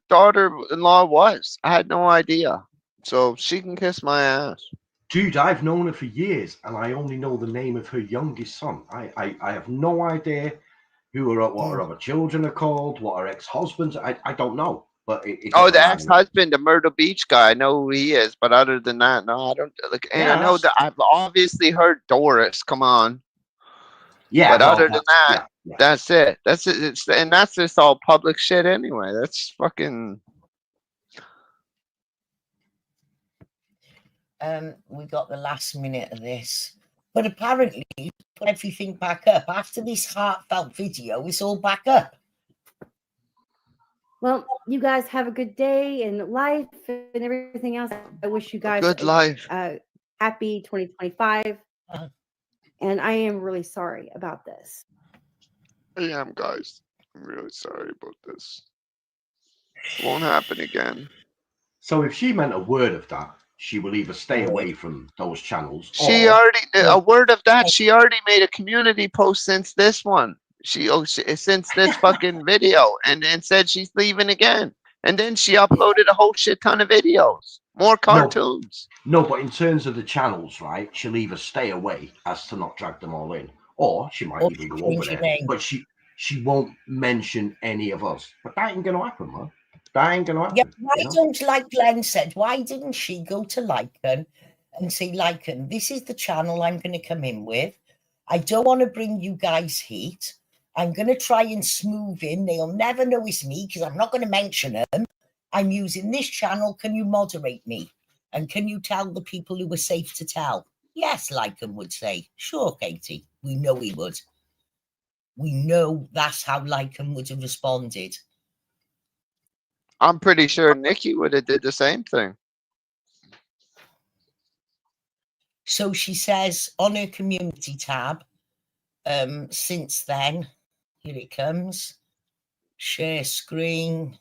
daughter-in-law was. I had no idea. So she can kiss my ass. Dude, I've known her for years, and I only know the name of her youngest son. I have no idea what her other children are called, what her ex-husbands. I don't know. But the ex-husband, the Myrtle Beach guy. I know who he is, but other than that, no, I don't. Like, and yeah, I know that I've obviously heard Doris. Come on. Yeah, but other than that, that's it. That's it. And that's just all public shit anyway. That's fucking. We got the last minute of this, but apparently put everything back up after this heartfelt video. It's all back up. Well, you guys have a good day and life and everything else. I wish you guys a good life. Happy 2025. And I am really sorry about this. I am, guys. I'm really sorry about this. It won't happen again. So if she meant a word of that, she will either stay away from those channels. She already a word of that. She already made a community post since this one. Since this fucking video, and said she's leaving again. And then she uploaded a whole shit ton of videos, more cartoons. No, but in terms of the channels, right? She'll either stay away as to not drag them all in, or she might even go over there. But she won't mention any of us. But that ain't gonna happen, man. That ain't gonna Yeah, happen. why You know? don't, like Glenn said, why didn't she go to Lycan and say, Lycan, this is the channel I'm going to come in with. I don't want to bring you guys heat. I'm going to try and smooth in. They'll never know it's me because I'm not going to mention them. I'm using this channel. Can you moderate me? And can you tell the people who were safe to tell? Yes, Lycan would say. Sure, Katie. We know he would. We know that's how Lycan would have responded. I'm pretty sure Nikki would have did the same thing. So she says on her community tab, since then, here it comes, share screen.